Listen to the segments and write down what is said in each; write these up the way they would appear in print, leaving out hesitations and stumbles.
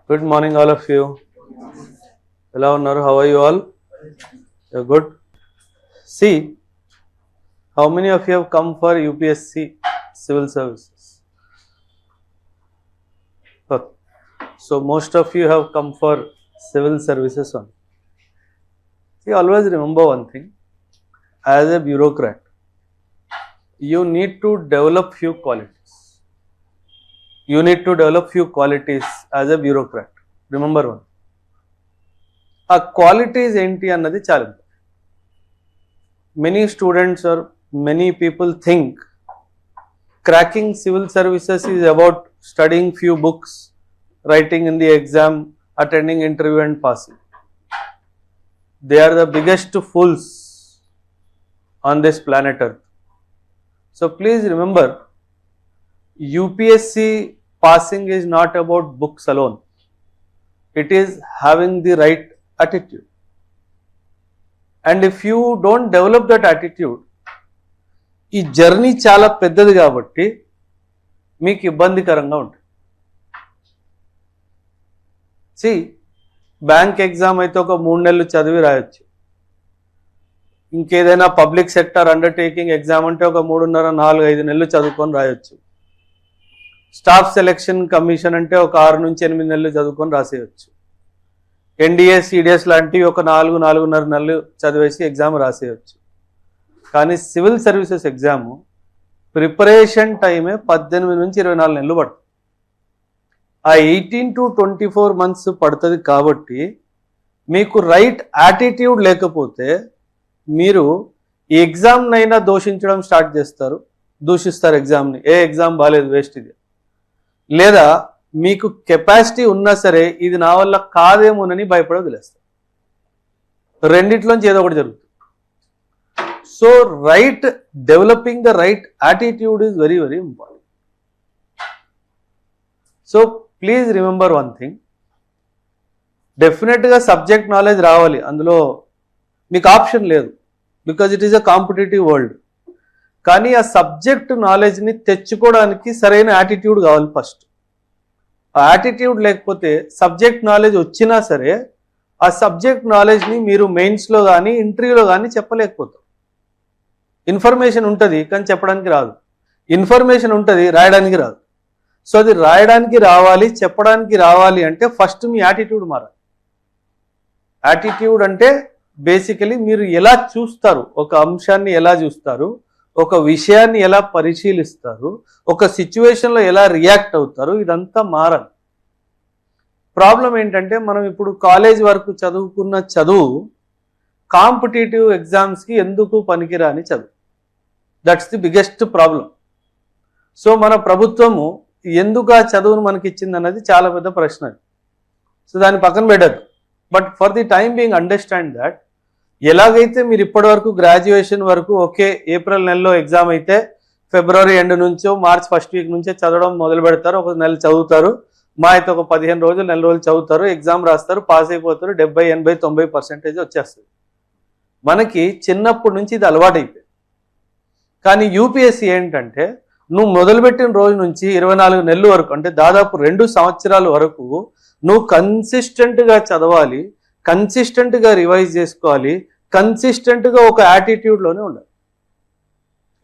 Good morning, all of you. Hello, Nar. How are you all? You're good. See, how many of you have come for UPSC civil services? Okay. So most of you have come for civil services one. See, always remember one thing. As a bureaucrat, you need to develop few qualities. You need to develop few qualities as a bureaucrat. Remember one. ఆ qualities ఏంటి అన్నది చాలా many students or many people think cracking civil services is about studying few books, writing in the exam, attending interview and passing. They are the biggest fools on this planet Earth. So please remember, UPSC passing is not about books alone. It is having the right attitude. And if you don't develop that attitude, ఈ journey చాలా పెద్దది కాబట్టి మీకు ఇబ్బందికరంగా ఉంటుంది. C bank exam అయితే ఒక 3 నెలలు చదివి రాయొచ్చు. ఇంకేదైనా పబ్లిక్ సెక్టర్ అండర్టేకింగ్ ఎగ్జామ్ అంటే ఒక 3.5, 4, 5 నెలలు చదువుకొని రాయొచ్చు. స్టాఫ్ సెలెక్షన్ కమిషన్ అంటే ఒక 6 నుంచి 8 నెలలు చదువుకొని రాసేయచ్చు. ఎన్డీఏ సిడిఎస్ లాంటివి ఒక 4, 4.5 నెలలు చదివేసి ఎగ్జామ్ రాసేయచ్చు. కానీ సివిల్ సర్వీసెస్ ఎగ్జామ్ ప్రిపరేషన్ టైమే 18 నుంచి 24 నెలలు పడుతుంది. ఆ 18 to 24 months పడుతుంది. కాబట్టి మీకు రైట్ యాటిట్యూడ్ లేకపోతే మీరు ఈ ఎగ్జామ్నైనా దూషించడం స్టార్ట్ చేస్తారు, దూషిస్తారు ఎగ్జామ్ని. ఏ ఎగ్జామ్ బాగాలేదు, వేస్ట్ ఇది. లేదా మీకు కెపాసిటీ ఉన్నా సరే ఇది నా వల్ల కాదేమోనని భయపడి వదిలేస్తారు. రెండిట్లోంచి ఏదో ఒకటి జరుగుతుంది. So right developing the right attitude is very very important. So please remember one thing, డెఫినెట్గా సబ్జెక్ట్ నాలెడ్జ్ రావాలి, అందులో మీకు ఆప్షన్ లేదు. Because it is a competitive world. కానీ ఆ సబ్జెక్ట్ నాలెడ్జ్ని తెచ్చుకోవడానికి సరైన యాటిట్యూడ్ కావాలి ఫస్ట్. ఆ యాటిట్యూడ్ లేకపోతే సబ్జెక్ట్ నాలెడ్జ్ వచ్చినా సరే ఆ సబ్జెక్ట్ నాలెడ్జ్ని మీరు మెయిన్స్లో కానీ ఇంటర్వ్యూలో కానీ చెప్పలేకపోతారు. ఇన్ఫర్మేషన్ ఉంటుంది కానీ చెప్పడానికి రాదు, ఇన్ఫర్మేషన్ ఉంటుంది రాయడానికి రాదు. సో అది రాయడానికి రావాలి, చెప్పడానికి రావాలి అంటే ఫస్ట్ మీ యాటిట్యూడ్ మారాలి. యాటిట్యూడ్ అంటే బేసికలీ మీరు ఎలా చూస్తారు, ఒక అంశాన్ని ఎలా చూస్తారు, ఒక విషయాన్ని ఎలా పరిశీలిస్తారు, ఒక సిచ్యువేషన్లో ఎలా రియాక్ట్ అవుతారు, ఇదంతా మారాలి. ప్రాబ్లం ఏంటంటే మనం ఇప్పుడు కాలేజ్ వరకు చదువుకున్న చదువు కాంపిటేటివ్ ఎగ్జామ్స్కి ఎందుకు పనికిరాని చదువు. That's the biggest problem. So మన ప్రభుత్వము ఎందుకు ఆ చదువును మనకి ఇచ్చింది అన్నది చాలా పెద్ద ప్రశ్న. సో దాన్ని పక్కన పెట్టదు. But for the time being understand that ఎలాగైతే మీరు ఇప్పటి వరకు గ్రాడ్యుయేషన్ వరకు ఓకే ఏప్రిల్ నెలలో ఎగ్జామ్ అయితే ఫిబ్రవరి ఎండ్ నుంచో మార్చ్ ఫస్ట్ వీక్ నుంచే చదవడం మొదలు పెడతారు, ఒక నెల చదువుతారు, మా అయితే ఒక 15 రోజులు, నెల రోజులు చదువుతారు, ఎగ్జామ్ రాస్తారు, పాస్ అయిపోతారు, 70, 80, 90% వచ్చేస్తుంది. మనకి చిన్నప్పటి నుంచి ఇది అలవాటు అయిపోయింది. కానీ యూపీఎస్సీ ఏంటంటే నువ్వు మొదలుపెట్టిన రోజు నుంచి 24 నెలల వరకు, అంటే దాదాపు 2 సంవత్సరాల వరకు నువ్వు కన్సిస్టెంట్గా చదవాలి, కన్సిస్టెంట్గా రివైజ్ చేసుకోవాలి, కన్సిస్టెంట్గా ఒక యాటిట్యూడ్లోనే ఉండాలి.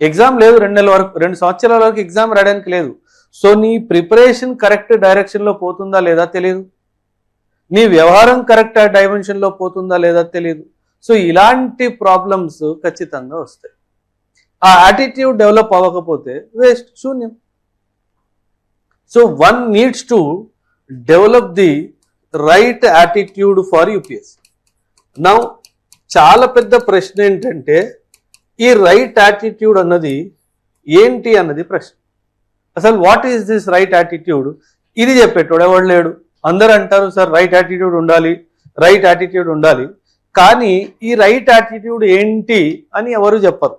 ఎగ్జామ్ లేదు 2 నెలల వరకు, 2 సంవత్సరాల వరకు ఎగ్జామ్ రాయడానికి లేదు. సో నీ ప్రిపరేషన్ కరెక్ట్ డైరెక్షన్లో పోతుందా లేదా తెలియదు, నీ వ్యవహారం కరెక్ట్ డైమెన్షన్లో పోతుందా లేదా తెలియదు. సో ఇలాంటి ప్రాబ్లమ్స్ ఖచ్చితంగా వస్తాయి. ఆ యాటిట్యూడ్ డెవలప్ అవ్వకపోతే వేస్ట్, శూన్యం. So one needs to develop the right attitude for UPSC. Now చాలా పెద్ద ప్రశ్న ఏంటంటే ఈ రైట్ యాటిట్యూడ్ అన్నది ఏంటి అన్నది ప్రశ్న. అసలు what is this right attitude? ఇది చెప్పేటోడు ఎవడు లేడు. అందరూ అంటారు సార్ రైట్ యాటిట్యూడ్ ఉండాలి, రైట్ యాటిట్యూడ్ ఉండాలి, కానీ ఈ రైట్ యాటిట్యూడ్ ఏంటి అని ఎవరు చెప్పరు.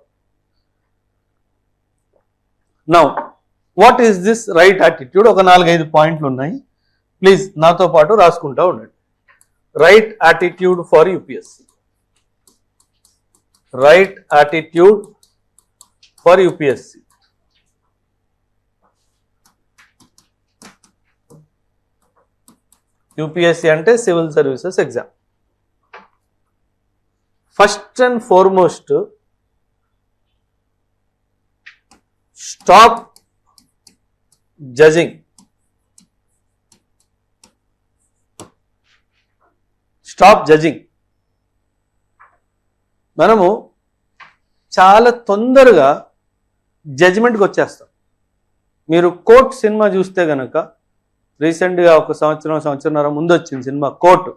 Now what is this right attitude? ఒక 4-5 పాయింట్లు ఉన్నాయి, ప్లీజ్ నాతో పాటు రాసుకుంటా ఉండండి. Right attitude for UPSC. Right attitude for UPSC. UPSC అంటే civil services exam. First and foremost, stop judging. Stop judging. మనము చాలా తొందరగా జడ్జిమెంట్కి వచ్చేస్తాం. మీరు కోర్ట్ సినిమా చూస్తే కనుక, రీసెంట్గా ఒక సంవత్సరంన్నర ముందు వచ్చింది సినిమా కోర్టు.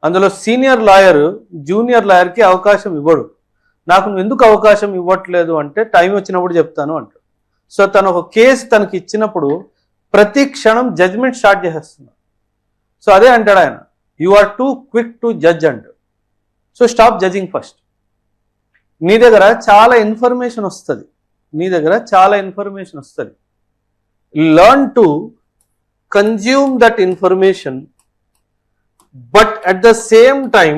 అందులో సీనియర్ లాయర్ జూనియర్ లాయర్కి అవకాశం ఇవ్వడు. నాకు నువ్వు ఎందుకు అవకాశం ఇవ్వట్లేదు అంటే టైం వచ్చినప్పుడు చెప్తాను అంటాడు. సో తను ఒక కేసు తనకి ఇచ్చినప్పుడు ప్రతి క్షణం జడ్జిమెంట్ స్టార్ట్ చేసేస్తున్నాడు. సో అదే అంటాడు ఆయన, you are too quick to judge అంటాడు. So stop judging first. నీ దగ్గర చాలా ఇన్ఫర్మేషన్ వస్తుంది, learn to consume that information, but at the same time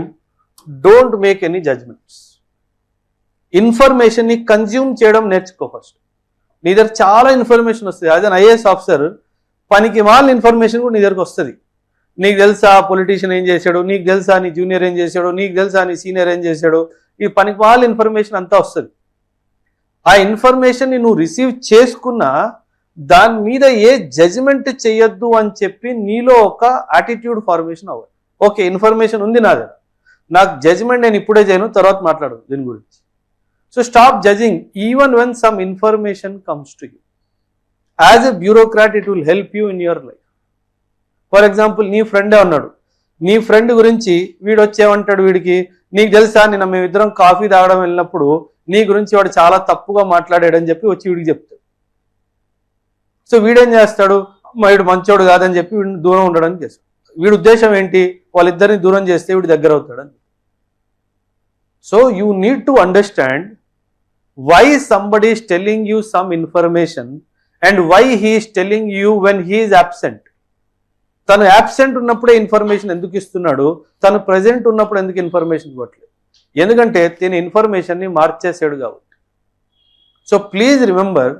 don't make any judgements. ఇన్ఫర్మేషన్ని కన్జ్యూమ్ చేయడం నేర్చుకో ఫస్ట్. నీ దగ్గర చాలా ఇన్ఫర్మేషన్ వస్తుంది. యాజ్ అన్ ఐఏఎస్ ఆఫీసర్ పనికి మాలిన ఇన్ఫర్మేషన్ కూడా నీ దగ్గరకు వస్తుంది. నీకు తెలుసా పొలిటీషియన్ ఏం చేశాడు, నీకు తెలుసా నీ జూనియర్ ఏం చేశాడు, నీకు తెలుసా నీ సీనియర్ ఏం చేశాడు, ఈ పనికి మాలిన ఇన్ఫర్మేషన్ అంతా వస్తుంది. ఆ ఇన్ఫర్మేషన్ని నువ్వు రిసీవ్ చేసుకున్నా దాని మీద ఏ జడ్జిమెంట్ చేయొద్దు అని చెప్పి నీలో ఒక యాటిట్యూడ్ ఫార్మేషన్ అవ్వాలి. ఓకే, ఇన్ఫర్మేషన్ ఉంది నా దగ్గర, నాకు జడ్జిమెంట్ నేను ఇప్పుడే చేయను, తర్వాత మాట్లాడదు దీని గురించి. So stop judging even when some information comes to you. As a bureaucrat it will help you in your life. For example, నీ ఫ్రెండే ఉన్నాడు, నీ ఫ్రెండ్ గురించి వీడు వచ్చేమంటాడు, వీడికి నీకు తెలుసా నిన్న మేమిద్దరం కాఫీ తాగడం వెళ్ళినప్పుడు నీ గురించి వాడు చాలా తప్పుగా మాట్లాడాడని చెప్పి వచ్చి వీడికి చెప్తాడు. సో వీడేం చేస్తాడు, వీడు మంచోడు కాదని చెప్పి వీడిని దూరం ఉండడానికి చేస్తాడు. వీడి ఉద్దేశం ఏంటి, వాళ్ళిద్దరిని దూరం చేస్తే వీడు దగ్గర అవుతాడని. So you need to understand why somebody is telling you some information and why he is telling you when he is absent. తను absent ఉన్నప్పుడే ఇన్ఫర్మేషన్ ఎందుకు ఇస్తున్నాడు, తను ప్రెజెంట్ ఉన్నప్పుడు ఎందుకు ఇన్ఫర్మేషన్ ఇవ్వట్లేదు? ఎందుకంటే తిని ఇన్ఫర్మేషన్ని మార్చేసాడు కాబట్టి. సో ప్లీజ్ రిమెంబర్,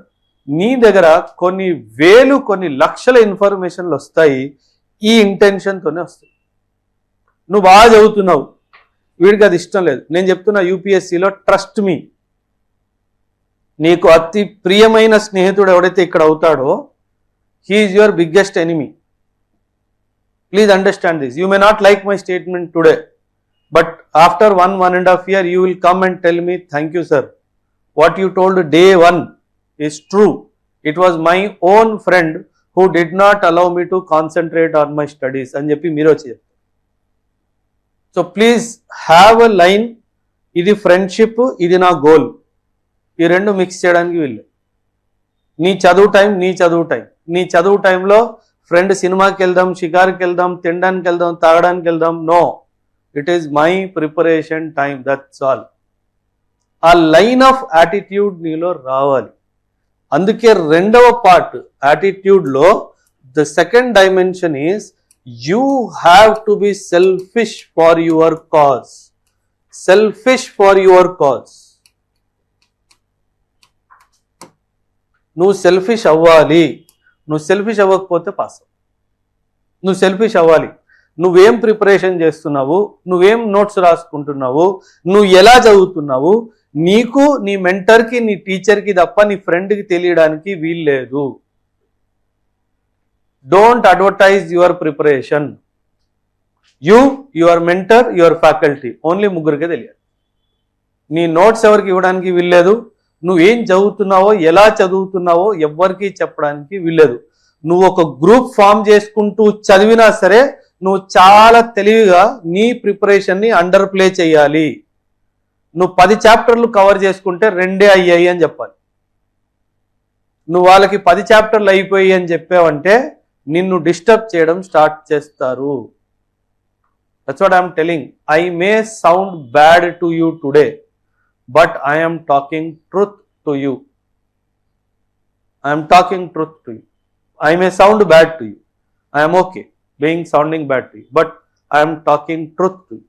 నీ దగ్గర కొన్ని వేలు కొన్ని లక్షల ఇన్ఫర్మేషన్లు వస్తాయి, ఈ ఇంటెన్షన్తోనే వస్తాయి. నువ్వు బాగా చదువుతున్నావు, వీడికి అది ఇష్టం లేదు. నేను చెప్తున్నా, యూపీఎస్సీలో ట్రస్ట్ మీ, నీకు అతి ప్రియమైన స్నేహితుడు ఎవడైతే ఇక్కడ అవుతాడో he is your biggest enemy. Please understand this. You may not like my statement today, but after 1.5 years you will come and tell me, thank you sir, what you told day one is true. It was my own friend who did not allow me to concentrate on my studies అని చెప్పి మీరు వచ్చి చెప్తారు. So please have a line, ఇది friendship, ఇది నా goal, ఈ రెండు మిక్స్ చేయడానికి వీళ్ళు. నీ చదువు టైంలో ఫ్రెండ్ సినిమాకి వెళ్దాం, షికార్కి వెళ్దాం, తినడానికి వెళ్దాం, తాగడానికి వెళ్దాం, no, it is my preparation time, that's all. ఆ లైన్ ఆఫ్ యాటిట్యూడ్ నీలో రావాలి. అందుకే రెండవ పార్ట్ యాటిట్యూడ్లో the second dimension is you have to be selfish for your cause. నువ్వు సెల్ఫిష్ అవ్వాలి. నువ్వు సెల్ఫిష్ అవ్వకపోతే పాస్. నువ్వు సెల్ఫిష్ అవ్వాలి. నువ్వేం ప్రిపరేషన్ చేస్తున్నావు, నువ్వేం నోట్స్ రాసుకుంటున్నావు, నువ్వు ఎలా చదువుతున్నావు, నీకు, నీ మెంటర్కి, నీ టీచర్కి తప్ప నీ ఫ్రెండ్కి తెలియడానికి వీల్లేదు. Don't advertise your preparation. Your mentor, your faculty, only ముగ్గురికే తెలియాలి. నీ నోట్స్ ఎవరికి ఇవ్వడానికి వీల్లేదు. నువ్వేం చదువుతున్నావో, ఎలా చదువుతున్నావో ఎవ్వరికీ చెప్పడానికి వీల్లేదు. నువ్వు ఒక గ్రూప్ ఫామ్ చేసుకుంటూ చదివినా సరే నువ్వు చాలా తెలివిగా నీ ప్రిపరేషన్ని అండర్ ప్లే చేయాలి. నువ్వు 10 చాప్టర్లు కవర్ చేసుకుంటే 2 అయ్యాయి అని చెప్పాలి. నువ్వు వాళ్ళకి 10 చాప్టర్లు అయిపోయి అని చెప్పావంటే నిన్ను డిస్టర్బ్ చేయడం స్టార్ట్ చేస్తారు. That's what I'm telling. I may sound bad to you today, but I am talking truth to you. I may sound bad to you. I am okay sounding bad to you, but I am talking truth to you.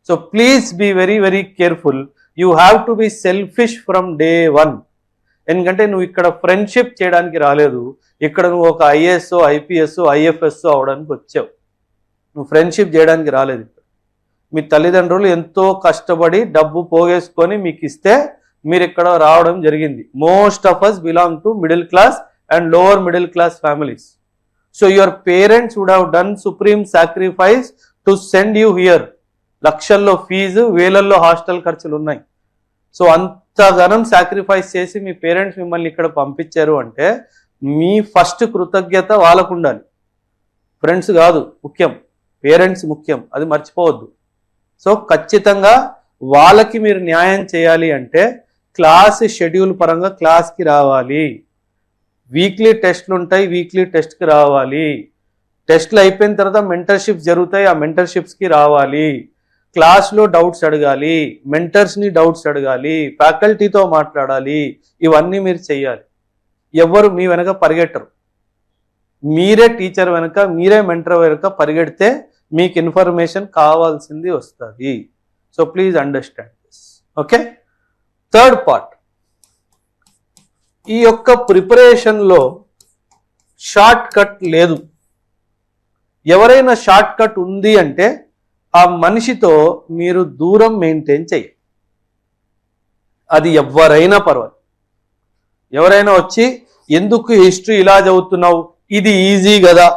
So please be very, very careful. You have to be selfish from day one. ఎందుకంటే నువ్వు ఇక్కడ friendship చేయడానికి రాలేదు, ఇక్కడ నువ్వు ఒక IAS IPS IFS అవడానికి వచ్చావు. నువ్వు ఫ్రెండ్షిప్ చేయడానికి రాలేదు. మీ తల్లిదండ్రులు ఎంతో కష్టపడి డబ్బు పోగేసుకొని మీకు ఇస్తే మీరు ఇక్కడ రావడం జరిగింది. Most of us belong to middle class and lower middle class families. So your parents would have done supreme sacrifice to send you here. లక్షల్లో ఫీజు, వేలల్లో హాస్టల్ ఖర్చులు ఉన్నాయి. సో అంతగానం సాక్రిఫైస్ చేసి మీ పేరెంట్స్ మిమ్మల్ని ఇక్కడ పంపించారు అంటే మీ ఫస్ట్ కృతజ్ఞత వాళ్ళకు ఉండాలి. ఫ్రెండ్స్ కాదు ముఖ్యం, పేరెంట్స్ ముఖ్యం, అది మర్చిపోవద్దు. సో ఖచ్చితంగా వాళ్ళకి మీరు న్యాయం చేయాలి అంటే క్లాస్ షెడ్యూల్ పరంగా క్లాస్కి రావాలి. వీక్లీ టెస్ట్లు ఉంటాయి, వీక్లీ టెస్ట్కి రావాలి. టెస్ట్లు అయిపోయిన తర్వాత మెంటర్షిప్స్ జరుగుతాయి, ఆ మెంటర్షిప్స్కి రావాలి. క్లాస్లో డౌట్స్ అడగాలి, మెంటర్స్ని డౌట్స్ అడగాలి, ఫ్యాకల్టీతో మాట్లాడాలి. ఇవన్నీ మీరు చెయ్యాలి. ఎవరు మీ వెనక పరిగెట్టరు. మీరే టీచర్ వెనక, మీరే మెంటర్ వెనక పరిగెడితే మీకు ఇన్ఫర్మేషన్ కావాల్సింది వస్తుంది. So please understand this. Okay, third part, ఈ యొక్క ప్రిపరేషన్లో షార్ట్ కట్ లేదు. ఎవరైనా షార్ట్ కట్ ఉంది అంటే ఆ మనిషితో మీరు దూరం మెయింటైన్ చేయాలి. అది ఎవరైనా పర్వాలేదు. ఎవరైనా వచ్చి ఎందుకు హిస్టరీ ఇలా చదువుతున్నావు, ఇది ఈజీ కదా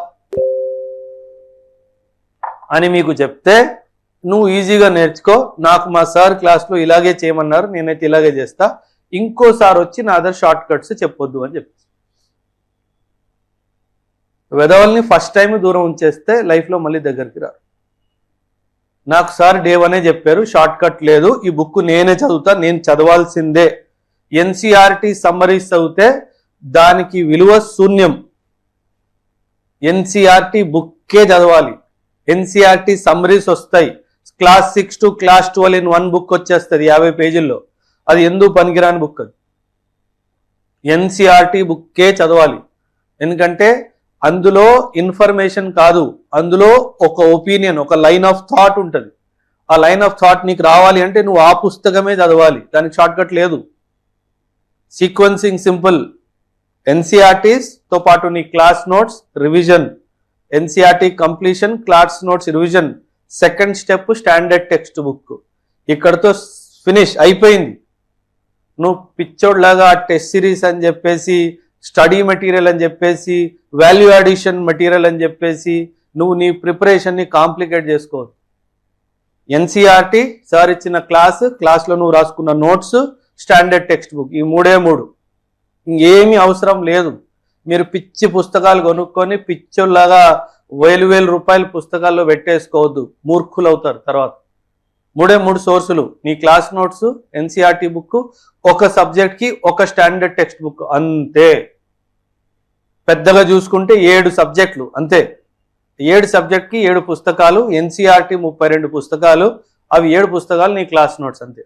అని మీకు చెప్తే నువ్వు ఈజీగా నేర్చుకో, నాకు మా సార్ క్లాస్లో ఇలాగే చేయమన్నారు, నేనైతే ఇలాగే చేస్తా, ఇంకోసారి వచ్చి నా అదర్ షార్ట్ కట్స్ చెప్పొద్దు అని చెప్పి వెదవల్ని ఫస్ట్ టైం దూరం ఉంచేస్తే లైఫ్లో మళ్ళీ దగ్గరికి రారు. నాకు సార్ డే 1 చెప్పారు, షార్ట్ కట్ లేదు, ఈ బుక్ నేనే చదువుతా, నేను చదవాల్సిందే. ఎన్సీఆర్టీ సమ్మరీస్ చదివితే దానికి విలువ శూన్యం. ఎన్సీఆర్టీ బుక్కే చదవాలి. ఎన్సీఆర్టీ సమ్మరీస్ వస్తాయి, class 6 to class 12 in 1 book వచ్చేస్తుంది 50 పేజీల్లో. అది ఎందుకు పనికిరాని బుక్. అది ఎన్సీఆర్టీ బుక్కే చదవాలి. ఎందుకంటే అందులో ఇన్ఫర్మేషన్ కాదు, అందులో ఒక ఒపీనియన్, ఒక లైన్ ఆఫ్ థాట్ ఉంటుంది. ఆ లైన్ ఆఫ్ థాట్ నీకు రావాలి అంటే నువ్వు ఆ పుస్తకమే చదవాలి, దానికి షార్ట్ కట్ లేదు. Sequencing simple. ఎన్సీఆర్టీస్తో పాటు నీ class notes revision, NCERT completion, class notes revision, second step standard textbook. ఇక్కడతో ఫినిష్ అయిపోయింది. నువ్వు పిచ్చోడ్లాగా టెస్ట్ సిరీస్ అని చెప్పేసి, స్టడీ మెటీరియల్ అని చెప్పేసి, వాల్యూ అడిషన్ మెటీరియల్ అని చెప్పేసి నువ్వు నీ ప్రిపరేషన్ని కాంప్లికేట్ చేసుకోవద్దు. ఎన్సీఆర్టీ సార్ ఇచ్చిన క్లాస్లో నువ్వు రాసుకున్న నోట్స్, స్టాండర్డ్ టెక్స్ట్ బుక్, ఈ మూడే మూడు, ఇంకేమీ అవసరం లేదు. మీరు పిచ్చి పుస్తకాలు కొనుక్కొని పిచ్చోళ్ళలాగా వేలు రూపాయలు పుస్తకాల్లో పెట్టేసుకోవద్దు, మూర్ఖులు అవుతారు తర్వాత. మూడే 3 సోర్సులు, నీ క్లాస్ నోట్స్, ఎన్సీఆర్టీ బుక్, ఒక సబ్జెక్ట్కి ఒక స్టాండర్డ్ టెక్స్ట్ బుక్, అంతే. పెద్దగా చూసుకుంటే 7 సబ్జెక్టులు అంతే. 7 సబ్జెక్ట్కి 7 పుస్తకాలు, ఎన్సీఆర్టీ 32 పుస్తకాలు, అవి 7 పుస్తకాలు నీ క్లాస్ నోట్స్ అంతే.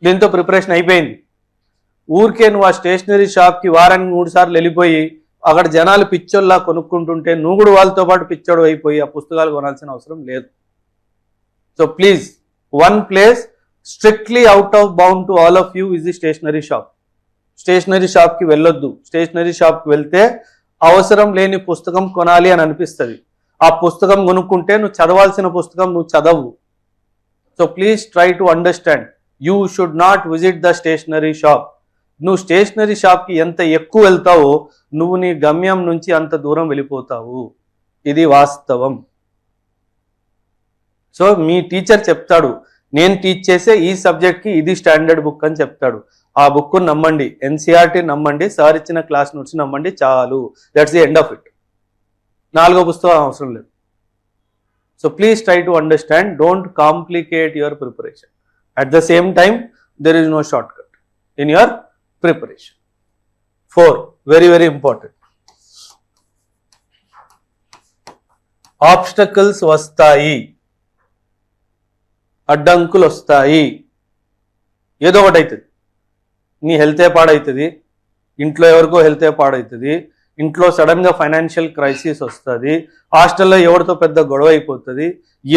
దీంతో ప్రిపరేషన్ అయిపోయింది. ఊరికే నువ్వు ఆ స్టేషనరీ షాప్కి వారానికి 3 సార్లు వెళ్ళిపోయి అక్కడ జనాలు పిచ్చోళ్ళలా కొనుక్కుంటుంటే నువ్వు కూడా వాళ్ళతో పాటు పిచ్చోడు అయిపోయి ఆ పుస్తకాలు కొనాల్సిన అవసరం లేదు. So please, one place strictly out of bound to all of you is the stationery shop. Stationery షాప్కి వెళ్ళొద్దు. స్టేషనరీ షాప్కి వెళ్తే అవసరం లేని పుస్తకం కొనాలి అని అనిపిస్తుంది. ఆ పుస్తకం కొనుక్కుంటే నువ్వు చదవాల్సిన పుస్తకం నువ్వు చదవు. So please try to understand, you should not visit the stationery shop. నువ్వు స్టేషనరీ షాప్కి ఎంత ఎక్కువ వెళ్తావో నువ్వు నీ గమ్యం నుంచి అంత దూరం వెళ్ళిపోతావు. ఇది వాస్తవం. సో మీ టీచర్ చెప్తాడు, నేను టీచ్ చేసే ఈ సబ్జెక్ట్కి ఇది స్టాండర్డ్ బుక్ అని చెప్తాడు. ఆ బుక్ నమ్మండి, ఎన్సీఆర్టీ నమ్మండి, సార్ ఇచ్చిన క్లాస్ నోట్స్ నమ్మండి, చాలు. That's the end of it. 4వ పుస్తకం అవసరం లేదు. So please try to understand, don't complicate your preparation. At the same time there is no short cut in your preparation. 4, very important. Obstacles వస్తాయి, అడ్డంకులు వస్తాయి. ఏదో ఒకటి అవుతుంది. నీ హెల్తే పాడవుతుంది, ఇంట్లో ఎవరికో హెల్తే పాడవుతుంది, ఇంట్లో సడన్గా ఫైనాన్షియల్ క్రైసిస్ వస్తుంది, హాస్టల్లో ఎవరితో పెద్ద గొడవ అయిపోతుంది,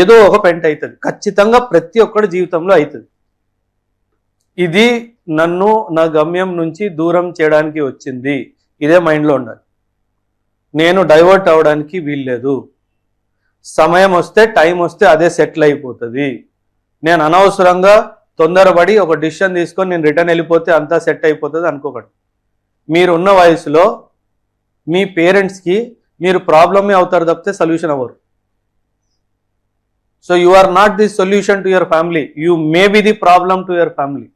ఏదో ఒక పెంట అవుతుంది. ఖచ్చితంగా ప్రతి ఒక్కడి జీవితంలో అవుతుంది. ఇది నన్ను నా గమ్యం నుంచి దూరం చేయడానికి వచ్చింది. ఇదే మైండ్లో ఉండాలి. నేను డైవర్ట్ అవ్వడానికి వీల్లేదు. సమయం వస్తే, టైం వస్తే అదే సెటిల్ అయిపోతుంది. నేను అనవసరంగా తొందరపడి ఒక డిసిషన్ తీసుకొని నేను రిటర్న్ వెళ్ళిపోతే అంతా సెట్ అయిపోతుంది అనుకోకండి. మీరున్న వయసులో మీ పేరెంట్స్కి మీరు ప్రాబ్లమే అవుతారు తప్పితే సొల్యూషన్ అవ్వరు. So you are not the solution to your family. You may be the problem to your family.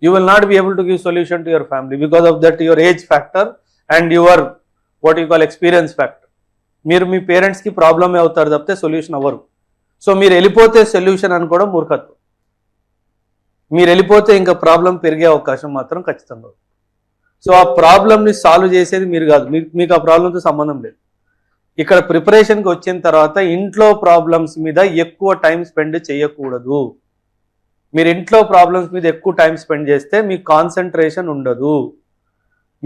You will not be able to give solution to your family because of that your age factor and your what you call experience factor. మీరు మీ పేరెంట్స్కి ప్రాబ్లమే అవుతారు తప్పితే solution అవ్వరు. So మీరు వెళ్ళిపోతే solution అనుకోవడం మూర్ఖత్వం. మీరు వెళ్ళిపోతే ఇంకా ప్రాబ్లం పెరిగే అవకాశం మాత్రం ఖచ్చితంగా. సో ఆ ప్రాబ్లమ్ని సాల్వ్ చేసేది మీరు కాదు, మీకు ఆ ప్రాబ్లంతో సంబంధం లేదు. ఇక్కడ ప్రిపరేషన్కి వచ్చిన తర్వాత ఇంట్లో ప్రాబ్లమ్స్ మీద ఎక్కువ టైం స్పెండ్ చేయకూడదు. మీరు ఇంట్లో ప్రాబ్లమ్స్ మీద ఎక్కువ టైం స్పెండ్ చేస్తే మీకు కాన్సన్ట్రేషన్ ఉండదు.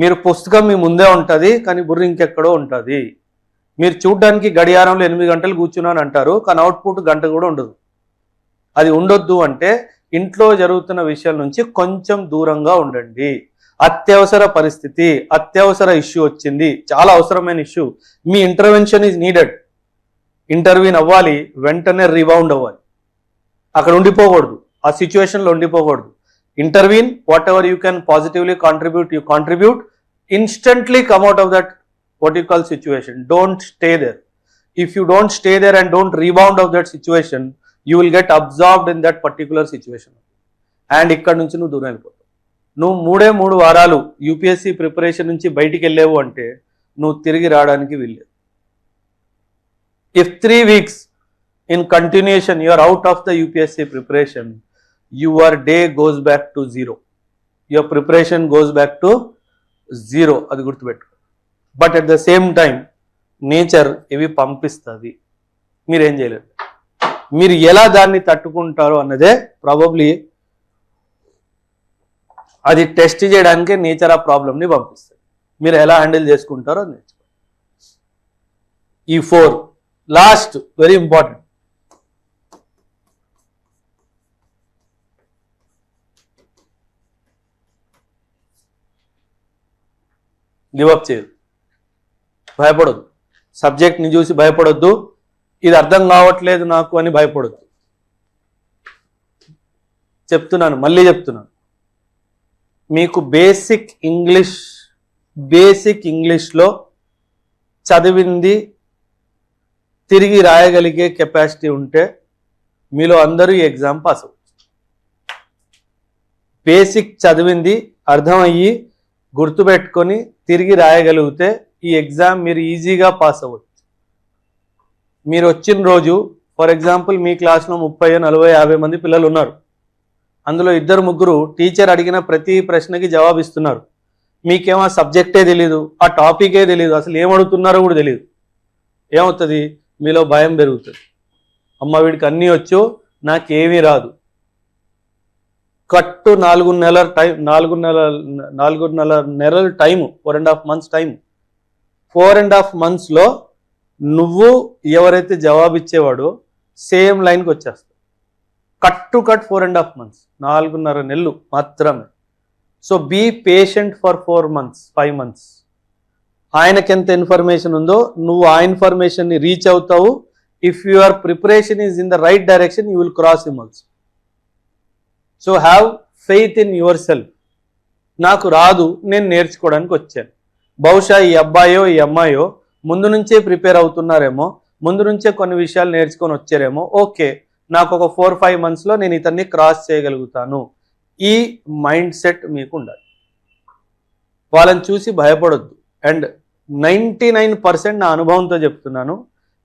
మీరు పుస్తకం మీ ముందే ఉంటుంది కానీ బుర్ర ఇంకెక్కడో ఉంటుంది. మీరు చూడడానికి గడియారంలో 8 గంటలు కూర్చున్నాను అంటారు కానీ అవుట్పుట్ గంట కూడా ఉండదు. అది ఉండొద్దు అంటే ఇంట్లో జరుగుతున్న విషయాల నుంచి కొంచెం దూరంగా ఉండండి. అత్యవసర పరిస్థితి, అత్యవసర ఇష్యూ వచ్చింది, చాలా అవసరమైన ఇష్యూ, మీ ఇంటర్వెన్షన్ ఈజ్ నీడెడ్. ఇంటర్వ్యూన్ అవ్వాలి, వెంటనే రిబౌండ్ అవ్వాలి, అక్కడ ఉండిపోకూడదు, ఆ సిచ్యువేషన్లో ఉండిపోకూడదు. Intervene, whatever you can positively contribute, you contribute, instantly come out of that what you call situation. Don't stay there. If you don't stay there and don't rebound of that situation, you will get absorbed in that particular situation and ఇక్కడ నుంచి నువ్వు దూరం వెళ్ళిపోతావు. నువ్వు 3 వారాలు UPSC preparation నుంచి బయటికి వెళ్ళేవు అంటే నువ్వు తిరిగి రావడానికి వీల్లేదు. If 3 weeks in continuation you are out of the UPSC preparation, your day goes back to 0. Your preparation goes back to 0. అది గుర్తుపెట్టు. But at the same time nature ఇవి పంపిస్తుంది, మీరేం చేయలేరు. మీరు ఎలా దాన్ని తట్టుకుంటారో అన్నదే ప్రాబబ్లీ అది టెస్ట్ చేయడానికే నేచర్ ఆ ప్రాబ్లమ్ని పంపిస్తుంది. మీరు ఎలా హ్యాండిల్ చేసుకుంటారో అది నేర్చుకోండి. ఈ 4 లాస్ట్ వెరీ ఇంపార్టెంట్. గివప్ చేయదు, భయపడొద్దు, సబ్జెక్ట్ని చూసి భయపడొద్దు, ఇది అర్థం కావట్లేదు నాకు అని భయపడొద్దు. చెప్తున్నాను, మళ్ళీ చెప్తున్నాను, మీకు బేసిక్ ఇంగ్లీష్లో చదివింది తిరిగి రాయగలిగే కెపాసిటీ ఉంటే మీలో అందరూ ఈ ఎగ్జామ్ పాస్ అవ్వచ్చు. బేసిక్ చదివింది అర్థమయ్యి గుర్తుపెట్టుకొని తిరిగి రాయగలిగితే ఈ ఎగ్జామ్ మీరు ఈజీగా పాస్ అవ్వచ్చు. మీరు వచ్చిన రోజు ఫర్ ఎగ్జాంపుల్ మీ క్లాస్లో 30, 40, 50 మంది పిల్లలు ఉన్నారు. అందులో 2-3 టీచర్ అడిగిన ప్రతి ప్రశ్నకి జవాబు ఇస్తున్నారు. మీకేమో ఆ సబ్జెక్టే తెలీదు, ఆ టాపికే తెలీదు, అసలు ఏమడుగుతున్నారో కూడా తెలియదు. ఏమవుతుంది? మీలో భయం పెరుగుతుంది. అమ్మ వీడికి అన్నీ వచ్చు, నాకేమీ రాదు. కట్టు 4 నెలల టైం, 4.5 నెలల టైము, 4.5 months టైం. 4.5 monthsలో నువ్వు ఎవరైతే జవాబు ఇచ్చేవాడో సేమ్ లైన్కి వచ్చేస్తావు. కట్ 4.5 months, 4.5 నెలలు మాత్రమే. So be patient for 4 months, 5 months. ఆయనకి ఎంత ఇన్ఫర్మేషన్ ఉందో నువ్వు ఆ ఇన్ఫర్మేషన్ని రీచ్ అవుతావు. If your preparation is in the right direction you will cross him also. So have faith in your self. నాకు రాదు, నేను నేర్చుకోవడానికి వచ్చాను. బహుశా ఈ అబ్బాయో ఈ అమ్మాయో ముందు నుంచే ప్రిపేర్ అవుతున్నారేమో, ముందు నుంచే కొన్ని విషయాలు నేర్చుకొని వచ్చారేమో. ఓకే, నాకు ఒక 4-5 monthsలో నేను ఇతన్ని క్రాస్ చేయగలుగుతాను. ఈ మైండ్ సెట్ మీకు ఉండాలి. వాళ్ళని చూసి భయపడొద్దు. అండ్ 99% నా అనుభవంతో చెప్తున్నాను,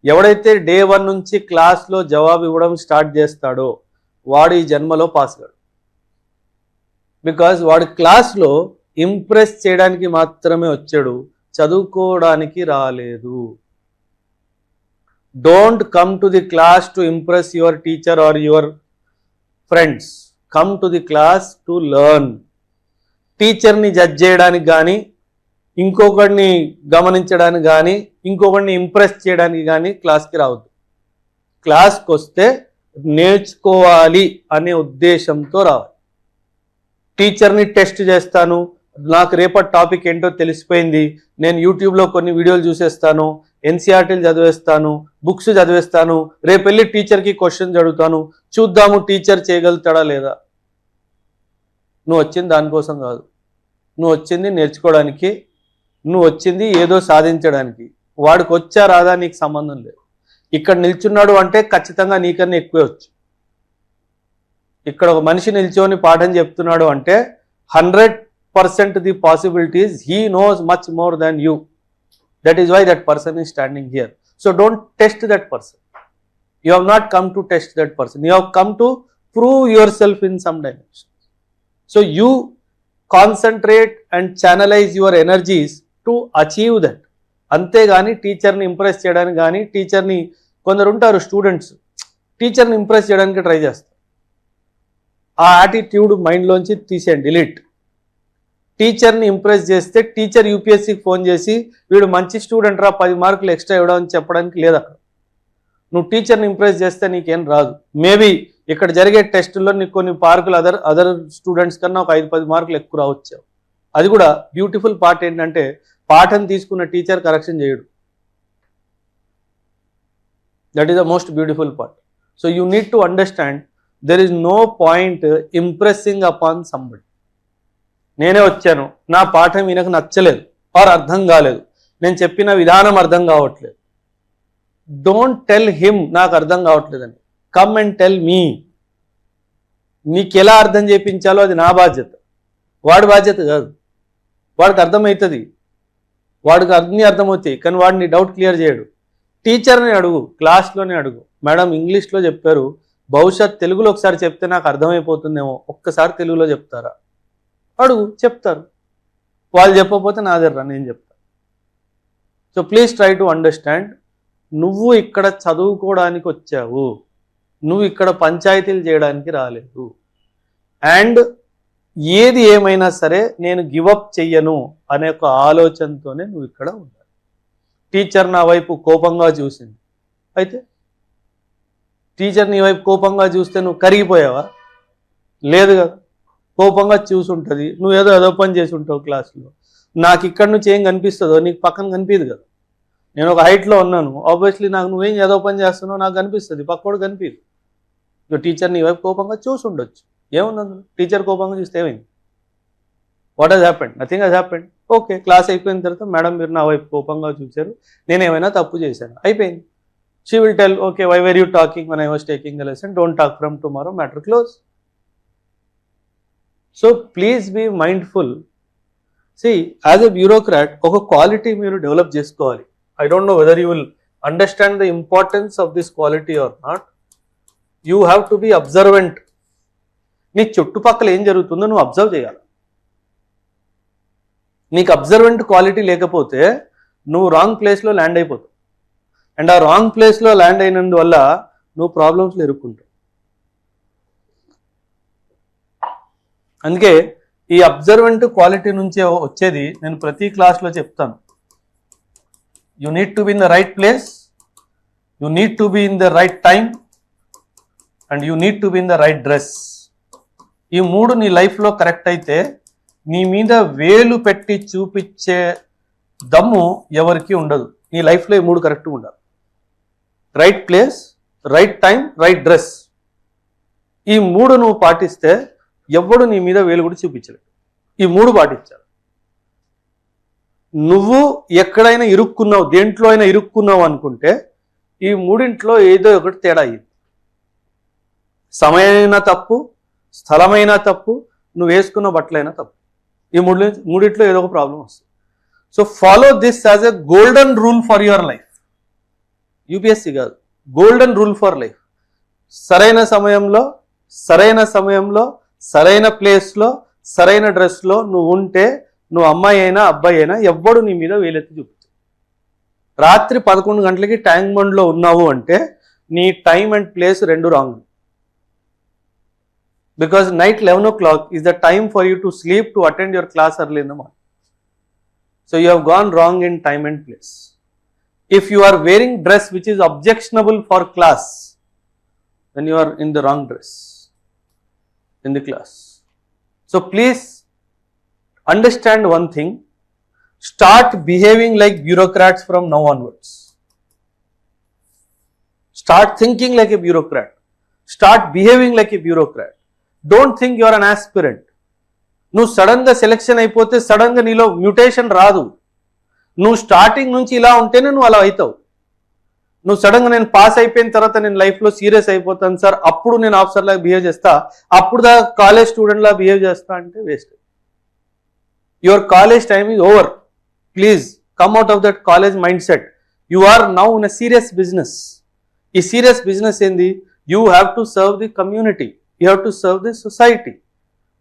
ఎవడైతే డే 1 నుంచి క్లాస్లో జవాబు ఇవ్వడం స్టార్ట్ చేస్తాడో వాడు ఈ జన్మలో పాస్ కాడు. బికాజ్ వాడు క్లాస్లో ఇంప్రెస్ చేయడానికి మాత్రమే వచ్చాడు, చదువుకోవడానికి రాలేదు. Don't come to the class to impress your teacher or your friends. Come to the class to learn. టీచర్ని జడ్జ్ చేయడానికి కానీ, ఇంకొకరిని గమనించడానికి కానీ, ఇంకొకరిని ఇంప్రెస్ చేయడానికి కానీ క్లాస్కి రావద్దు. క్లాస్కి వస్తే నేర్చుకోవాలి అనే ఉద్దేశంతో రావాలి. టీచర్ని టెస్ట్ చేస్తాను, నాకు రేపటి టాపిక్ ఏంటో తెలిసిపోయింది, నేను యూట్యూబ్లో కొన్ని వీడియోలు చూసేస్తాను, ఎన్సీఆర్టీలు చదివేస్తాను, బుక్స్ చదివేస్తాను, రేపు వెళ్ళి టీచర్కి క్వశ్చన్స్ అడుగుతాను, చూద్దాము టీచర్ చేయగలుగుతాడా లేదా. నువ్వు వచ్చింది దానికోసం కాదు, నువ్వు వచ్చింది నేర్చుకోవడానికి, నువ్వు వచ్చింది ఏదో సాధించడానికి. వాడికి వచ్చా రాదా నీకు సంబంధం లేదు. ఇక్కడ నిల్చున్నాడు అంటే ఖచ్చితంగా నీకన్నా ఎక్కువే వచ్చు. ఇక్కడ ఒక మనిషి నిల్చొని పాఠం చెప్తున్నాడు అంటే 100% the possibilities he knows much more than you. That is why that person is standing here. So don't test that person. You have not come to test that person, you have come to prove yourself in some dimension. So you concentrate and channelize your energies to achieve that. అంతేగాని టీచర్ని impress చేయడానికి కానీ, టీచర్ని కొందరు ఉంటారు students టీచర్ని impress చేయడానికి try చేస్తారు. ఆ యాటిట్యూడ్ మైండ్లోంచి తీసేయండి, డిలీట్. టీచర్ని ఇంప్రెస్ చేస్తే టీచర్ యూపీఎస్సీకి ఫోన్ చేసి వీడు మంచి స్టూడెంట్ రా 10 మార్కులు ఎక్స్ట్రా ఇవ్వడం అని చెప్పడానికి లేదు అక్కడ. నువ్వు టీచర్ని ఇంప్రెస్ చేస్తే నీకేం రాదు. మేబీ ఇక్కడ జరిగే టెస్టుల్లో నీకు కొన్ని మార్కులు అదర్ స్టూడెంట్స్ కన్నా ఒక 5-10 మార్కులు ఎక్కువ రావచ్చు. అది కూడా బ్యూటిఫుల్ పార్ట్ ఏంటంటే పాఠం తీసుకున్న టీచర్ కరెక్షన్ చేయడు. That is the most beautiful part. So you need to understand there is no point impressing upon somebody. నేనే వచ్చాను, నా పాఠం ఈయనకు నచ్చలేదు ఆర్ అర్థం కాలేదు, నేను చెప్పిన విధానం అర్థం కావట్లేదు. డోంట్ టెల్ హిమ్ నాకు అర్థం కావట్లేదని. Come and tell me. నీకు ఎలా అర్థం చేయించాలో అది నా బాధ్యత, వాడి బాధ్యత కాదు. వాడికి అర్థమవుతుంది, వాడికి అన్నీ అర్థమవుతాయి, కానీ వాడిని డౌట్ క్లియర్ చేయడు. టీచర్ని అడుగు, క్లాస్లోనే అడుగు, మేడం ఇంగ్లీష్లో చెప్పారు, బహుశా తెలుగులో ఒకసారి చెప్తే నాకు అర్థమైపోతుందేమో, ఒక్కసారి తెలుగులో చెప్తారా అడుగు, చెప్తారు. వాళ్ళు చెప్పకపోతే నా దగ్గర నేను చెప్తాను. So please try to understand. నువ్వు ఇక్కడ చదువుకోవడానికి వచ్చావు, నువ్వు ఇక్కడ పంచాయతీలు చేయడానికి రాలేదు. అండ్ ఏది ఏమైనా సరే నేను గివప్ చెయ్యను అనే ఒక ఆలోచనతోనే నువ్వు ఇక్కడ ఉండాలి. టీచర్ నా వైపు కోపంగా చూసింది, అయితే టీచర్ నీ వైపు కోపంగా చూస్తే నువ్వు కరిగిపోయావా? లేదు కదా, కోపంగా చూసుంటుంది, నువ్వు ఏదో పని చేసి ఉంటావు క్లాస్లో. నాకు ఇక్కడ నుంచి ఏం కనిపిస్తుందో నీకు పక్కన కనిపించదు కదా. నేను ఒక హైట్లో ఉన్నాను, ఆబ్వియస్లీ నాకు నువ్వేం ఏదో పని చేస్తున్నావు నాకు కనిపిస్తుంది, పక్కోడు కనిపించదు. టీచర్ నీ వైపు కోపంగా చూసి ఉండొచ్చు, ఏముంది టీచర్ కోపంగా చూస్తే ఏమైంది? What has happened? Nothing has happened. Okay, class అయిపోయిన తర్వాత మేడం మీరు నా వైపు కోపంగా చూశారు, నేను ఏమైనా తప్పు చేశాను, అయిపోయింది. She will tell, okay why were you talking when I was taking the lesson, don't talk from tomorrow, matter close. So please be mindful. See as a bureaucrat ఒక క్వాలిటీ మీరు డెవలప్ చేసుకోవాలి. I don't know whether you will understand the importance of this quality or not. You have to be observant. నీ చుట్టుపక్కల ఏం జరుగుతుందో నువ్వు observe చేయాలి. నీకు అబ్జర్వెంట్ క్వాలిటీ లేకపోతే నువ్వు రాంగ్ ప్లేస్లో ల్యాండ్ అయిపోతావు. అండ్ ఆ రాంగ్ ప్లేస్లో ల్యాండ్ అయినందువల్ల నువ్వు ప్రాబ్లమ్స్లో ఇరుక్కుంటావు. అందుకే ఈ అబ్జర్వెంట్ క్వాలిటీ నుంచే వచ్చేది నేను ప్రతి క్లాస్లో చెప్తాను. You need to be in the right place, you need to be in the right time, and you need to be in the right dress. ఈ మూడు నీ లైఫ్లో కరెక్ట్ అయితే నీ మీద వేలు పెట్టి చూపించే దమ్ము ఎవరికి ఉండదు. నీ లైఫ్లో ఈ మూడు కరెక్ట్గా ఉండాలి. Right place, right time, right dress. ఈ మూడు నువ్వు పాటిస్తే ఎవడు నీ మీద వేలు కూడా చూపించలేదు. ఈ మూడు పాటించాలి. నువ్వు ఎక్కడైనా ఇరుక్కున్నావు, దేంట్లో అయినా ఇరుక్కున్నావు అనుకుంటే ఈ మూడింట్లో ఏదో ఒకటి తేడా అయ్యింది. సమయమైనా తప్పు, స్థలమైనా తప్పు, నువ్వు వేసుకున్న బట్టలైనా తప్పు. ఈ మూడిట్లో ఏదో ఒక ప్రాబ్లం వస్తుంది. So follow this as a golden rule for your life. UPSC కాదు, గోల్డెన్ రూల్ ఫర్ లైఫ్. సరైన సమయంలో, సరైన ప్లేస్లో, సరైన డ్రెస్లో నువ్వు ఉంటే నువ్వు అమ్మాయి అయినా అబ్బాయి అయినా ఎవ్వడు నీ మీద వేలెత్తి చూపించు. రాత్రి 11 గంటలకి ట్యాంక్ బండ్లో ఉన్నావు అంటే నీ టైం అండ్ ప్లేస్ రెండు wrong. Because night 11 o'clock is the time for you to sleep to attend your class early in the morning. So you have gone wrong in time and place. If you are wearing dress which is objectionable for class, then you are in the wrong dress in the class. So please understand one thing. Start behaving like bureaucrats from now onwards. Start thinking like a bureaucrat. Start behaving like a bureaucrat. Don't think you are an aspirant. నువ్వు సడన్గా selection అయిపోతే సడన్గా నీలో mutation రాదు. నువ్వు starting నుంచి ఇలా ఉంటేనే నువ్వు అలా అవుతావు. నువ్వు సడన్గా నేను పాస్ అయిపోయిన తర్వాత నేను లైఫ్లో సీరియస్ అయిపోతాను సార్, అప్పుడు నేను ఆఫీసర్ లాగా బిహేవ్ చేస్తా, అప్పుడు దా కాలేజ్ స్టూడెంట్ లాగా బిహేవ్ చేస్తా అంటే waste. Your college time is over. Please come out of that college mindset. You are now in a serious business. ఈ సీరియస్ బిజినెస్ ఏంది? You have to serve the community, you have to serve the society.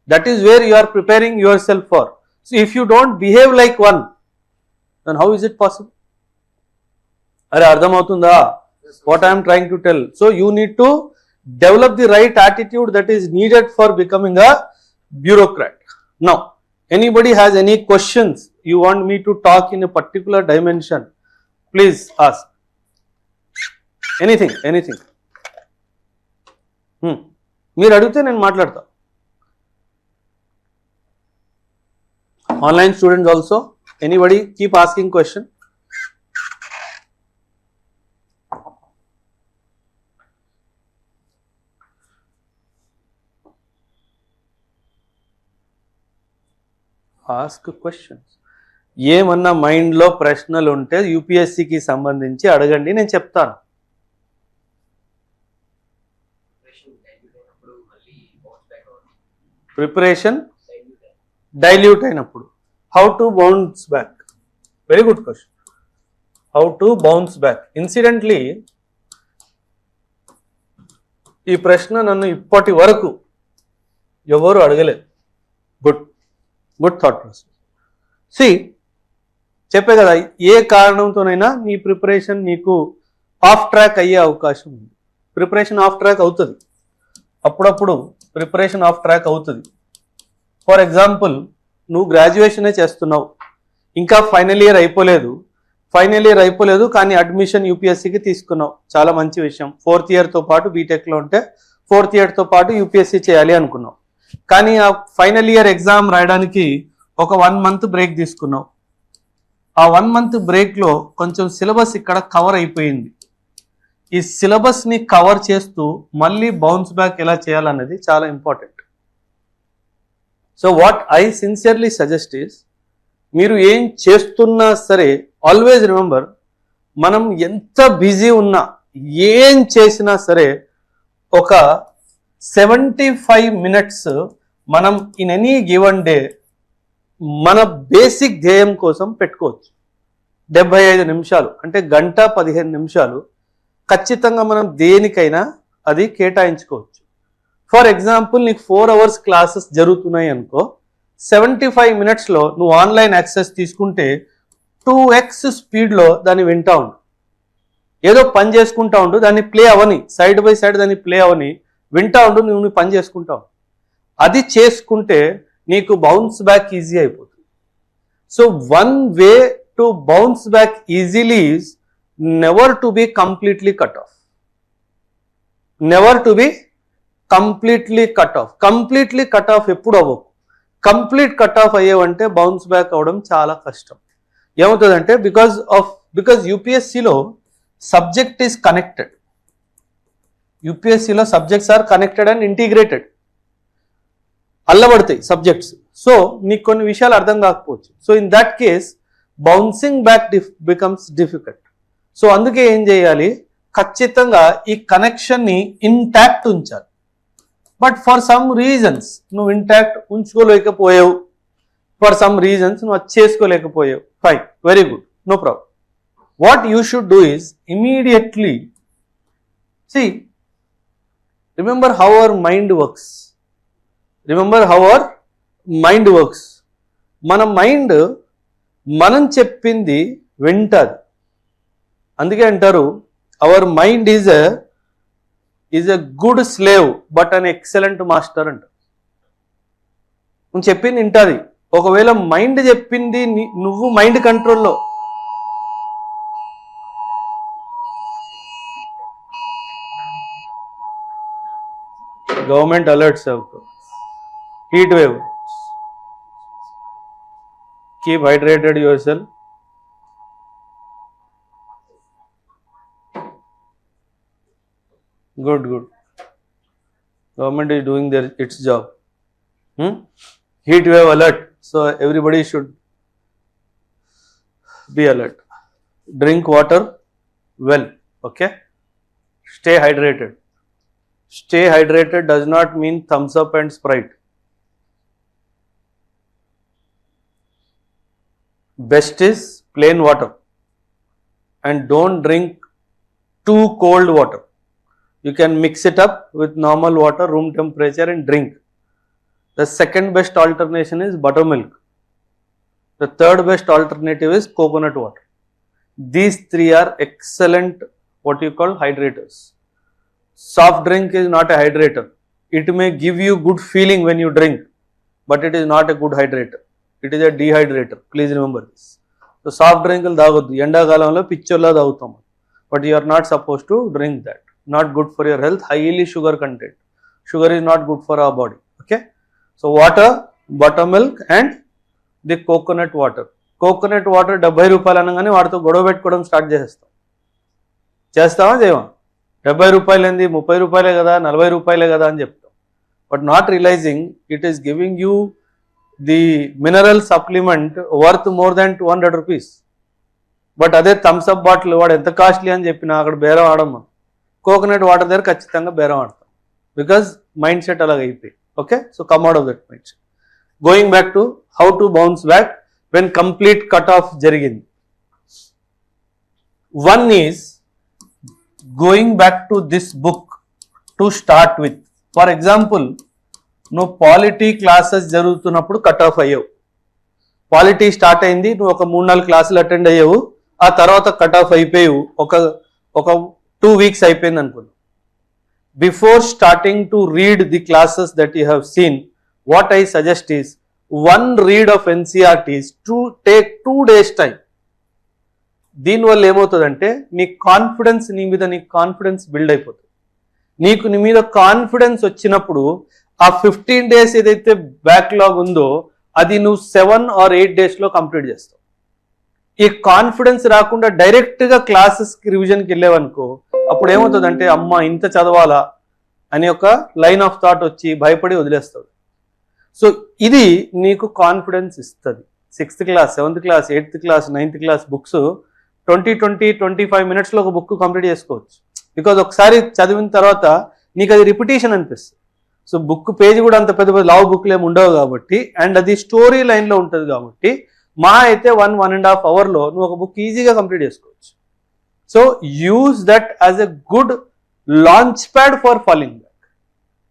That is where you are preparing yourself for. So if you don't behave like one, then how is it possible? Are ardham avutunda what I am trying to tell? So you need to develop the right attitude that is needed for becoming a bureaucrat. Now, anybody has any questions you want me to talk in a particular dimension, please ask. Anything. మీరు అడిగితే నేను మాట్లాడతా. Online students also, anybody keep asking question. Ask questions. ఏమన్నా మైండ్లో ప్రశ్నలు ఉంటే యూపీఎస్సీకి సంబంధించి అడగండి, నేను చెప్తాను. ప్రిపరేషన్ డైల్యూట్ అయినప్పుడు how to bounce back. Very good question. How to bounce back. Incidentally ఈ ప్రశ్న నన్ను ఇప్పటి వరకు ఎవరు అడగలేదు. Good thought process. సి చెప్పే కదా, ఏ కారణంతోనైనా నీ ప్రిపరేషన్ నీకు ఆఫ్ ట్రాక్ అయ్యే అవకాశం ఉంది. ప్రిపరేషన్ ఆఫ్ ట్రాక్ అవుతుంది, అప్పుడప్పుడు ప్రిపరేషన్ ఆఫ్ ట్రాక్ అవుతుంది. ఫర్ ఎగ్జాంపుల్, నువ్వు గ్రాడ్యుయేషనే చేస్తున్నావు, ఇంకా ఫైనల్ ఇయర్ అయిపోలేదు కానీ అడ్మిషన్ యూపీఎస్సీకి తీసుకున్నావు, చాలా మంచి విషయం. 4th ఇయర్తో పాటు బీటెక్లో ఉంటే 4th ఇయర్తో పాటు యూపీఎస్సీ చేయాలి అనుకున్నావు. కానీ ఆ ఫైనల్ ఇయర్ ఎగ్జామ్ రాయడానికి ఒక 1 month బ్రేక్ తీసుకున్నావు. ఆ 1 month బ్రేక్లో కొంచెం సిలబస్ ఇక్కడ కవర్ అయిపోయింది. ఈ సిలబస్ని కవర్ చేస్తూ మళ్ళీ బౌన్స్ బ్యాక్ ఎలా చేయాలన్నది చాలా important. So what I sincerely suggest is, మీరు ఏం చేస్తున్నా సరే ఆల్వేజ్ రిమెంబర్, మనం ఎంత బిజీ ఉన్నా ఏం చేసినా సరే ఒక 75 minutes మనం ఇన్ ఎనీ గివన్ డే మన బేసిక్ ధ్యేయం కోసం పెట్టుకోవచ్చు. 75 నిమిషాలు అంటే 1:15 నిమిషాలు ఖచ్చితంగా మనం దేనికైనా అది కేటాయించుకోవచ్చు. ఫర్ ఎగ్జాంపుల్, నీకు 4 hours క్లాసెస్ జరుగుతున్నాయి అనుకో, 75 minutesలో నువ్వు ఆన్లైన్ యాక్సెస్ తీసుకుంటే 2x స్పీడ్లో దాన్ని వింటా ఉండు. ఏదో పని చేసుకుంటా ఉండు, దాన్ని ప్లే అవని, సైడ్ బై సైడ్ దాన్ని ప్లే అవని, వింటా ఉండు, నువ్వు పని చేసుకుంటావు. అది చేసుకుంటే నీకు బౌన్స్ బ్యాక్ ఈజీ అయిపోతుంది. So one way to bounce back easily is never to be completely cut off. Completely cut off ఎప్పుడు అవ్వకు. కంప్లీట్ కట్ ఆఫ్ అయ్యేవంటే బౌన్స్ బ్యాక్ అవ్వడం చాలా కష్టం. ఏమవుతుందంటే బికాజ్ యూపీఎస్సీలో సబ్జెక్ట్ ఈస్ కనెక్టెడ్. యూపీఎస్సీలో subjects are connected and integrated. అల్లబడతాయి సబ్జెక్ట్స్. సో నీకు కొన్ని విషయాలు అర్థం కాకపోవచ్చు. So in that case bouncing back becomes difficult. So అందుకే ఏం చేయాలి, ఖచ్చితంగా ఈ కనెక్షన్ని ఇంటాక్ట్ ఉంచాలి. బట్ ఫర్ సమ్ రీజన్స్ నువ్వు ఇంటాక్ట్ ఉంచుకోలేకపోయావు, ఫర్ సమ్ రీజన్స్ నువ్వు అది చేసుకోలేకపోయావు, fine, very good, no problem. What you should do is immediately remember how our mind works. మన మైండ్ మనం చెప్పింది వింటది. అందుకే అంటారు our mind is a good slave but an excellent master అంటారు. నువ్వు చెప్పింది వింటది. ఒకవేళ మైండ్ చెప్పింది నువ్వు మైండ్ కంట్రోల్లో, government alerts, heat wave, Keep hydrated yourself. Good. Government is doing its job. Heat wave alert. So everybody should be alert. Drink water well. Okay. Stay hydrated. Stay hydrated does not mean thumbs up and Sprite. Best is plain water, and don't drink too cold water. You can mix it up with normal water, room temperature, and drink. The second best alternation is buttermilk. The third best alternative is coconut water. These three are excellent, what you call, hydrators. Soft drink is not a hydrator. It may give you good feeling when you drink, but it is not a good hydrator. It is a dehydrator. Please remember this. So soft drink will తాగొద్దు, ఎండాకాలంలో పిచ్చోల్లా తాగుతాం, but you are not supposed to drink that. Not good for your health. Highly sugar content. Sugar is not good for our body. Okay. So water, buttermilk, and the coconut water. Coconut water 70 రూపాయలు అనగానే వాటితో గొడవ పెట్టుకోవడం start చేస్తామా చేయమా? 70 రూపాయలు ఏంది, 30 రూపాయలే కదా, 40 రూపాయలే కదా అని చెప్తాం. But not realizing it is giving you the mineral supplement worth more than 200 rupees. But అదే థమ్స్అప్ బాటిల్ వాడు ఎంత కాస్ట్లీ అని చెప్పినా అక్కడ బేరం ఆడమ్మా. కోకోనట్ వాటర్ దగ్గర ఖచ్చితంగా బేరం ఆడతాం, బికాజ్ మైండ్ సెట్ అలాగ అయిపోయి. Okay. So come out of that mindset. Going back to how to bounce back when complete cut off జరిగింది. One is going back to this book to start with. For example, నువ్వు polity classes జరుగుతున్నప్పుడు cut off అయ్యావు. Polity start అయింది, నువ్వు ఒక 3-4 క్లాసులు attend అయ్యావు, ఆ తర్వాత కట్ ఆఫ్ అయిపోయావు, ఒక 2 weeks అయిపోయింది అనుకున్నావు. Before starting to read the classes that you have seen, what I suggest is one read of NCERTs to take 2 days time. దీనివల్ల ఏమవుతుందంటే నీ మీద నీ కాన్ఫిడెన్స్ బిల్డ్ అయిపోతుంది. నీకు నీ మీద కాన్ఫిడెన్స్ వచ్చినప్పుడు ఆ 15 days ఏదైతే బ్యాక్లాగ్ ఉందో అది నువ్వు 7 or 8 daysలో కంప్లీట్ చేస్తావు. ఈ కాన్ఫిడెన్స్ రాకుండా డైరెక్ట్గా క్లాసెస్కి రివిజన్కి వెళ్ళావనుకో, అప్పుడు ఏమవుతుందంటే అమ్మ ఇంత చదవాలా అని ఒక లైన్ ఆఫ్ థాట్ వచ్చి భయపడి వదిలేస్తావు. సో ఇది నీకు కాన్ఫిడెన్స్ ఇస్తుంది. 6th class, 7th class, 8th class, 9th class books 20-25 minutesలో ఒక బుక్ కంప్లీట్ చేసుకోవచ్చు. బికాజ్ ఒకసారి చదివిన తర్వాత నీకు అది రిపిటేషన్ అనిపిస్తుంది. సో బుక్ పేజీ కూడా అంత పెద్ద లావు బుక్లు ఏమి ఉండవు కాబట్టి, అండ్ అది స్టోరీ లైన్లో ఉంటుంది కాబట్టి మా అయితే 1-1.5 hourలో నువ్వు ఒక బుక్ ఈజీగా కంప్లీట్ చేసుకోవచ్చు. So use that as a good launch pad for following back,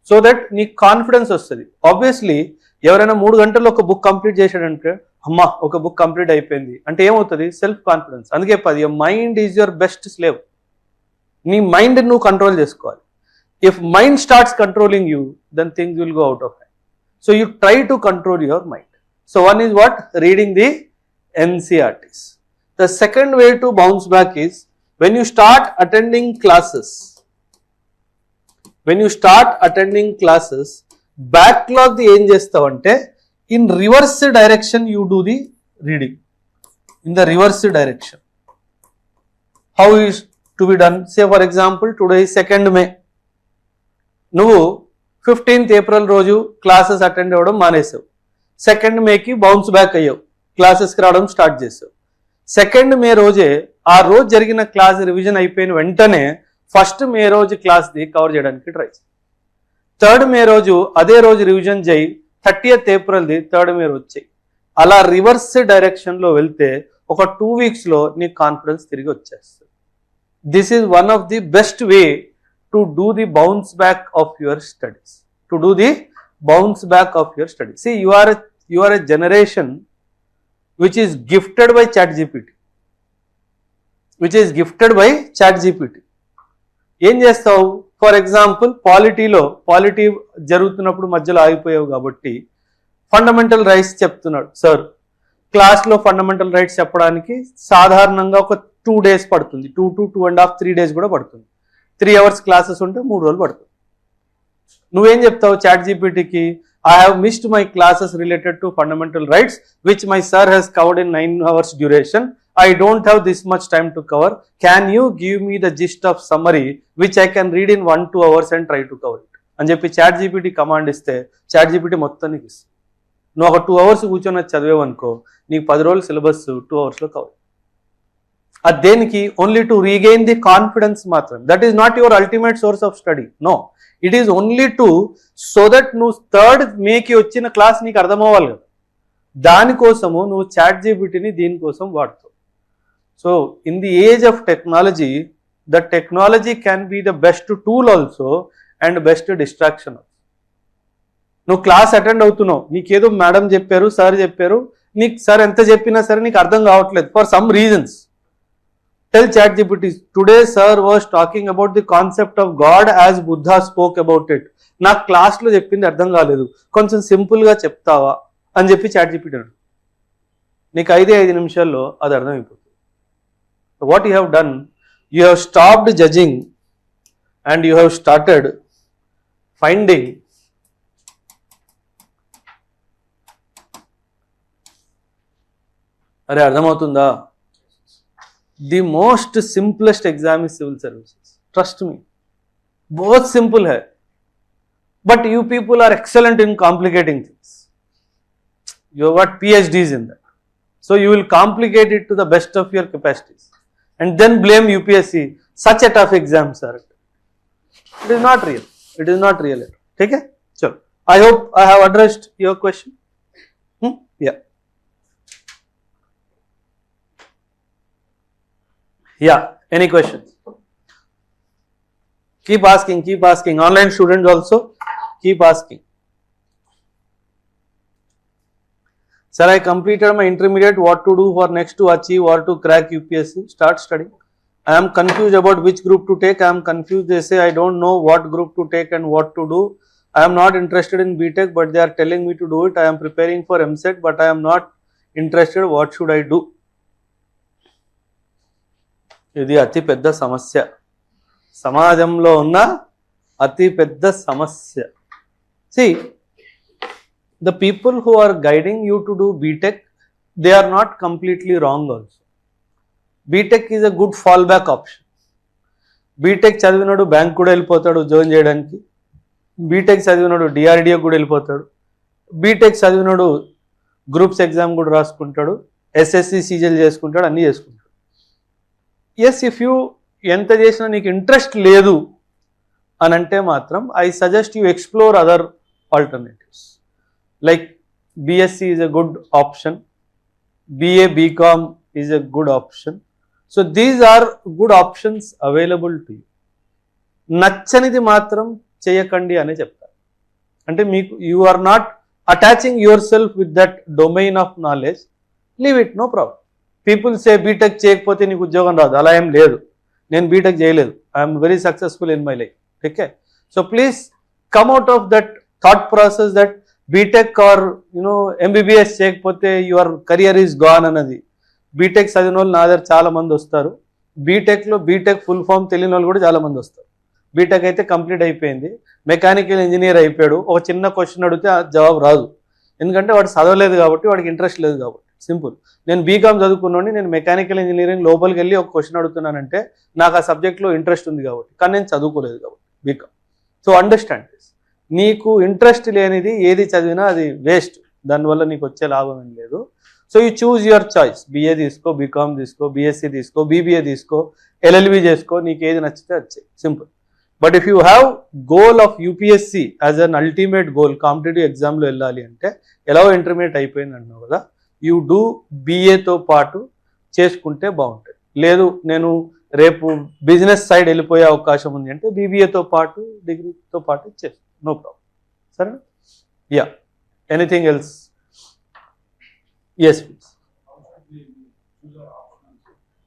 so that నీకు కాన్ఫిడెన్స్ వస్తుంది. ఆబ్వియస్లీ ఎవరైనా 3 గంటల్లో ఒక బుక్ కంప్లీట్ చేశాడంటే అమ్మా ఒక బుక్ కంప్లీట్ అయిపోయింది అంటే ఏమవుతుంది? Self confidence. అందుకే mind is your best slave. నీ మైండ్ నువ్వు కంట్రోల్ చేసుకోవాలి. If mind starts controlling you, then things will go out of hand. So you try to control your mind. So one is what? Reading the NCERTs. The second way to bounce back is when you start attending classes. When you start attending classes, backlog the ఏం చేస్తావంటే in reverse direction you do the reading. In the reverse direction. How is to be done? Say for example, today is 2nd May. నువ్వు 15th April రోజు classes attend అవ్వడం మానేసావు. 2nd Mayకి bounce back అయ్యావు, క్లాసెస్కి రావడం start చేసావు. 2nd May రోజే ఆ రోజు జరిగిన క్లాస్ రివిజన్ అయిపోయిన వెంటనే 1st May రోజు క్లాస్ది కవర్ చేయడానికి ట్రై చేయి. 3rd May రోజు అదే రోజు రివిజన్ చేయి, 30th Aprilది 3rd May రోజు చేయి. అలా రివర్స్ డైరెక్షన్లో వెళ్తే ఒక 2 weeksలో నీ కాన్ఫిడెన్స్ తిరిగి వచ్చేస్తుంది. This is one of the best way to do the bounce back of your studies. To do the bounce back of your study. See, you are a generation which is gifted by ChatGPT. ఏం చేస్తావు? For example polity జరుగుతున్నప్పుడు మధ్యలో ఆగిపోయావు కాబట్టి fundamental rights చెప్తున్నాడు sir. క్లాస్లో fundamental rights చెప్పడానికి సాధారణంగా ఒక 2 days పడుతుంది. 2 to 2.5, 3 days కూడా పడుతుంది. 3 hours క్లాసెస్ ఉంటే 3 రోజులు పడుతుంది. నువ్వేం చెప్తావు ChatGPTకి? I have missed my classes related to fundamental rights, which my sir has covered in 9 hours duration. I don't have this much time to cover. Can you give me the gist of summary, which I can read in 1-2 hours and try to cover it? అని చెప్పి chat GPT command ఇస్తే chat GPT మొత్తం నీకు ఇస్తుంది. నువ్వు ఒక 2 hours కూర్చొని చదివేవనుకో, నీకు 10 రోజుల సిలబస్ 2 hours లో కవర్. అది దేనికి? Only to regain the confidence మాత్రం. That is not your ultimate source of study. No, it is only to so that నువ్వు 3rd మేకి వచ్చిన క్లాస్ నీకు అర్థమవ్వాలి కదా, దానికోసము నువ్వు చాట్ జీపీటీని దీనికోసం వాడుతావు. So in the age of technology, the technology can be the best tool also and best distraction. నువ్వు క్లాస్ అటెండ్ అవుతున్నావు, నీకేదో మేడం చెప్పారు, సార్ చెప్పారు, నీకు సార్ ఎంత చెప్పినా సరే నీకు అర్థం కావట్లేదు for some reasons. Tell ChatGPT, today sir was talking about the concept of God as Buddha spoke about it. నాకు క్లాస్లో చెప్పింది అర్థం కాలేదు, కొంచెం సింపుల్గా చెప్తావా అని చెప్పి ChatGPT అన్నాడు. నీకు 5 నిమిషాల్లో అది అర్థమైపోతుంది. What you have done, you have stopped judging and you have started finding అరే అర్థమవుతుందా? The most simplest exam is civil services. Trust me, both simple hai, but you people are excellent in complicating things. You have got PhDs in that, so you will complicate it to the best of your capacities and then blame UPSC. Such a tough exam, sir. It is not real. It is not real. Okay? So I hope I have addressed your question. Yeah. Yeah, any questions? Keep asking, keep asking. Online students also, keep asking. Sir, I completed my intermediate. What to do for next to achieve or to crack UPSC? Start studying. I am confused about which group to take. I am confused. They say I don't know what group to take and what to do. I am not interested in BTech, but they are telling me to do it. I am preparing for MSET, but I am not interested. What should I do? ఇది అతి పెద్ద సమస్య, సమాజంలో ఉన్న అతి పెద్ద సమస్య. See, the people who are guiding you to do BTech, they are not completely wrong also. BTech is a good fallback option. BTech చదివినాడు బ్యాంక్ కూడా వెళ్ళిపోతాడు ఉద్యోగం చేయడానికి, BTech చదివినాడు DRDO కూడా వెళ్ళిపోతాడు, BTech చదివినాడు గ్రూప్స్ ఎగ్జామ్ కూడా రాసుకుంటాడు, SSC CGL చేసుకుంటాడు, అన్నీ చేసుకుంటాడు. ఎస్, ఇఫ్ యూ ఎంత చేసినా నీకు ఇంట్రెస్ట్ లేదు అని అంటే మాత్రం I suggest you explore other alternatives like BSc is a good option, BA BCom is a good option. So these are good options available to you. నచ్చనిది మాత్రం చేయకండి అనే చెప్తారు. అంటే మీకు you are not attaching yourself with that domain of knowledge, leave it, no problem. People say BTech చేయకపోతే నీకు ఉద్యోగం రాదు, అలా ఏం లేదు. నేను బీటెక్ చేయలేదు, I'm very successful in my life. Okay, so please come out of that thought process that BTech or MBBS చేయకపోతే యువర్ కెరియర్ ఈజ్ గాన్ అన్నది. బీటెక్ చదివిన వాళ్ళు నా దగ్గర చాలా మంది వస్తారు, బీటెక్లో బీటెక్ ఫుల్ ఫామ్ తెలియని వాళ్ళు కూడా చాలా మంది వస్తారు. బీటెక్ అయితే కంప్లీట్ అయిపోయింది, మెకానికల్ ఇంజనీర్ అయిపోయాడు, ఒక చిన్న క్వశ్చన్ అడిగితే జవాబు రాదు, ఎందుకంటే వాడు చదవలేదు కాబట్టి, వాడికి ఇంట్రెస్ట్ లేదు కాబట్టి. సింపుల్. నేను BCom చదువుకున్నాను, నేను మెకానికల్ ఇంజనీరింగ్ లోపలికి వెళ్ళి ఒక క్వశ్చన్ అడుగుతున్నానంటే నాకు ఆ సబ్జెక్ట్లో ఇంట్రెస్ట్ ఉంది కాబట్టి, కానీ నేను చదువుకోలేదు కాబట్టి BCom. So understand this. నీకు ఇంట్రెస్ట్ లేనిది ఏది చదివినా అది వేస్ట్, దానివల్ల నీకు వచ్చే లాభం ఏం లేదు. So you choose your choice. BA తీసుకో, BCom తీసుకో, BSc తీసుకో, BBA తీసుకో, LLB చేసుకో, నీకు ఏది నచ్చితే అది చేయి. Simple. But if you have goal of UPSC as an ultimate goal, competitive ఎగ్జామ్లో వెళ్ళాలి అంటే, ఎలాగో ఇంటర్మీడియట్ అయిపోయింది అంటున్నావు కదా, యూ డూ BAతో పాటు చేసుకుంటే బాగుంటుంది. లేదు నేను రేపు బిజినెస్ సైడ్ వెళ్ళిపోయే అవకాశం ఉంది అంటే BBAతో పాటు డిగ్రీతో పాటు చేస్తాను, నో ప్రాబ్లం. సరేనా? Yeah, anything else? Yes please.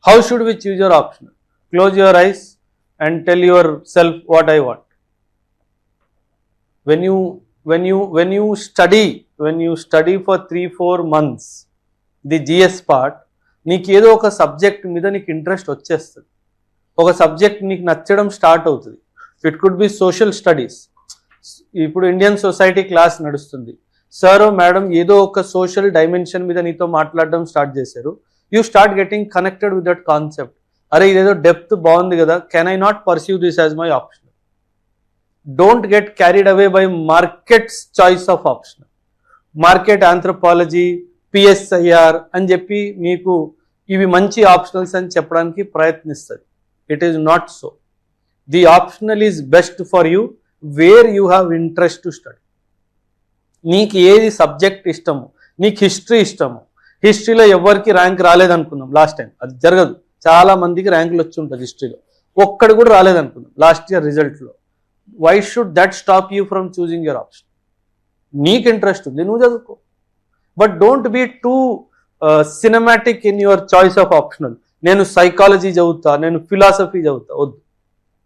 How should we choose your option? Close your eyes and tell yourself what I want. When you study for 3-4 months the GS part, నీకు ఏదో ఒక సబ్జెక్ట్ మీద నీకు interest వచ్చేస్తుంది, ఒక subject నీకు నచ్చడం start అవుతుంది. It could be social studies. ఇప్పుడు ఇండియన్ సొసైటీ క్లాస్ నడుస్తుంది, సార్ మేడం ఏదో ఒక సోషల్ డైమెన్షన్ మీద నీతో మాట్లాడడం స్టార్ట్ చేశారు, you start getting connected with that concept. అరే ఇదేదో డెప్త్ బాగుంది కదా, can I not perceive this as my option. Don't get carried away by markets choice of option. Market anthropology, PSIR అని చెప్పి మీకు ఇవి మంచి ఆప్షనల్స్ అని చెప్పడానికి ప్రయత్నిస్తుంది. It is not so. The optional is best for you where you have interest to study. నీకు ఏది సబ్జెక్ట్ ఇష్టము, నీకు హిస్టరీ ఇష్టము, హిస్టరీలో ఎవరికి ర్యాంక్ రాలేదనుకుందాం లాస్ట్ టైం, అది జరగదు, చాలా మందికి ర్యాంకులు వచ్చి ఉంటుంది హిస్టరీలో, ఒక్కడు కూడా రాలేదనుకుందాం లాస్ట్ ఇయర్ రిజల్ట్లో. Why should that stop you from choosing your option? నీకు ఇంట్రెస్ట్ ఉంది, నువ్వు చదువుకో. But don't be too cinematic in your choice of optional. నేను సైకాలజీ చదువుతా, నేను ఫిలాసఫీ చదువుతా, వద్దు.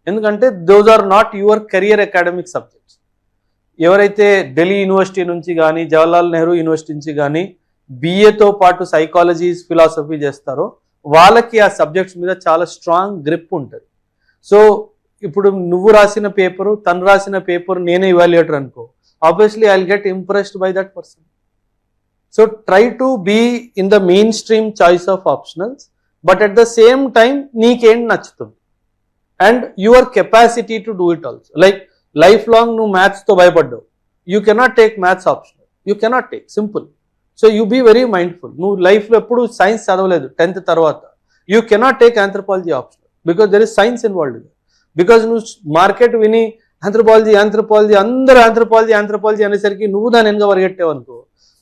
ఎందుకంటే those are not your career academic subjects. ఎవరైతే ఢిల్లీ యూనివర్సిటీ నుంచి కానీ జవహర్లాల్ నెహ్రూ యూనివర్సిటీ నుంచి కానీ బిఏతో పాటు సైకాలజీ ఫిలాసఫీ చేస్తారో వాళ్ళకి ఆ సబ్జెక్ట్స్ మీద చాలా స్ట్రాంగ్ గ్రిప్ ఉంటుంది. సో ఇప్పుడు నువ్వు రాసిన పేపరు, తను రాసిన పేపర్ నేనే ఇవాల్యుయేటర్ అనుకో, obviously I will get impressed by that person. So try to be in the mainstream choice of optionals, but at the same time నీకేం నచ్చుతుంది and your capacity to do it also. Like lifelong నువ్వు మ్యాథ్స్తో భయపడ్డావు, you cannot take maths optional, you cannot take, simple. So you be very mindful. నువ్వు లైఫ్లో ఎప్పుడు science చదవలేదు 10th తర్వాత, you cannot take anthropology optional because there is science involved. Because నువ్వు market విని ఆంథ్రోపాలజీ అందరూ ఆంథ్రోపాలజీ అనేసరికి నువ్వు దాని వెనుక పరిగెట్టావు అనుకో,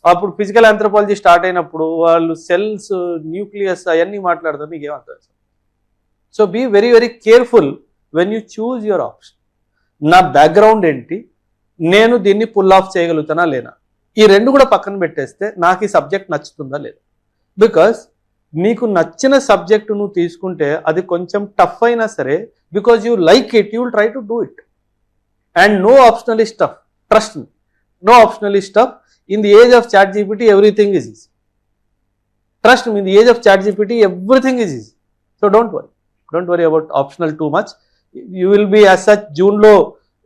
అప్పుడు ఫిజికల్ ఆంథ్రోపాలజీ స్టార్ట్ అయినప్పుడు వాళ్ళు సెల్స్, న్యూక్లియస్ అవన్నీ మాట్లాడతారు, నీకు ఏమంటారు. So be very very careful when you choose your option. నా బ్యాక్గ్రౌండ్ ఏంటి, నేను దీన్ని పుల్ ఆఫ్ చేయగలుగుతానా లేనా, ఈ రెండు కూడా పక్కన పెట్టేస్తే నాకు ఈ సబ్జెక్ట్ నచ్చుతుందా లేదా. బికాస్ నీకు నచ్చిన సబ్జెక్టు నువ్వు తీసుకుంటే అది కొంచెం టఫ్ అయినా సరే, because you like it, you will try to do it. And no optional is tough, trust me, no optional is tough. In the age of ChatGPT, everything is easy. Trust me, in the age of ChatGPT, everything is easy. So don't worry about optional too much. You will be as such June lo,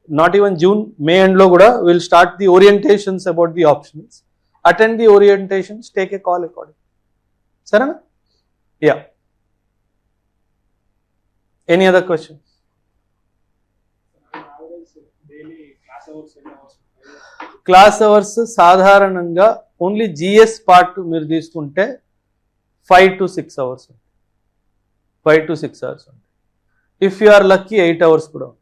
not even June, May end lo kuda will start the orientations about the options. Attend the orientations, take a call accordingly. Sarana? Yeah. Any other questions? Class hours సాధారణంగా only GS part మీరు తీసుకుంటే 5 to 6 hours ఉంటాయి. 5 to 6 hours ఉంటాయి. If you are lucky 8 hours కూడా ఉంటాయి.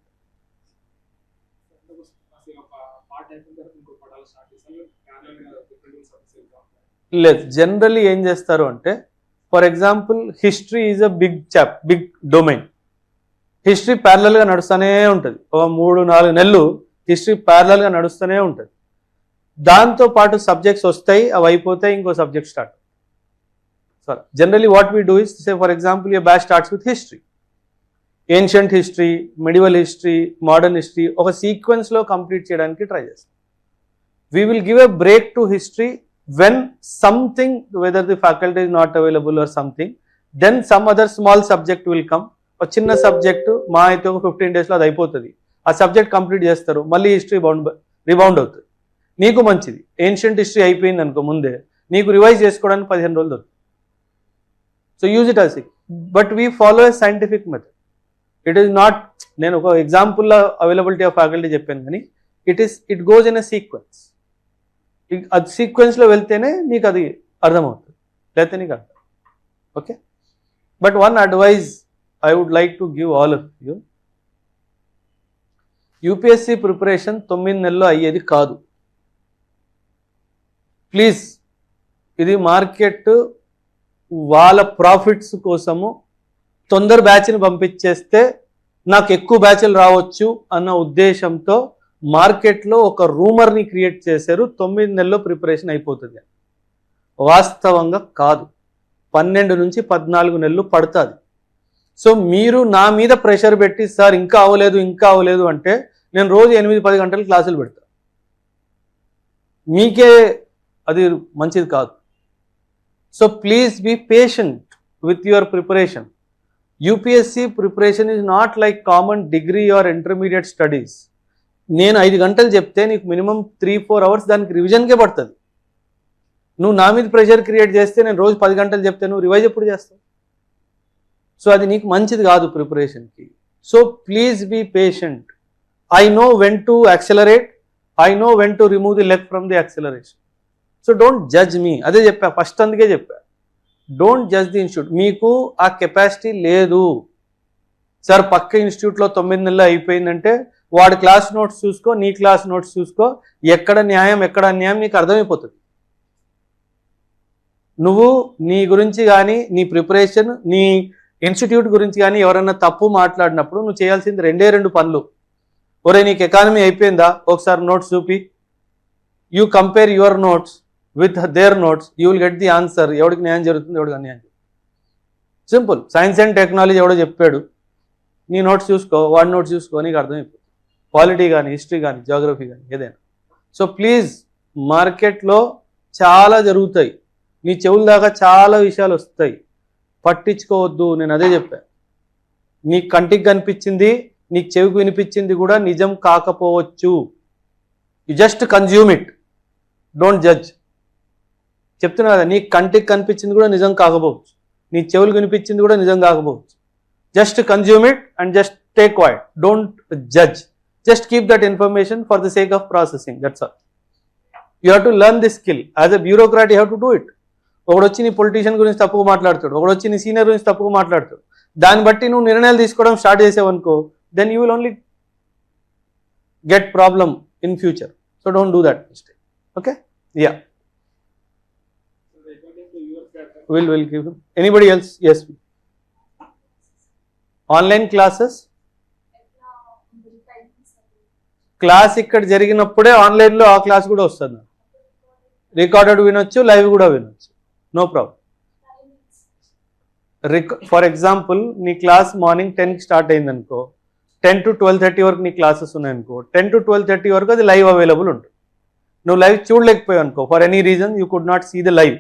లేదు, generally ఏం చేస్తారు అంటే, for example history is a big domain. History ప్యారలల్గా నడుస్తూనే ఉంటుంది, ఒక 3-4 నెలలు హిస్టరీ ప్యారలల్గా నడుస్తూనే ఉంటుంది. దాంతో పాటు సబ్జెక్ట్స్ వస్తాయి, అవి అయిపోతాయి, ఇంకో subject start. So generally what we do is, say for example you batch starts with history, ancient history, medieval history, modern history, ఒక సీక్వెన్స్లో కంప్లీట్ చేయడానికి ట్రై చేస్తాం. We will give a break to history when something, whether the faculty is not available or something, then some other small subject will come. ఒక చిన్న subject మా అయితే ఒక 15 daysలో అది అయిపోతుంది, ఆ సబ్జెక్ట్ కంప్లీట్ చేస్తారు, మళ్ళీ హిస్టరీ రిబౌండ్ అవుతుంది. నీకు మంచిది, ఏన్షియంట్ హిస్టరీ అయిపోయింది అనుకో ముందే, నీకు రివైజ్ చేసుకోవడానికి 15 రోజులు దొరుకుతుంది. So use it as it, but we follow a scientific method. It is not, నేను ఒక ఎగ్జాంపుల్లో అవైలబిలిటీ ఆఫ్ ఫ్యాకల్టీ చెప్పాను, కానీ it goes in a sequence. అది సీక్వెన్స్లో వెళ్తేనే నీకు అది అర్థమవుతుంది, లేకపోతే నీకు అర్థం. Okay, but one advice I would like to give all of you, UPSC preparation 9 నెలల్లో అయ్యేది కాదు. ప్లీజ్, ఇది మార్కెట్ వాళ్ళ ప్రాఫిట్స్ కోసము తొందర బ్యాచ్ని పంపించేస్తే నాకు ఎక్కువ బ్యాచ్లు రావచ్చు అన్న ఉద్దేశంతో మార్కెట్లో ఒక రూమర్ని క్రియేట్ చేశారు, 9 నెలల్లో ప్రిపరేషన్ అయిపోతుంది. వాస్తవంగా కాదు, 12 నుంచి 14 నెలలు పడుతుంది. సో మీరు నా మీద ప్రెషర్ పెట్టి సార్ ఇంకా అవ్వలేదు అంటే నేను రోజు 8-10 గంటలు క్లాసులు పెడతా, మీకే అది మంచిది కాదు. So please be patient with your preparation. UPSC preparation is not like common degree or intermediate studies. నేను 5 గంటలు చెప్తే నీకు మినిమం 3-4 అవర్స్ దానికి రివిజన్కే పడుతుంది. నువ్వు నా మీద ప్రెషర్ క్రియేట్ చేస్తే నేను రోజు 10 గంటలు చెప్తే నువ్వు రివైజ్ ఎప్పుడు చేస్తావు? సో అది నీకు మంచిది కాదు ప్రిపరేషన్కి. So please be patient. I know when to accelerate, I know when to remove the leg from the acceleration. So don't judge me. అదే చెప్పా ఫస్ట్, అందుకే చెప్పా, డోంట్ జడ్జ్ ది ఇన్స్టిట్యూట్. మీకు ఆ కెపాసిటీ లేదు. సార్ పక్క ఇన్స్టిట్యూట్లో 9 నెలలు అయిపోయిందంటే వాడి క్లాస్ నోట్స్ చూసుకో, నీ క్లాస్ నోట్స్ చూసుకో, ఎక్కడ న్యాయం ఎక్కడ అన్యాయం నీకు అర్థమైపోతుంది. నువ్వు నీ గురించి కానీ, నీ ప్రిపరేషన్, నీ ఇన్స్టిట్యూట్ గురించి కానీ ఎవరైనా తప్పు మాట్లాడినప్పుడు నువ్వు చేయాల్సింది 2 పనులు. ఒరే నీకు ఎకానమీ అయిపోయిందా, ఒకసారి నోట్స్ చూపి. You compare your notes with their notes, you will get the answer. ఎవడికి న్యాయం జరుగుతుంది, ఎవడికి అన్యాయం జరుగుతుంది. సింపుల్. సైన్స్ అండ్ టెక్నాలజీ ఎవడో చెప్పాడు, నీ నోట్స్ చూసుకో, వాడి నోట్స్ చూసుకో, నీకు అర్థమైపోతుంది. పాలిటీ కానీ, హిస్టరీ కానీ, జాగ్రఫీ కానీ, ఏదైనా. సో ప్లీజ్, మార్కెట్లో చాలా జరుగుతాయి, నీ చెవుల దాకా చాలా విషయాలు వస్తాయి, పట్టించుకోవద్దు. నేను అదే చెప్పా. నీ కంటికి కనిపించింది, నీకు చెవికి వినిపించింది కూడా నిజం కాకపోవచ్చు. You just consume it, don't judge. చెప్తున్నా కదా, నీ కంటికి కనిపించింది కూడా నిజం కాకపోవచ్చు, నీ చెవులకు వినిపించింది కూడా నిజం కాకపోవచ్చు. Just consume it and just take quiet, don't judge. Just keep that information for the sake of processing, that's all. You have to learn this skill. As a bureaucrat you have to do it. ఒకడొచ్చి నీ politician గురించి తప్పుగా మాట్లాడతాడు, ఒకడొచ్చి నీ senior గురించి తప్పుగా మాట్లాడతాడు. దాన్ని బట్టి నువ్వు నిర్ణయాలు తీసుకోవడం స్టార్ట్ చేసావనుకో, then you will only get problem in future. So don't do that mistake. Okay, ya. Will give him. Anybody else? Yes. Online classes. Class ఇక్కడ జరిగినప్పుడే ఆన్లైన్లో ఆ క్లాస్ కూడా వస్తుంది. రికార్డెడ్ వినొచ్చు, లైవ్ కూడా వినొచ్చు, నో ప్రాబ్లం. ఫర్ ఎగ్జాంపుల్, నీ క్లాస్ మార్నింగ్ 10కి స్టార్ట్ అయిందనుకో, 10 to 12:30 వరకు నీ క్లాసెస్ ఉన్నాయనుకో, 10 to 12:30 వరకు అది లైవ్ అవైలబుల్ ఉంటుంది. నువ్వు లైవ్ చూడలేకపోయావు అనుకో, for any reason you could not see the live,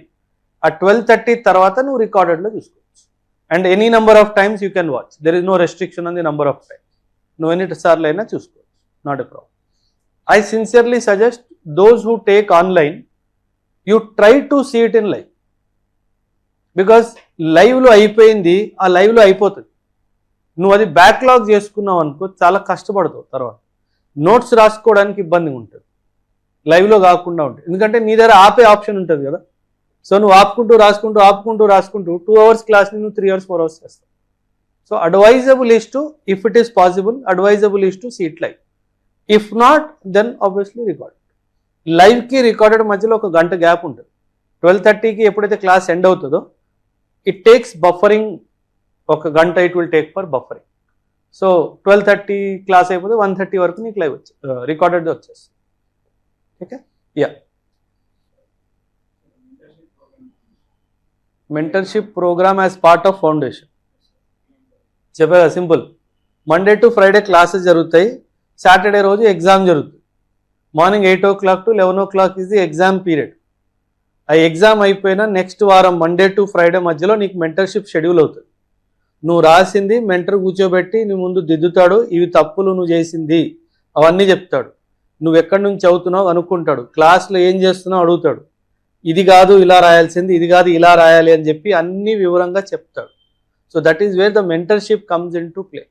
ఆ 12:30 తర్వాత నువ్వు రికార్డెడ్లో చూసుకోవచ్చు. And any number of times you can watch. There is no restriction on the number of times. నువ్వు ఎన్ని సార్లు అయినా చూసుకోవచ్చు, not a problem. I sincerely suggest those who take online, you try to see it in live. Because లైవ్లో అయిపోయింది, ఆ లైవ్లో అయిపోతుంది. నువ్వు అది బ్యాక్లాగ్ చేసుకున్నావు అనుకో, చాలా కష్టపడతావు తర్వాత. నోట్స్ రాసుకోవడానికి ఇబ్బందిగా ఉంటుంది లైవ్లో కాకుండా ఉంటుంది, ఎందుకంటే నీ దగ్గర ఆపే ఆప్షన్ ఉంటుంది కదా. సో నువ్వు ఆపుకుంటూ రాసుకుంటూ 2 hours క్లాస్ని నువ్వు 3 hours 4 hours చేస్తావు. So advisable is to, if it is possible, advisable is to see it live. If not, then obviously record. లైవ్కి రికార్డెడ్ మధ్యలో 1 గంట గ్యాప్ ఉంటుంది. 12:30కి ఎప్పుడైతే క్లాస్ ఎండ్ అవుతుందో, ఇట్ టేక్స్ బఫరింగ్ 1 గంట, it will take for buffering. So 12:30 class అయిపోతే 1:30 వరకు నీకు లైవ్ రికార్డెడ్ వచ్చేస్తుంది. Okay, ya. Mentorship program as part of foundation. చెప్పగా simple. Monday to Friday classes జరుగుతాయి, సాటర్డే రోజు ఎగ్జామ్ జరుగుతుంది. Morning 8 o'clock to 11 o'clock is the exam period. ఆ exam అయిపోయినా నెక్స్ట్ వారం మండే టు ఫ్రైడే మధ్యలో నీకు మెంటర్షిప్ షెడ్యూల్ అవుతుంది. నువ్వు రాసింది మెంటర్ కూర్చోబెట్టి నీ ముందు దిద్దుతాడు. ఇవి తప్పులు నువ్వు చేసింది అవన్నీ చెప్తాడు. నువ్వు ఎక్కడి నుంచి చదువుతున్నావు అనుకుంటాడు. క్లాస్లో ఏం చేస్తున్నావు అడుగుతాడు. ఇది కాదు ఇలా రాయాల్సింది, ఇది కాదు ఇలా రాయాలి అని చెప్పి అన్ని వివరంగా చెప్తాడు. So that is where the mentorship comes in to play.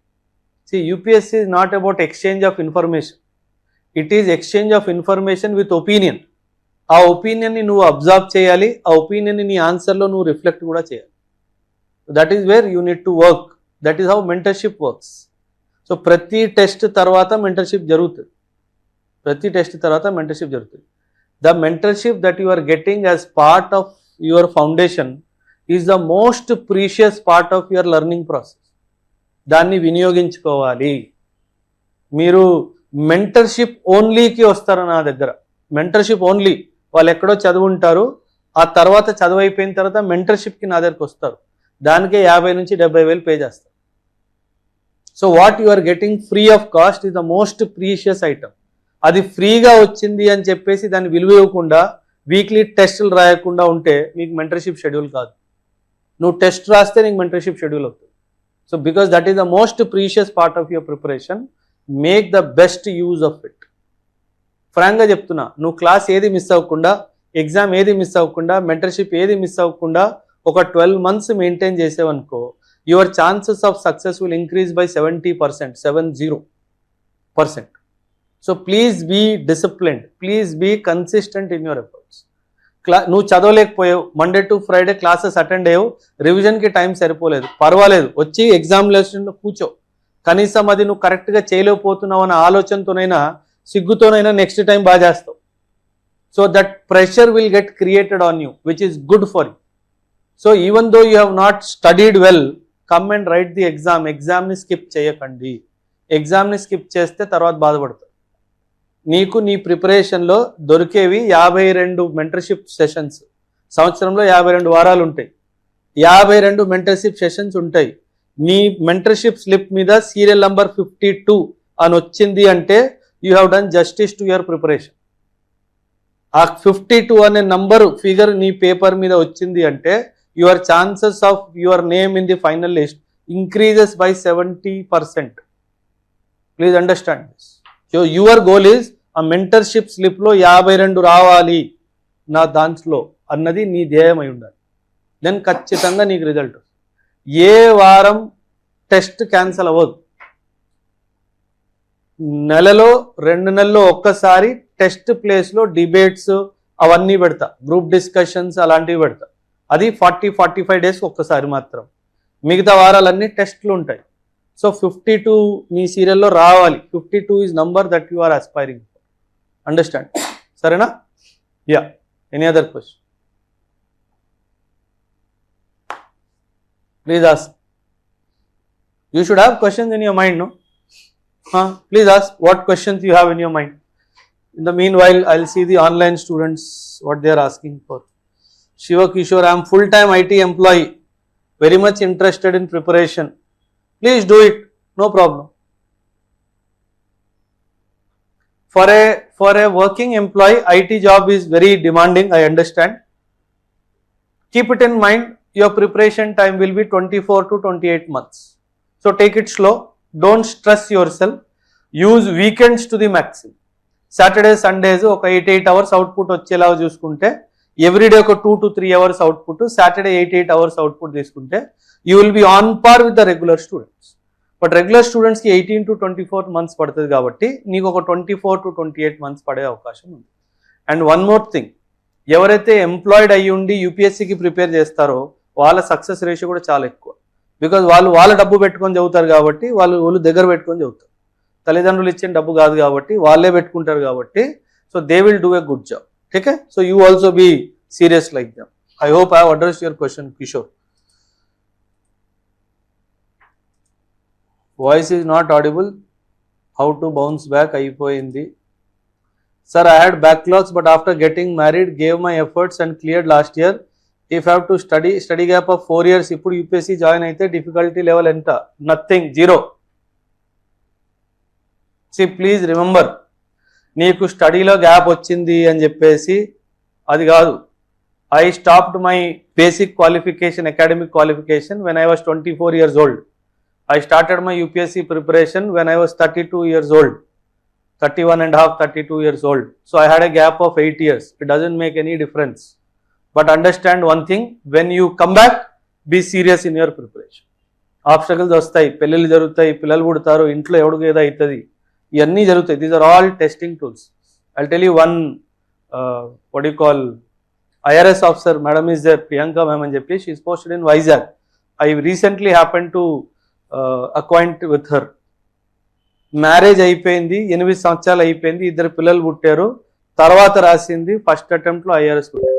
See, UPSC is not about exchange of information. It is exchange of information with opinion. ఆ ఒపీనియన్ని నువ్వు అబ్జర్వ్ చేయాలి, ఆ ఒపీనియన్ని నీ ఆన్సర్లో నువ్వు రిఫ్లెక్ట్ కూడా చేయాలి. That is where you need to work. That is how mentorship works. So ప్రతి test తర్వాత మెంటర్షిప్ జరుగుతుంది. The mentorship that you are getting as part of your foundation is the most precious part of your learning process. దాన్ని వినియోగించుకోవాలి. మీరు mentorship ఓన్లీకి వస్తారు నా దగ్గర. Mentorship only, వాళ్ళు ఎక్కడో చదువుంటారు, ఆ తర్వాత చదువు అయిపోయిన తర్వాత మెంటర్షిప్కి నా దగ్గరకు వస్తారు. దానికే 50,000 నుంచి 70,000 పే చేస్తారు. So what you are getting free of cost is the most precious item. అది ఫ్రీగా వచ్చింది అని చెప్పేసి దాన్ని విలువ ఇవ్వకుండా, వీక్లీ టెస్టులు రాయకుండా ఉంటే మీకు మెంటర్షిప్ షెడ్యూల్ కాదు. నువ్వు టెస్ట్ రాస్తే నీకు మెంటర్షిప్ షెడ్యూల్ అవుతుంది. So because that is the most precious part of your preparation. Make the best use of it. ఫ్రాంక్గా చెప్తున్నా, నువ్వు క్లాస్ ఏది మిస్ అవ్వకుండా, ఎగ్జామ్ ఏది మిస్ అవ్వకుండా, మెంటర్షిప్ ఏది మిస్ అవ్వకుండా ఒక 12 months మెయింటైన్ చేసేవనుకో, your chances of success will increase by 70%, 70%. So please be disciplined, please be consistent in your efforts. నువ్వు చదవలేకపోయావు, Monday to Friday classes attend అయ్యావు, రివిజన్కి టైం సరిపోలేదు, పర్వాలేదు, వచ్చి ఎగ్జామినేషన్లో కూర్చో. కనీసం అది నువ్వు కరెక్ట్గా చేయలేకపోతున్నావు అన్న ఆలోచనతోనైనా, సిగ్గుతోనైనా నెక్స్ట్ టైం బాగా చేస్తావు. So that pressure will get created on you, which is good for you. So even though you have not studied well, come and write the exam. ఎగ్జామ్ని స్కిప్ చేయకండి. ఎగ్జామ్ని స్కిప్ చేస్తే తర్వాత బాధపడతావు. నీకు నీ ప్రిపరేషన్లో దొరికేవి 52 మెంటర్షిప్ సెషన్స్. సంవత్సరంలో 52 వారాలు ఉంటాయి, 52 మెంటర్షిప్ సెషన్స్ ఉంటాయి. నీ మెంటర్షిప్ స్లిప్ మీద సీరియల్ నంబర్ 52 అని వచ్చింది అంటే you have done justice to your preparation. ఆ 52 అనే నంబర్ ఫిగర్ నీ పేపర్ మీద వచ్చింది అంటే your chances of your name in the final list increases by 70%. Please understand this. So your goal is ఆ మెంటర్షిప్ స్లిప్లో 52 రావాలి నా దాంట్లో అన్నది నీ ధ్యేయమై ఉండాలి. దెన్ ఖచ్చితంగా నీకు రిజల్ట్. ఏ వారం టెస్ట్ క్యాన్సల్ అవ్వదు. నెలలో 2 నెలల్లో ఒక్కసారి టెస్ట్ ప్లేస్లో డిబేట్స్ అవన్నీ పెడతా, గ్రూప్ డిస్కషన్స్ అలాంటివి పెడతా. అది 40-45 డేస్ ఒక్కసారి మాత్రం. మిగతా వారాలన్నీ టెస్ట్లు ఉంటాయి. సో 52 మీ సీరియల్లో రావాలి. 52 is number that you are aspiring for. Understand? సరేనా? Ya. Any other question? Please ask. You should have questions in your mind, no? Please ask what questions you have in your mind. In the meanwhile, I'll see the online students what they are asking for. Shiva Kishore, I am full-time IT employee, very much interested in preparation. Please do it, no problem. For a working employee, IT job is very demanding, I understand. Keep it in mind, your preparation time will be 24 to 28 months. So take it slow. Don't stress yourself. Use weekends to the maximum. Saturday, Sundays ఒక 8 hours output వచ్చేలా చూసుకుంటే, everyday ఒక 2 to 3 hours output, Saturday 8 hours output తీసుకుంటే you will be on par with the regular students. But regular స్టూడెంట్స్కి 18 to 24 months పడుతుంది కాబట్టి నీకు ఒక 24 to 28 months పడే అవకాశం ఉంది. అండ్ వన్ మోర్ థింగ్, ఎవరైతే ఎంప్లాయిడ్ అయ్యి ఉండి యూపీఎస్సీకి ప్రిపేర్ చేస్తారో వాళ్ళ సక్సెస్ రేషియో కూడా చాలా ఎక్కువ. బికాజ్ వాళ్ళ డబ్బు పెట్టుకొని చదువుతారు కాబట్టి, వాళ్ళు దగ్గర పెట్టుకొని చదువుతారు. తల్లిదండ్రులు ఇచ్చిన డబ్బు కాదు కాబట్టి వాళ్ళే పెట్టుకుంటారు కాబట్టి, so they will do a good job. Okay? So you also be serious like them. I hope I have addressed your question, Kishore. Voice is not audible, how to bounce back అయిపోయింది. Sir, I had backlogs but after getting married gave my efforts and cleared last year. If I have to study gap of 4 years, ఇప్పుడు UPSC join అయితే difficulty level ఎంత? Nothing, 0. Please remember, నీకు స్టడీలో gap వచ్చింది అని చెప్పేసి అది కాదు. I stopped my basic qualification, academic qualification when I was 24 years old. I started my UPSC preparation when I was 32 years old, 31 and a half, 32 years old. So I had a gap of 8 years. It doesn't make any difference. But understand one thing, when you come back, be serious in your preparation. Obstacles వస్తాయి, పెళ్ళిళ్ళు జరుగుతాయి, పిల్లలు పుడతారు, ఇంట్లో ఎవడికి ఏదో అవుతుంది, ఇవన్నీ జరుగుతాయి. These are all testing tools. I'll tell you one what you call IRS officer madam is there, Priyanka ma'am అని చెప్పి, she is posted in Vizag. I recently happen to acquaint with her. Marriage అయిపోయింది, 8 సంవత్సరాలు అయిపోయింది, 2 పిల్లలు పుట్టారు. తర్వాత రాసింది ఫస్ట్ అటెంప్ట్లో IRS పుట్టారు.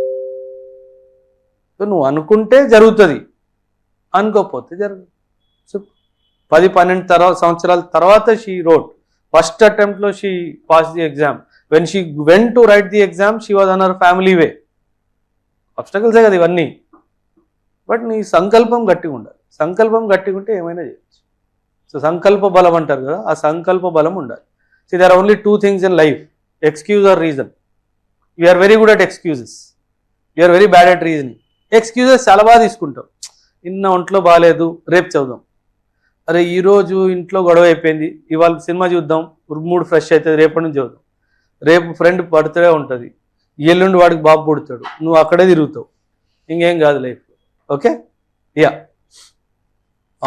సో నువ్వు అనుకుంటే జరుగుతుంది, అనుకోకపోతే జరగదు. సో 10-12 సంవత్సరాల తర్వాత షీ రోట్ ఫస్ట్ అటెంప్ట్లో, she pass the exam. When she went to write the exam, she was on our family way. అబ్స్టకల్సే కదా ఇవన్నీ. బట్ నీ సంకల్పం గట్టిగా ఉండాలి. సంకల్పం గట్టిగా ఉంటే ఏమైనా చేయొచ్చు. సో సంకల్ప బలం అంటారు కదా, ఆ సంకల్ప బలం ఉండాలి. So there are only 2 things in life, excuse or reason. We're very good at excuses, we're very bad at reasoning. Excuses చాలా బాగా తీసుకుంటాం, నిన్న ఒంట్లో బాగాలేదు రేపు చదువుదాం, అరే ఈరోజు ఇంట్లో గొడవ అయిపోయింది, ఇవాళ సినిమా చూద్దాం, మూడు ఫ్రెష్ అవుతుంది, రేపటి నుంచి చూద్దాం. రేపు ఫ్రెండ్ బర్త్డే ఉంటుంది, ఎల్లుండి వాడికి బాబు పుడతాడు, నువ్వు అక్కడే తిరుగుతావు, ఇంకేం కాదు life. Okay, yeah.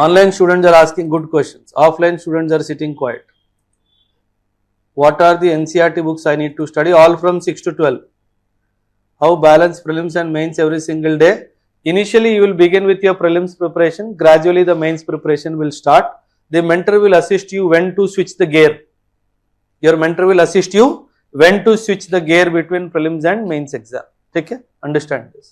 Online students are asking good questions. Offline students are sitting quiet. What are the NCERT books I need to study? All from 6 to 12. How balance prelims and mains every single day? Initially, you will begin with your prelims preparation. Gradually, the mains preparation will start. The mentor will assist you when to switch the gear. Your mentor will assist you when to switch the gear between prelims and mains exam. Okay? Understand this.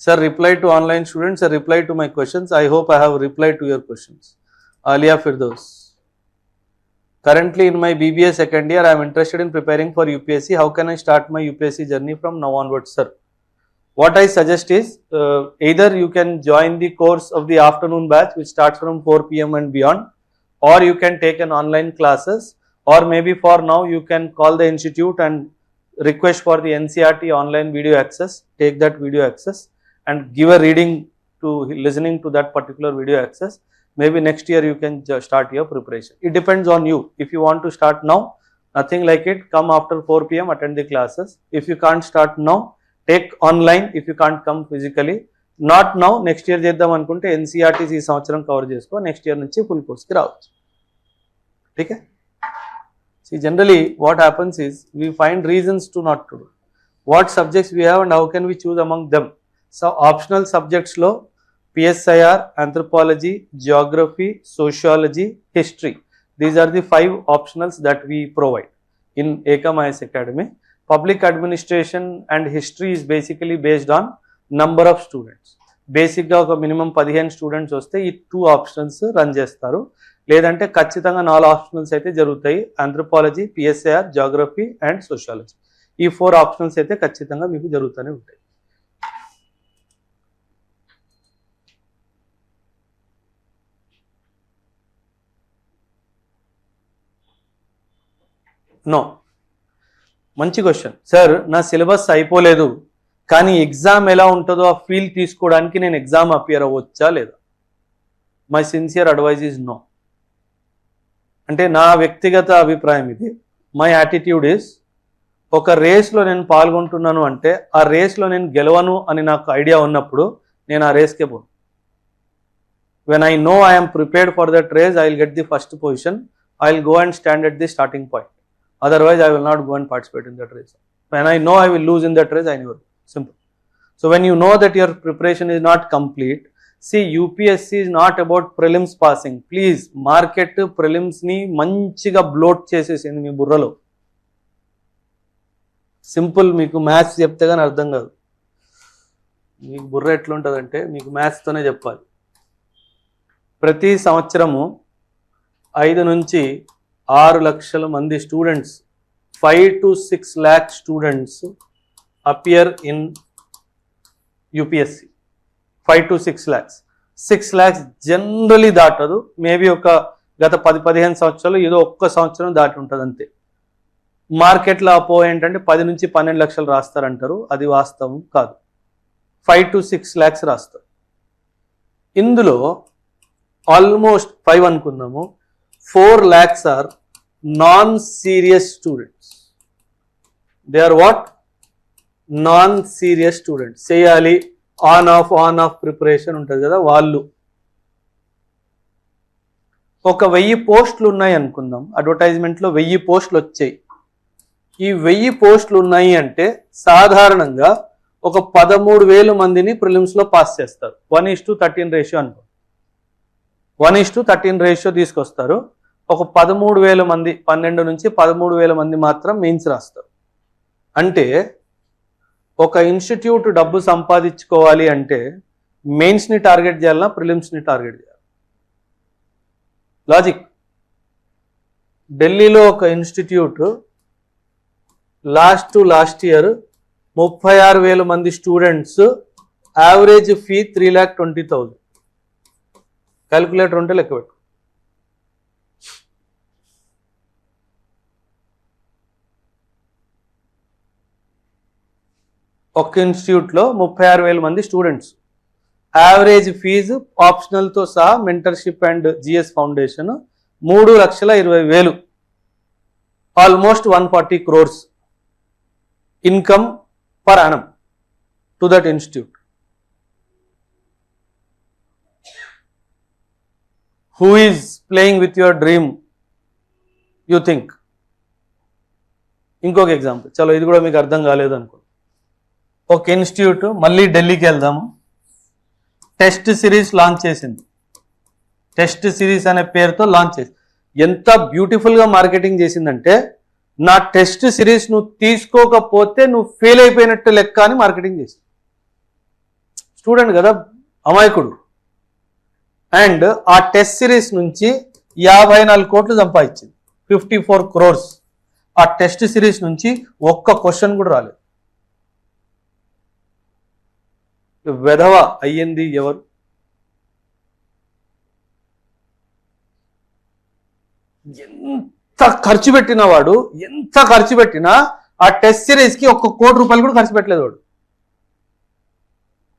Sir, reply to online students. Sir, reply to my questions. I hope I have replied to your questions. Alia Firdaus. Currently in my BBA second year, I am interested in preparing for UPSC. How can I start my UPSC journey from now onwards, sir? What I suggest is either you can join the course of the afternoon batch, which starts from 4 p.m. and beyond, or you can take an online classes, or maybe for now you can call the institute and request for the NCERT online video access. Take that video access and give a reading to listening to that particular video access. Maybe next year you can start your preparation. It depends on you. If you want to start now, nothing like it, come after 4 p.m, attend the classes. If you can't start now, take online. If you can't come physically, not now, next year చేద్దాం అనుకుంటే NCERT ఈ సంవత్సరం cover చేసుకో, next year నుంచి full కోర్స్కి రావచ్చు. Okay. See, generally what happens is we find reasons to not to do. What subjects we have and how can we choose among them? So optional subjects lo PSIR, anthropology, geography, sociology, history. These are the 5 optionals that we provide in Ekam IAS Academy. Public administration and history is basically based on number of students. Basic ga oka minimum 15 students వస్తే ఈ 2 options run చేస్తారు. లేదంటే ఖచ్చితంగా 4 optionals అయితే జరుగుతాయి. Anthropology, PSIR, geography and sociology. ఈ 4 optionals అయితే ఖచ్చితంగా మీకు జరుగుతూనే ఉంటాయి. నో, మంచి క్వశ్చన్. సార్, నా సిలబస్ అయిపోలేదు కానీ ఎగ్జామ్ ఎలా ఉంటుందో ఆ ఫీల్ తీసుకోవడానికి నేను ఎగ్జామ్ అపియర్ అవ్వచ్చా లేదా? My sincere advice is no. అంటే నా వ్యక్తిగత అభిప్రాయం ఇది. మై యాటిట్యూడ్ ఈజ్, ఒక రేస్లో నేను పాల్గొంటున్నాను అంటే ఆ రేస్లో నేను గెలవను అని నాకు ఐడియా ఉన్నప్పుడు నేను ఆ రేస్కే పోను. వెన్ ఐ నో ఐ am prepared for that race, I will get the first position, I will go and stand at the starting point. Otherwise, I will not go and participate in that race. When I know I will lose in that race, I never. Simple. So when you know that your preparation is not complete, see, UPSC is not about prelims passing. Please, market prelims ni manchiga bloat చేసేసింది మీ బుర్రలో. Simple, మీకు maths చెప్తే కానీ అర్థం కాదు. మీకు బుర్ర ఎట్లుంటుందంటే మీకు మ్యాథ్స్తోనే చెప్పాలి. ప్రతి సంవత్సరము 5 నుంచి 6 లక్షల మంది students, 5 to 6 lakh students appear in UPSC. 5 to 6 lakhs. 6 lakhs generally దాటదు. మేబీ ఒక గత 10-15 సంవత్సరాలు ఏదో ఒక్క సంవత్సరం దాటి ఉంటుంది అంతే. మార్కెట్లో అపో ఏంటంటే 10 నుంచి 12 లక్షలు రాస్తారంటారు, అది వాస్తవం కాదు. 5 to 6 lakhs రాస్తారు. ఇందులో ఆల్మోస్ట్ 5 అనుకుందాము, 4 lakhs are non-serious students. They are what? Non-serious students. చేయాలి, ఆన్ ఆఫ్ ప్రిపరేషన్ ఉంటుంది కదా వాళ్ళు. ఒక 1000 పోస్టులు ఉన్నాయి అనుకుందాం, అడ్వర్టైజ్మెంట్లో 1000 పోస్టులు వచ్చాయి. ఈ 1000 పోస్టులు ఉన్నాయి అంటే సాధారణంగా ఒక 13,000 మందిని ప్రిలిమ్స్లో పాస్ చేస్తారు. 1:13 రేషియో అనుకో, 1:13 రేషియో తీసుకొస్తారు. ఒక 13,000 మంది, 12 నుంచి 13,000 మంది మాత్రం మెయిన్స్ రాస్తారు. అంటే ఒక ఇన్స్టిట్యూట్ డబ్బు సంపాదించుకోవాలి అంటే మెయిన్స్ని టార్గెట్ చేయాలన్నా ప్రిలిమ్స్ని టార్గెట్ చేయాలి? లాజిక్. ఢిల్లీలో ఒక ఇన్స్టిట్యూట్ లాస్ట్ ఇయర్ 36,000 మంది స్టూడెంట్స్, యావరేజ్ ఫీ 3,20,000. క్యాలిక్యులేటర్ ఉంటే లెక్క పెట్టు. ఒక్క ఇన్స్టిట్యూట్లో 36,000 మంది స్టూడెంట్స్, యావరేజ్ ఫీజు ఆప్షనల్తో సహా mentorship and GS foundation 3,20,000, almost 140 crores income per annum to that institute. Who is playing with your dream, you think? ఇంకొక ఎగ్జాంపుల్, చలో ఇది కూడా మీకు అర్థం కాలేదు అనుకో. ఒక ఇన్స్టిట్యూట్ మళ్ళీ ఢిల్లీకి వెళ్దాము, టెస్ట్ సిరీస్ లాంచ్ చేసింది. టెస్ట్ సిరీస్ అనే పేరుతో లాంచ్ చేసింది. ఎంత బ్యూటిఫుల్గా మార్కెటింగ్ చేసిందంటే, నా టెస్ట్ సిరీస్ నువ్వు తీసుకోకపోతే నువ్వు ఫెయిల్ అయిపోయినట్టు లెక్క అని మార్కెటింగ్ చేసింది. స్టూడెంట్ కదా, అమాయకుడు. అండ్ ఆ టెస్ట్ సిరీస్ నుంచి 54 కోట్లు సంపాదించింది, 54 crores. ఆ టెస్ట్ సిరీస్ నుంచి ఒక్క క్వశ్చన్ కూడా రాలేదు. వెధవ అయ్యింది ఎవరు? ఎంత ఖర్చు పెట్టిన వాడు, ఎంత ఖర్చు పెట్టినా ఆ టెస్ట్ సిరీస్కి 1 కోటి రూపాయలు కూడా ఖర్చు పెట్టలేదు వాడు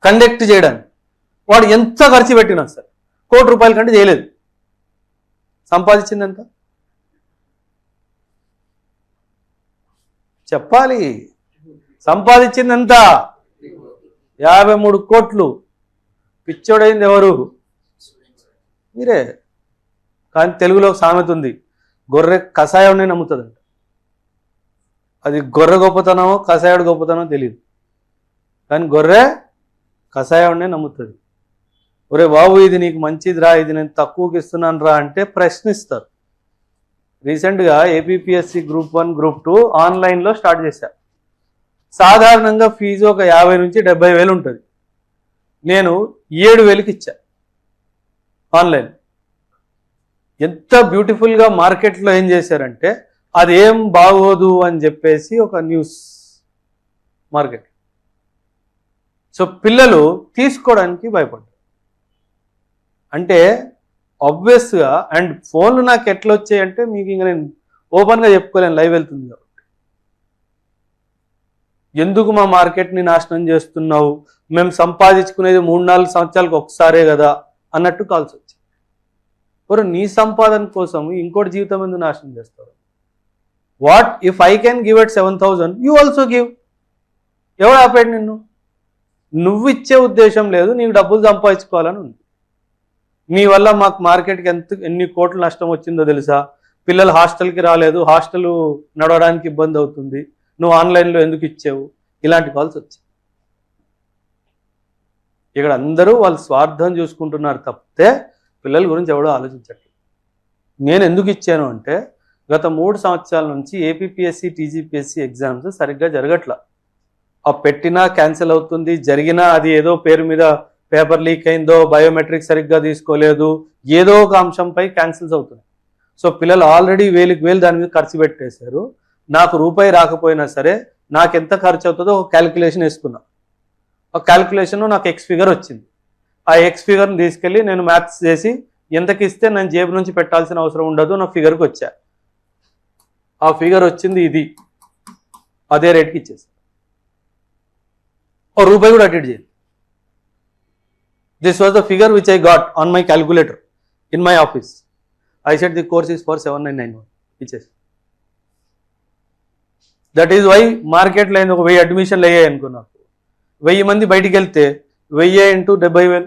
కండక్ట్ చేయడానికి. వాడు ఎంత ఖర్చు పెట్టినా సరే 1 కోటి రూపాయల కంటే చేయలేదు. సంపాదించింది ఎంత చెప్పాలి? సంపాదించింది ఎంత? 53 కోట్లు. పిచ్చోడైంది ఎవరు? మీరే. కానీ తెలుగులో సామెత ఉంది, గొర్రె కషాయాన్ని నమ్ముతుందంట. అది గొర్రె గొప్పతనమో కషాయుడు గొప్పతనమో తెలియదు, కానీ గొర్రె కషాయాన్నే నమ్ముతుంది. ఒరే బాబు, ఇది నీకు మంచిదిరా, ఇది నేను తక్కువకి ఇస్తున్నాను రా అంటే ప్రశ్నిస్తారు. రీసెంట్గా ఏపీపీఎస్సి Group 1, Group 2 ఆన్లైన్లో స్టార్ట్ చేశారు. సాధారణంగా ఫీజు ఒక 50 నుంచి 70,000 ఉంటుంది. నేను 7,000కి ఇచ్చా ఆన్లైన్. ఎంత బ్యూటిఫుల్గా మార్కెట్లో ఏం చేశారంటే, అదేం బాగోదు అని చెప్పేసి ఒక న్యూస్ మార్కెట్. సో పిల్లలు తీసుకోవడానికి భయపడ్డారు. అంటే ఆబ్వియస్గా, అండ్ ఫోన్లు నాకు ఎట్లా వచ్చాయంటే మీకు ఇంకా నేను ఓపెన్గా చెప్పుకోలేను, లైవ్ వెళ్తుంది కాబట్టి. ఎందుకు మా మార్కెట్ని నాశనం చేస్తున్నావు, మేము సంపాదించుకునేది 3-4 సంవత్సరాలకు ఒకసారే కదా అన్నట్టు కాల్స్ వచ్చాయి. మరి నీ సంపాదన కోసం ఇంకోటి జీవితం ఎందుకు నాశనం చేస్తారు? What if I can give at 7,000, you also give. ఎవడు ఆపాడు నిన్ను? నువ్వు ఇచ్చే ఉద్దేశం లేదు, నీకు డబ్బులు సంపాదించుకోవాలని ఉంది. నీ వల్ల మాకు మార్కెట్కి ఎన్ని కోట్ల నష్టం వచ్చిందో తెలుసా? పిల్లలు హాస్టల్కి రాలేదు, హాస్టల్ నడవడానికి ఇబ్బంది అవుతుంది, నువ్వు ఆన్లైన్లో ఎందుకు ఇచ్చావు? ఇలాంటి కాల్స్ వచ్చాయి. ఇక్కడ అందరూ వాళ్ళ స్వార్థం చూసుకుంటున్నారు తప్పితే పిల్లల గురించి ఎవడో ఆలోచించట్లేదు. నేను ఎందుకు ఇచ్చాను అంటే, గత 3 సంవత్సరాల నుంచి ఏపీపీఎస్సి టీజీపీఎస్సి ఎగ్జామ్స్ సరిగ్గా జరగట్లా. ఆ పెట్టినా క్యాన్సిల్ అవుతుంది, జరిగినా అది ఏదో పేరు మీద పేపర్ లీక్ అయిందో, బయోమెట్రిక్ సరిగ్గా తీసుకోలేదు, ఏదో ఒక అంశంపై క్యాన్సిల్స్ అవుతున్నాయి. సో పిల్లలు ఆల్రెడీ 1,000 దాని మీద ఖర్చు పెట్టేశారు. నాకు రూపాయి రాకపోయినా సరే నాకు ఎంత ఖర్చు అవుతుందో ఒక క్యాలిక్యులేషన్ వేసుకున్నా. ఆ క్యాలిక్యులేషన్ నాకు ఎక్స్ ఫిగర్ వచ్చింది. ఆ ఎక్స్ ఫిగర్ని తీసుకెళ్ళి నేను మ్యాథ్స్ చేసి ఎంతకి ఇస్తే నేను జేబు నుంచి పెట్టాల్సిన అవసరం ఉండదు నా ఫిగర్కి వచ్చా. ఆ ఫిగర్ వచ్చింది ఇది, అదే రేట్కి ఇచ్చేసి ఓ రూపాయి కూడా అటెండ్ చేయండి. This was the figure which I got on my calculator in my office. I said the course is for 7,991. ఇచ్చేసి. దట్ ఈజ్ వై మార్కెట్లో అయింది. ఒక 1000 అడ్మిషన్లు అయ్యాయి అనుకో, నాకు 1000 మంది బయటికి వెళ్తే 1000 into 70,000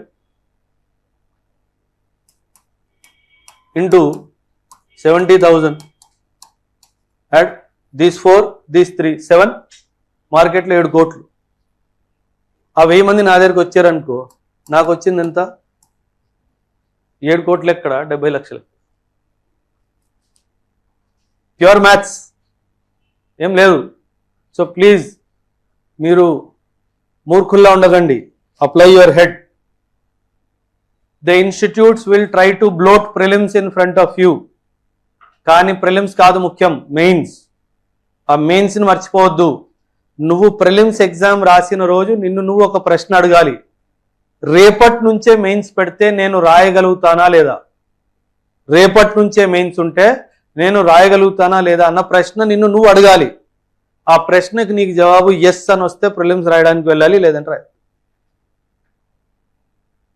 into 70,000 add these 4, these 3, 7, మార్కెట్లో 7 కోట్లు. ఆ 1000 మంది నా దగ్గరికి వచ్చారనుకో, నాకు వచ్చింది ఎంత? 7 కోట్లు ఎక్కడ? 70 లక్షలు. ప్యూర్ మ్యాథ్స్, ఏం లేదు. సో ప్లీజ్ మీరు మూర్ఖుల్లా ఉండకండి. Apply your head. The institutes will try to blot prelims in front of you. కానీ ప్రిలిమ్స్ కాదు ముఖ్యం, మెయిన్స్. ఆ మెయిన్స్ని మర్చిపోవద్దు. నువ్వు ప్రిలిమ్స్ ఎగ్జామ్ రాసిన రోజు నిన్ను నువ్వు ఒక ప్రశ్న అడగాలి, రేపటి నుంచే మెయిన్స్ పెడితే నేను రాయగలుగుతానా లేదా? రేపటి నుంచే మెయిన్స్ ఉంటే నేను రాయగలుగుతానా లేదా అన్న ప్రశ్న నిన్ను నువ్వు అడగాలి. ఆ ప్రశ్నకి నీకు జవాబు ఎస్ అని వస్తే ప్రిలిమ్స్ రాయడానికి వెళ్ళాలి, లేదంటే రాయ.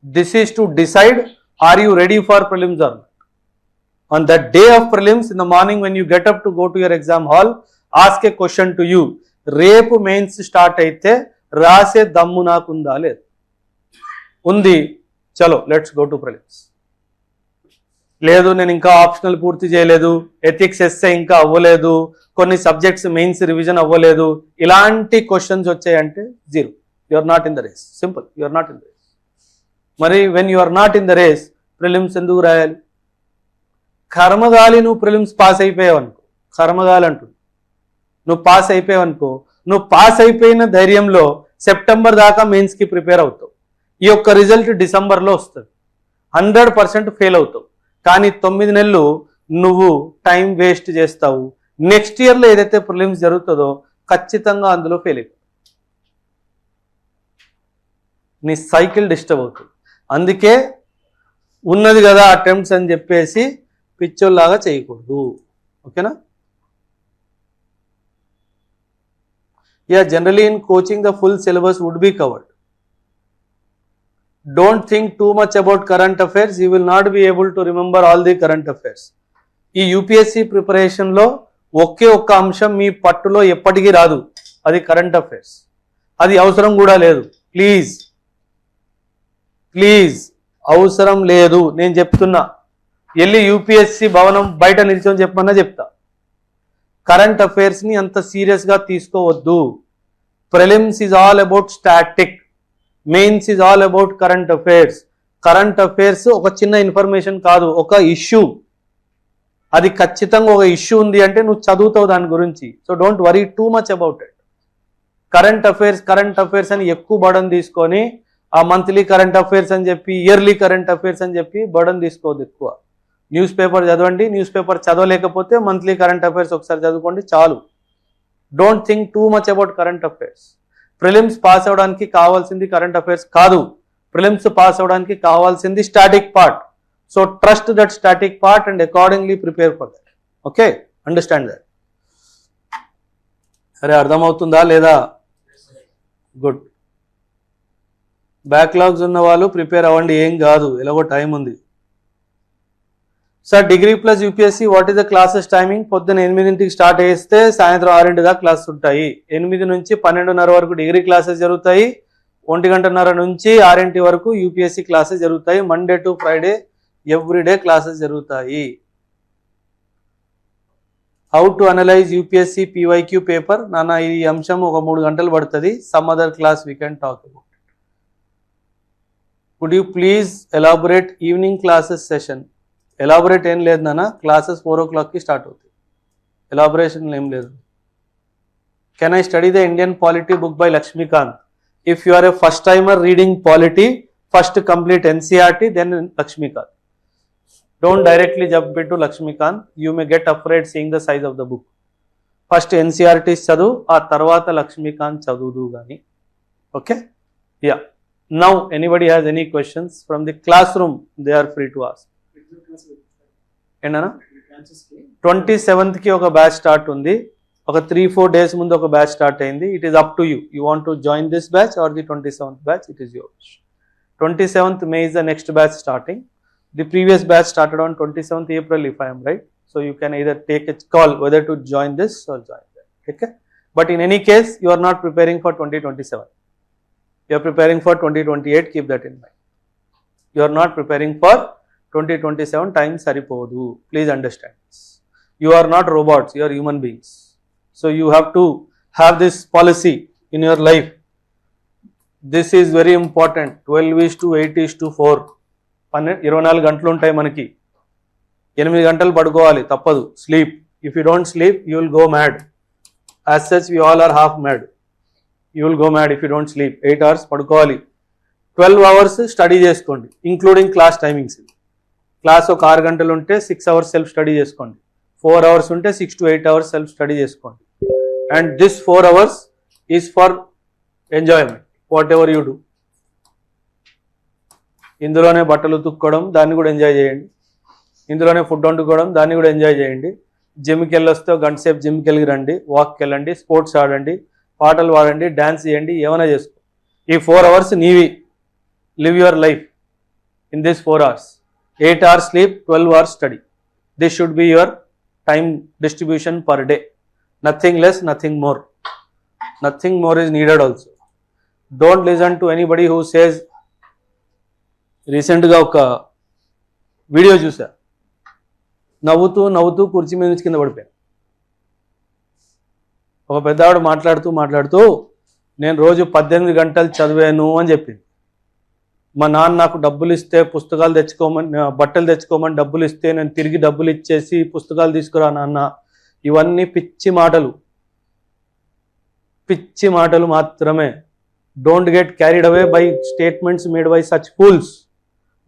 This is to decide, are you ready for prelims or not? On that day of prelims, in the morning when you get up to go to your exam hall, ask a question to you. రేపు mains start అయితే రాసే దమ్ము నాకుందా లేదు? ఉంది, చలో let's go to prelims. లేదు నేను ఇంకా ఆప్షనల్ పూర్తి చేయలేదు, ఎథిక్స్ ఎస్సే ఇంకా అవ్వలేదు, కొన్ని సబ్జెక్ట్స్ మెయిన్స్ రివిజన్ అవ్వలేదు, ఇలాంటి క్వశ్చన్స్ వచ్చాయంటే zero. You are not in the race. Simple, you are not in the race. మరి when you are not in the race, prelims ఎందుకు రాయాలి? కర్మగాలి నువ్వు ప్రిలిమ్స్ పాస్ అయిపోయావు అనుకో, కర్మగాలి అంటుంది, నువ్వు పాస్ అయిపోయావు అనుకో, నువ్వు పాస్ అయిపోయిన ధైర్యంలో సెప్టెంబర్ దాకా మెయిన్స్కి ప్రిపేర్ అవుతావు. ఈ యొక్క రిజల్ట్ డిసెంబర్లో వస్తుంది, 100% ఫెయిల్ అవుతావు. కానీ 9 నెలలు నువ్వు టైం వేస్ట్ చేస్తావు. నెక్స్ట్ ఇయర్లో ఏదైతే ప్రిలిమ్స్ జరుగుతుందో ఖచ్చితంగా అందులో ఫెయిల్ అయిపోతావు. నీ సైకిల్ డిస్టర్బ్ అవుతుంది. అందుకే ఉన్నది కదా అటెంప్ట్స్ అని చెప్పేసి పిచ్చోల్లాగా చేయకూడదు. ఓకేనా? Yeah, generally in coaching the full syllabus would be covered. Don't think too much about current affairs. You will not be able to remember all the current affairs. ఈ UPSC ప్రిపరేషన్లో ఒకే ఒక్క అంశం మీ పట్టులో ఎప్పటికీ రాదు, అది కరెంట్ అఫైర్స్. అది అవసరం కూడా లేదు. ప్లీజ్ ప్లీజ్ అవసరం లేదు. నేను చెప్తున్నా, వెళ్ళి యూపీఎస్సీ భవనం బయట నిల్చొని చెప్పమన్నా చెప్తా. కరెంట్ అఫైర్స్ని అంత సీరియస్గా తీసుకోవద్దు. Prelims is all about static, mains is all about current affairs. Current affairs ఒక చిన్న ఇన్ఫర్మేషన్ కాదు, ఒక ఇష్యూ. అది ఖచ్చితంగా ఒక ఇష్యూ ఉంది అంటే నువ్వు చదువుతావు దాని గురించి. So don't worry two much about it. Current affairs అని ఎక్కువ బర్డన్ తీసుకొని ఆ మంత్లీ కరెంట్ అఫైర్స్ అని చెప్పి, ఇయర్లీ కరెంట్ అఫైర్స్ అని చెప్పి బర్డన్ తీసుకోవద్దు ఎక్కువ. న్యూస్ పేపర్ చదవండి, న్యూస్ పేపర్ చదవలేకపోతే మంత్లీ కరెంట్ అఫైర్స్ ఒకసారి చదువుకోండి చాలు. Don't think too much about current affairs. Prelims pass అవడానికి కావాల్సింది కరెంట్ అఫైర్స్ కాదు, ప్రిలిమ్స్ పాస్ అవడానికి కావాల్సింది static part. So trust that static part and accordingly prepare for that. Okay, understand that. సరే, అర్థమవుతుందా లేదా? గుడ్. బ్యాక్లాగ్స్ ఉన్న వాళ్ళు ప్రిపేర్ అవ్వండి, ఏం కాదు, ఎలాగో టైం ఉంది. Sir degree plus UPSC what is the classes timing? పొద్దున్న 8ంటికి స్టార్ట్ చేస్తే సాయంత్రం 6 దాకా క్లాసెస్ ఉంటాయి. 8 నుంచి 12:30 వరకు డిగ్రీ క్లాసెస్ జరుగుతాయి. 1:30 నుంచి 6 వరకు యూపీఎస్సీ క్లాసెస్ జరుగుతాయి. Monday to Friday every day classes జరుగుతాయి. How to analyse UPSC PYQ paper? నాన్న ఈ అంశం ఒక 3 గంటలు పడుతుంది. Some other class we can talk about. Could you please elaborate evening classes session? Elaborate ఏం లేదు నాన్న, క్లాసెస్ 4 o'clockకి స్టార్ట్ అవుతాయి, ఎలాబొరేషన్ ఏం లేదు. Can I study the Indian polity book by Laxmikanth? If you are a first timer reading polity, first complete NCERT, then Laxmikanth. Don't directly jump into Laxmikanth, you may get afraid seeing the size of the book. First NCERTs చదువు, ఆ తర్వాత లక్ష్మీకాంత్ చదువుదు కానీ. Okay, yeah. Now anybody has any questions from the classroom, they are free to ask. ఏంటన్నా 27th కి ఒక batch start ఉంది, ఒక 3-4 days ముందు ఒక బ్యాచ్ స్టార్ట్ అయింది. It is up to you, you want to join this batch or the 27th batch, it is your wish. 27th May is the next batch starting. The previous batch started on 27th April if I am right. So you can either take a call whether to join this or join that. Okay, but in any case you are not preparing for 2027, you are preparing for 2028. Keep that in mind. You are not preparing for 2027. Time saripodu. Please understand this. You are not robots, you are human beings. So you have to have this policy in your life. This is very important. 12:8:4. 24 గంటలు ఉంటాయి మనకి, 8 గంటలు పడుకోవాలి తప్పదు. Sleep. If you don't sleep, you will go mad. As such, we all are half mad. You will go mad if you don't sleep. 8 hours పడుకోవాలి. 12 hours study చేసుకోండి, including class timings. Class ఒక 6 గంటలు ఉంటే 6 hours self study చేసుకోండి. 4 hours ఉంటే 6 to 8 hours self study చేసుకోండి. And this 4 hours is for enjoyment, what ever you do. ఇందులోనే బట్టలు ఉతుక్కోవడం, దాన్ని కూడా ఎంజాయ్ చేయండి. ఇందులోనే ఫుడ్ వండుకోవడం, దాన్ని కూడా ఎంజాయ్ చేయండి. జిమ్కి వెళ్ళొస్తే గంట సేపు జిమ్కి వెళ్ళి రండి, వాక్కి వెళ్ళండి, స్పోర్ట్స్ ఆడండి, పాటలు పాడండి, డ్యాన్స్ చేయండి, ఏమైనా చేసుకో. ఈ 4 hours నీవి. Live your life. in this 4 hours. 8 hours sleep, 12 hours study. This should be your time distribution per day. Nothing less, nothing more. Nothing more is needed also. Don't listen to anybody who says, రీసెంట్గా ఒక video చూసా, నవ్వుతూ నవ్వుతూ కుర్చీ మీద నుంచి కింద పడిపోయాను. ఒక పెద్దవాడు మాట్లాడుతూ నేను రోజు 18 గంటలు చదివాను అని చెప్పింది. మా నాన్న నాకు డబ్బులు ఇస్తే పుస్తకాలు తెచ్చుకోమని, బట్టలు తెచ్చుకోమని డబ్బులు ఇస్తే నేను తిరిగి డబ్బులు ఇచ్చేసి పుస్తకాలు తీసుకురా నాన్న. ఇవన్నీ పిచ్చి మాటలు మాత్రమే. Don't get carried away by statements made by such fools.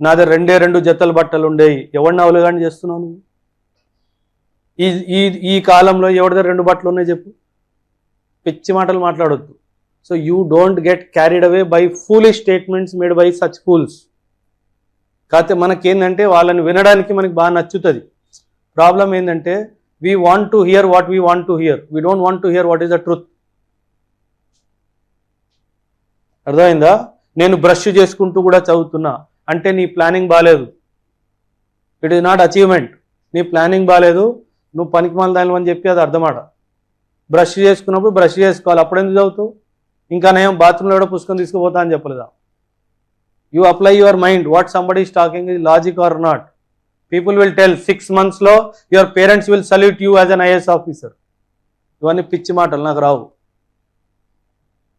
నా దగ్గర 2 జతలు బట్టలు ఉండేవి, ఎవరిని అవగాహన చేస్తున్నావు నువ్వు? ఈ కాలంలో ఎవరి దగ్గర 2 బట్టలు ఉన్నాయి చెప్పు? పిచ్చి మాటలు మాట్లాడొద్దు. So you don't get carried away by foolish statements made by such fools. కాకపోతే మనకేంటంటే వాళ్ళని వినడానికి మనకి బాగా నచ్చుతుంది. ప్రాబ్లం ఏంటంటే we want to hear what we want to hear, we don't want to hear what is the truth. అర్థమైందా? నేను బ్రష్ చేసుకుంటూ కూడా చదువుతున్నా అంటే నీ ప్లానింగ్ బాగాలేదు. It is not achievement. నీ ప్లానింగ్ బాగాలేదు, నువ్వు పనికిమాల దాని అని చెప్పి అది అర్థమాట. బ్రష్ చేసుకున్నప్పుడు బ్రష్ చేసుకోవాలి, అప్పుడెందుకు చదువుతావు? ఇంకా నేను బాత్రూంలో కూడా పుస్తకం తీసుకుపోతా అని చెప్పలేదా? You apply your mind. What somebody is talking is logic or not. People will tell 6 monthsలో your parents will salute you as an IAS officer. ఇవన్నీ పిచ్చి మాటలు, నాకు రావు.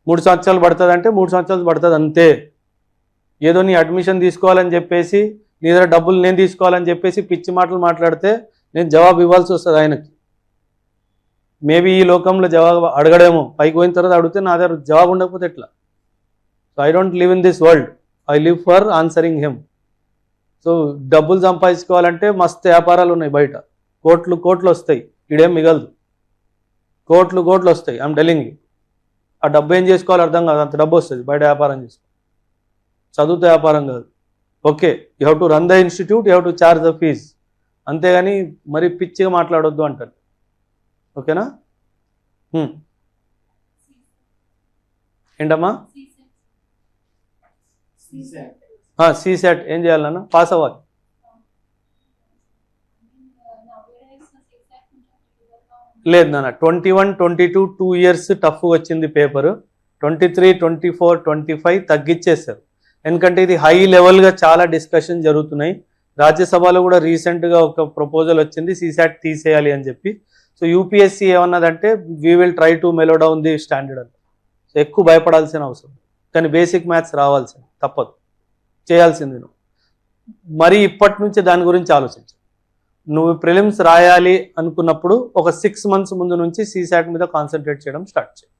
3 సంవత్సరాలు పడుతుంది అంటే 3 సంవత్సరాలు పడుతుంది అంతే. ఏదో నీ అడ్మిషన్ తీసుకోవాలని చెప్పేసి, నీ దగ్గర డబ్బులు నేను తీసుకోవాలని చెప్పేసి పిచ్చి మాటలు మాట్లాడితే నేను జవాబు ఇవ్వాల్సి వస్తుంది ఆయనకి. మేబీ ఈ లోకంలో జవాబు అడగడేమో, పైకి పోయిన తర్వాత అడిగితే నా దగ్గర జవాబు ఉండకపోతే ఎట్లా? So I don't live in this world, I live for answering him. So డబ్బులు సంపాదించుకోవాలంటే మస్తు వ్యాపారాలు ఉన్నాయి బయట, కోట్లు వస్తాయి, ఇడేం మిగలదు. కోట్లు వస్తాయి. I'm telling you. ఆ డబ్బు ఏం చేసుకోవాలో అర్థం కాదు, అంత డబ్బు వస్తుంది. బయట వ్యాపారం చేసుకో, చదువుతో వ్యాపారం కాదు. Okay, you have to run the institute, you have to charge the fees, అంతేగాని మరి పిచ్చిగా మాట్లాడొద్దు అంటారు. ఓకేనా? ఏంటమ్మా? సీసెట్ ఏం చేయాలన్నా? పాస్ అవ్వాలి. లేదు నాన్న, 21, 22 2 years టఫ్గా వచ్చింది పేపరు. 23, 24, 25 తగ్గించేశారు. ఎందుకంటే ఇది హై లెవెల్గా చాలా డిస్కషన్ జరుగుతున్నాయి. రాజ్యసభలో కూడా రీసెంట్గా ఒక ప్రపోజల్ వచ్చింది సీసాట్ తీసేయాలి అని చెప్పి. సో యూపీఎస్సీ ఏమన్నదంటే we will try to mellow down the standard అని. సో ఎక్కువ భయపడాల్సిన అవసరం, కానీ బేసిక్ మ్యాథ్స్ రావాల్సింది, తప్పదు, చేయాల్సింది. నువ్వు మరి ఇప్పటి నుంచే దాని గురించి ఆలోచించు. నువ్వు ప్రిలిమ్స్ రాయాలి అనుకున్నప్పుడు ఒక 6 months ముందు నుంచి సీసాట్ మీద కాన్సన్ట్రేట్ చేయడం స్టార్ట్ చేయి.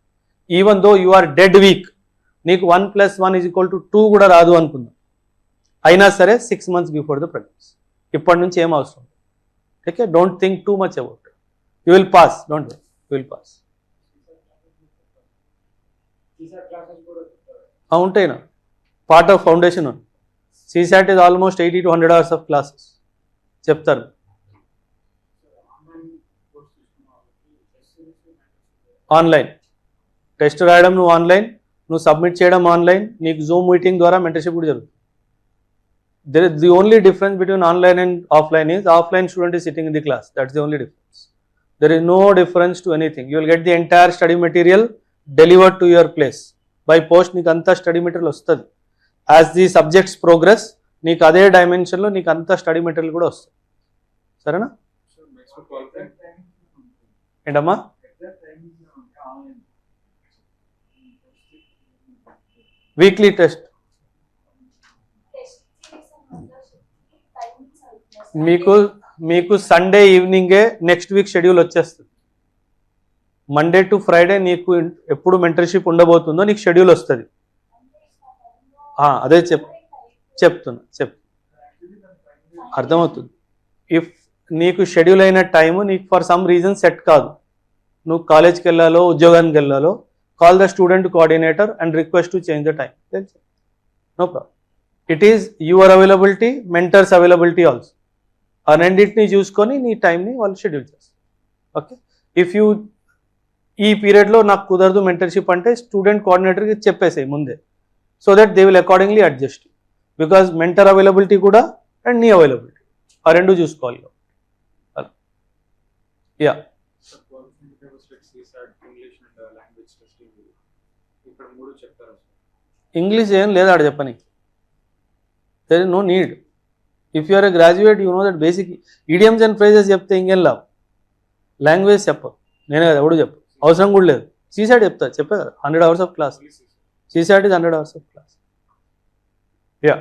Even though you are dead weak, నీకు 1 + 1 = 2 కూడా రాదు అనుకుందాం, అయినా సరే 6 months బిఫోర్ ద ప్రిలిమ్స్. ఇప్పటి నుంచి ఏం అవసరం. Okay, don't think too much about it. You will pass, don't worry, you will pass. ఉంటాయినా, part of foundation. CSAT is almost 80 to 100 hours of classes చెప్తారు. ఆన్లైన్ టెస్ట్ రాయడం నువ్వు online, నువ్వు submit చేయడం ఆన్లైన్, నీకు జూమ్ మీటింగ్ ద్వారా mentorship కూడా జరుగుతుంది. The only difference between online and offline is offline student is sitting in the class. That's the only difference. There is no difference to anything. You will get the entire study material delivered to your place by post. నీకు అంతా study material వస్తుంది. As the subjects progress నీకు అదే డైమెన్షన్లో నీకు అంతా study material కూడా వస్తుంది. సరేనా? ఏంటమ్మా? వీక్లీ టెస్ట్ మీకు సండే ఈవినింగే నెక్స్ట్ వీక్ షెడ్యూల్ వచ్చేస్తుంది. మండే టు ఫ్రైడే నీకు ఎప్పుడు మెంటర్షిప్ ఉండబోతుందో నీకు షెడ్యూల్ వస్తుంది. అదే చెప్తున్నా అర్థమవుతుంది. ఇఫ్ నీకు షెడ్యూల్ అయిన టైము నీకు ఫర్ సమ్ రీజన్ సెట్ కాదు, నువ్వు కాలేజ్కి వెళ్ళాలో ఉద్యోగానికి వెళ్ళాలో, call the student coordinator and request to change the time. No problem. It is your availability, mentors availability also. అన్నింటిని చూసుకొని నీ టైంని వాళ్ళు షెడ్యూల్ చేస్తారు. ఓకే, ఇఫ్ యూ ఈ పీరియడ్లో నాకు కుదరదు మెంటర్షిప్ అంటే స్టూడెంట్ కోఆర్డినేటర్కి చెప్పేసాయి ముందే, so that they will accordingly adjust. Because mentor availability కూడా అండ్ నీ అవైలబిలిటీ ఆ రెండు చూసుకోవాలి. యా ఇంగ్లీష్ ఏం లేదా ఆడ చెప్పని, there is no need. If you are a graduate you know that basic idioms and phrases చెప్తే ఇంకేం లాభం, లాంగ్వేజ్ చెప్పు. నేనే కదా ఎవడు చెప్పు, అవసరం కూడా లేదు. సీసాట్ చెప్తా, చెప్పే కదా 100 hours of class. CSAT is 100 hours of class. Yeah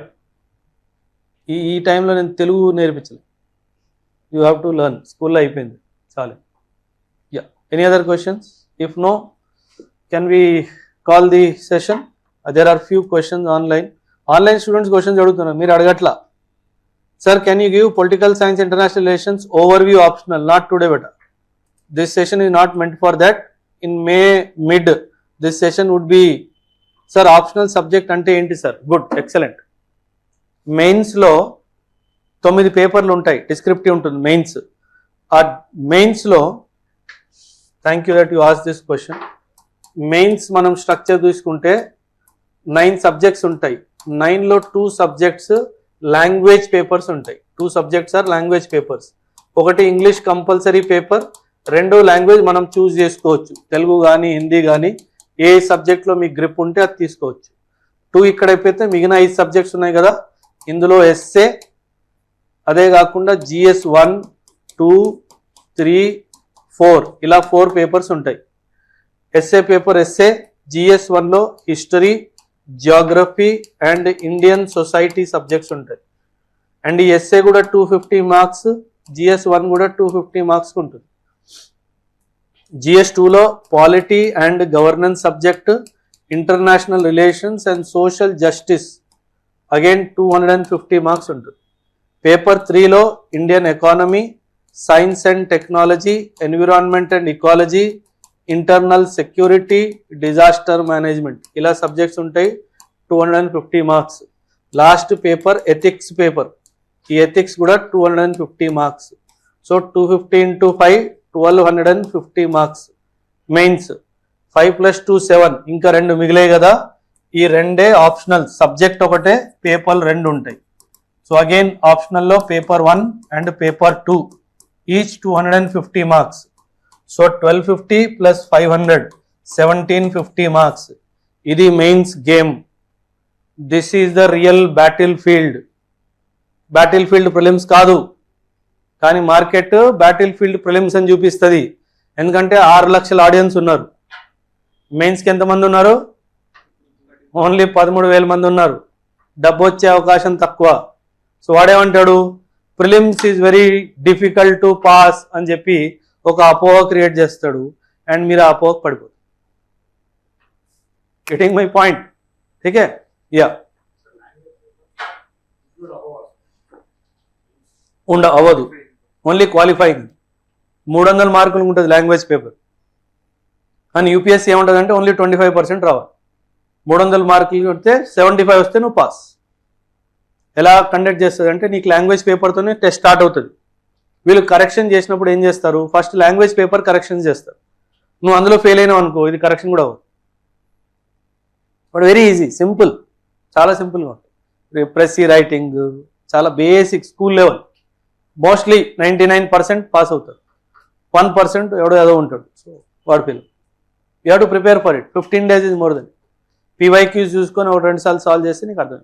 ఈ టైంలో నేను తెలుగు నేర్పించలేదు. You have to learn. స్కూల్లో అయిపోయింది చాలు. Yeah any other questions? If no can we call the session? There are few questions online. Online students questions అడుగుతున్నారు, మీరు అడగట్లా. Sir, can you give political science international relations overview optional? Not today beta. This session is not meant for that. In May mid this session would be, sir, optional subject ante enti sir? Good, excellent. Mains lo 9 పేపర్లు ఉంటాయి, descriptive ఉంటుంది mains. ఆ mains లో thank you that you ask this question. Mains మనం structure తీసుకుంటే 9 subjects ఉంటాయి. 9లో 2 subjects language papers ఉంటాయి. 2 subjects are language papers. ఒకటి ఇంగ్లీష్ కంపల్సరీ పేపర్, 2 లాంగ్వేజ్ మనం చూస్ చేసుకోవచ్చు, తెలుగు కానీ హిందీ కానీ. ఏ సబ్జెక్ట్లో మీకు గ్రిప్ ఉంటే అది తీసుకోవచ్చు. 2 ఇక్కడ అయిపోతే మిగిలిన 5 సబ్జెక్ట్స్ ఉన్నాయి కదా, ఇందులో ఎస్ఏ, అదే కాకుండా జిఎస్ 1, 2, 3, 4 ఇలా 4 పేపర్స్ ఉంటాయి. ఎస్ఏ పేపర్ ఎస్ఏ, జిఎస్ 1లో history, geography and Indian society subjects ఉంటాయి. అండ్ ఈ ఎస్ఏ కూడా 250 మార్క్స్, జిఎస్ 1 కూడా 250 మార్క్స్ ఉంటుంది. జిఎస్ 2లో polity and governance subject, international relations and social justice again 250 marks ఉంటుంది. పేపర్ 3లో Indian economy, science and technology, environment and ecology, internal security, disaster management ఇలా subjects ఉంటాయి. 250 marks. Last paper ethics paper, ఈ ethics కూడా 250 marks. So 250 into 5 1250 marks mains. 5 + 2 7, ఇంకా 2 మిగిలే కదా, ఈ 2 ఆప్షనల్. సబ్జెక్ట్ ఒకటే, పేపర్ 2 ఉంటాయి. సో అగైన్ ఆప్షనల్లో paper 1 and paper 2 each 250 marks. So 1250 + 500 1750 marks. ఇది mains game. This is the real battlefield. Battlefield prelims కాదు, కానీ మార్కెట్ బ్యాటిల్ ఫీల్డ్ ప్రిలిమ్స్ అని చూపిస్తుంది. ఎందుకంటే 6 లక్షల ఆడియన్స్ ఉన్నారు. మెయిన్స్కి ఎంతమంది ఉన్నారు? ఓన్లీ 13,000 మంది ఉన్నారు. డబ్బు వచ్చే అవకాశం తక్కువ. సో వాడేమంటాడు, prelims is very difficult to pass అని చెప్పి ఒక అపోహ క్రియేట్ చేస్తాడు. అండ్ మీరు ఆ అపోహకు పడిపోతారు. Getting my point? ఠీకే? యా అవ్వదు, ఓన్లీ క్వాలిఫైయింగ్. 300 మార్కులు ఉంటుంది లాంగ్వేజ్ పేపర్. కానీ యూపీఎస్సీ ఏముంటుంది అంటే ఓన్లీ 25% రావాలి. 300 మార్కులు వస్తే 75 వస్తే నువ్వు పాస్. ఎలా కండక్ట్ చేస్తుంది అంటే, నీకు లాంగ్వేజ్ పేపర్తోనే టెస్ట్ స్టార్ట్ అవుతుంది. వీళ్ళు కరెక్షన్ చేసినప్పుడు ఏం చేస్తారు, ఫస్ట్ లాంగ్వేజ్ పేపర్ కరెక్షన్స్ చేస్తారు. నువ్వు అందులో ఫెయిల్ అయినావు అనుకో, ఇది కరెక్షన్ కూడా అవ్వదు. బట్ వెరీ ఈజీ, సింపుల్, చాలా సింపుల్గా ఉంటుంది. ప్రెస్సీ రైటింగ్ చాలా basic, school level. Mostly 99% pass అవుతారు. 1% ఎవడో ఏదో ఉంటాడు, సో వాడు fail. You have to prepare for it. 15 days is more than. PYQs చూసుకొని ఒక 2 సార్లు సాల్వ్ చేస్తే నీకు అర్థం.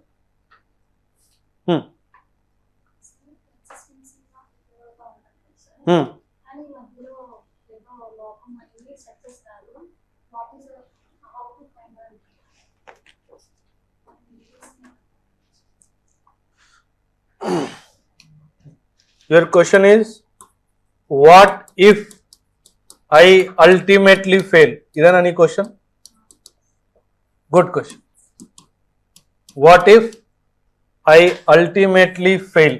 Your question is, what if I ultimately fail? Is any question? Good question. What if I ultimately fail?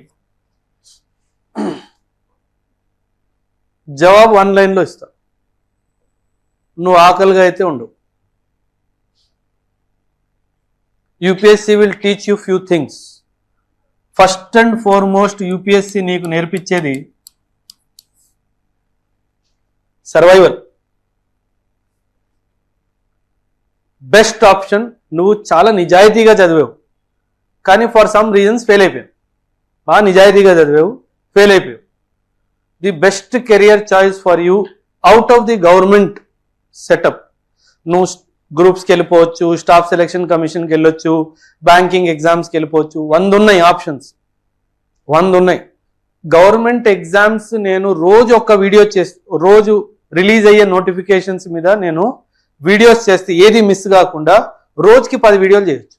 జవాబు 1 లైన్లో ఇస్తా. నువ్వు ఆకలిగా అయితే ఉండవు. UPSC will teach you few things. First and foremost UPSC నీకు నేర్పించేది సర్వైవల్. Best option. నువ్వు చాలా నిజాయితీగా చదివావు, కానీ ఫర్ సమ్ రీజన్స్ ఫెయిల్ అయిపోయావు. బాగా నిజాయితీగా చదివావు, ఫెయిల్ అయిపోయావు. The best career choice for you out of the government setup. నువ్వు గ్రూప్స్కి వెళ్ళిపోవచ్చు, స్టాఫ్ సెలెక్షన్ కమిషన్కి వెళ్ళొచ్చు, బ్యాంకింగ్ ఎగ్జామ్స్కి వెళ్ళిపోవచ్చు. 100 ఉన్నాయి ఆప్షన్స్, 100 ఉన్నాయి. గవర్నమెంట్ ఎగ్జామ్స్ నేను రోజు ఒక వీడియో రోజు రిలీజ్ అయ్యే నోటిఫికేషన్స్ మీద నేను వీడియోస్ చేస్తే ఏది మిస్ కాకుండా రోజుకి 10 వీడియోలు చేయొచ్చు.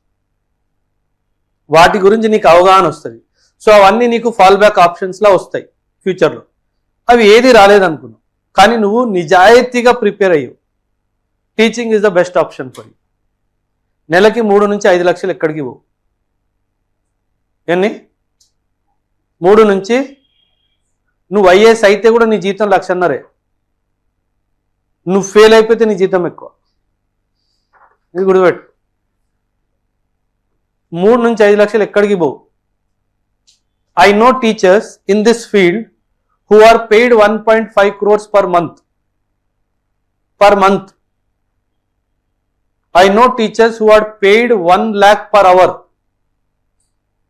వాటి గురించి నీకు అవగాహన వస్తుంది. సో అవన్నీ నీకు ఫాల్ బ్యాక్ ఆప్షన్స్లా వస్తాయి ఫ్యూచర్లో. అవి ఏది రాలేదనుకున్నావు, కానీ నువ్వు నిజాయితీగా ప్రిపేర్ అయ్యావు. Teaching is the best option for you. నెలకి 3 నుంచి 5 లక్షలు ఎక్కడికి పోవు. ఎన్ని 3 నుంచి నువ్వు ఐఏఎస్ అయితే కూడా నీ జీతం 1,500,000. నువ్వు ఫెయిల్ అయిపోతే నీ జీతం ఎక్కువ. ఇది గుర్తుపెట్టు. 3 నుంచి 5 లక్షలు ఎక్కడికి పోవు. I know teachers in this field who are paid 1.5 crores per month. I know teachers who are paid 1 lakh per hour.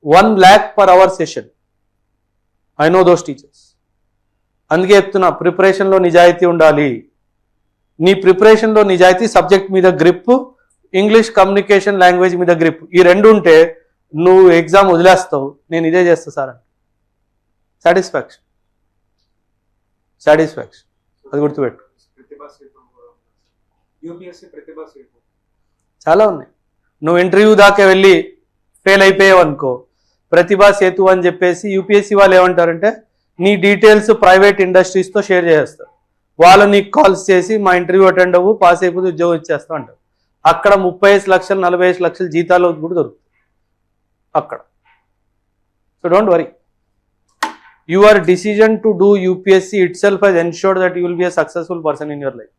1 lakh per hour session. I know those teachers. అందుకే చెప్తున్నా, ప్రిపరేషన్లో నిజాయితీ ఉండాలి. నీ ప్రిపరేషన్లో నిజాయితీ, సబ్జెక్ట్ మీద గ్రిప్, ఇంగ్లీష్ కమ్యూనికేషన్ లాంగ్వేజ్ మీద గ్రిప్, ఈ 2 ఉంటే నువ్వు ఎగ్జామ్ వదిలేస్తావు. నేను ఇదే చేస్తా సార్ అంటే సాటిస్ఫాక్షన్ అది గుర్తుపెట్టు. చాలా ఉన్నాయి. నువ్వు ఇంటర్వ్యూ దాకా వెళ్ళి ఫెయిల్ అయిపోయావు అనుకో, ప్రతిభా సేతు అని చెప్పేసి యూపీఎస్సీ వాళ్ళు ఏమంటారంటే నీ డీటెయిల్స్ ప్రైవేట్ ఇండస్ట్రీస్తో షేర్ చేస్తారు. వాళ్ళు నీకు కాల్స్ చేసి మా ఇంటర్వ్యూ అటెండ్ అవ్వు, పాస్ అయిపోతే ఉద్యోగం ఇచ్చేస్తావు అంటారు. అక్కడ 35 లక్షలు 45 లక్షలు జీతాలు కూడా దొరుకుతాయి అక్కడ. So don't worry. Your decision to do UPSC itself has ensured that you will be a successful person in your life.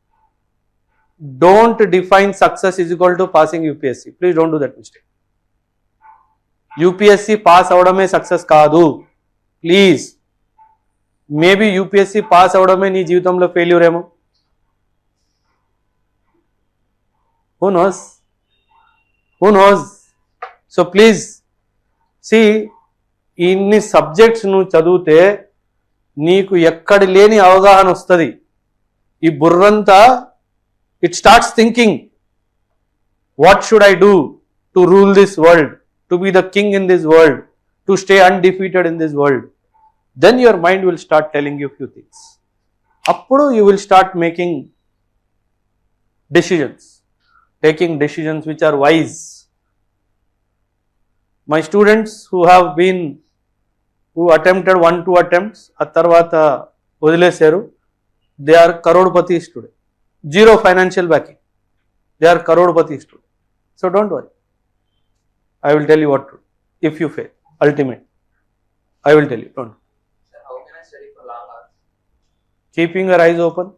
Don't define success is equal to passing UPSC. Please don't do that mistake. UPSC pass avadame success kaadu. Please. Maybe UPSC pass avadame nee jeevitamlo failure emo. Who knows? So please see, ఇన్ని సబ్జెక్ట్స్ నువ్వు చదివితే నీకు ఎక్కడి లేని అవగాహన వస్తుంది. ఈ బుర్రంతా it starts thinking, what should I do to rule this world, to be the king in this world, to stay undefeated in this world. Then your mind will start telling you few things. అప్పుడు you will start making decisions, taking decisions which are wise. My students who attempted 1-2 attempts, ఆ తర్వాత వదిలేశారు, they are crorepati today. Zero financial backing. They are crorepati today. So don't worry. I will tell you what to do if you fail. Ultimate. I will tell you. Don't. How can I study for long hours? Keeping your eyes open.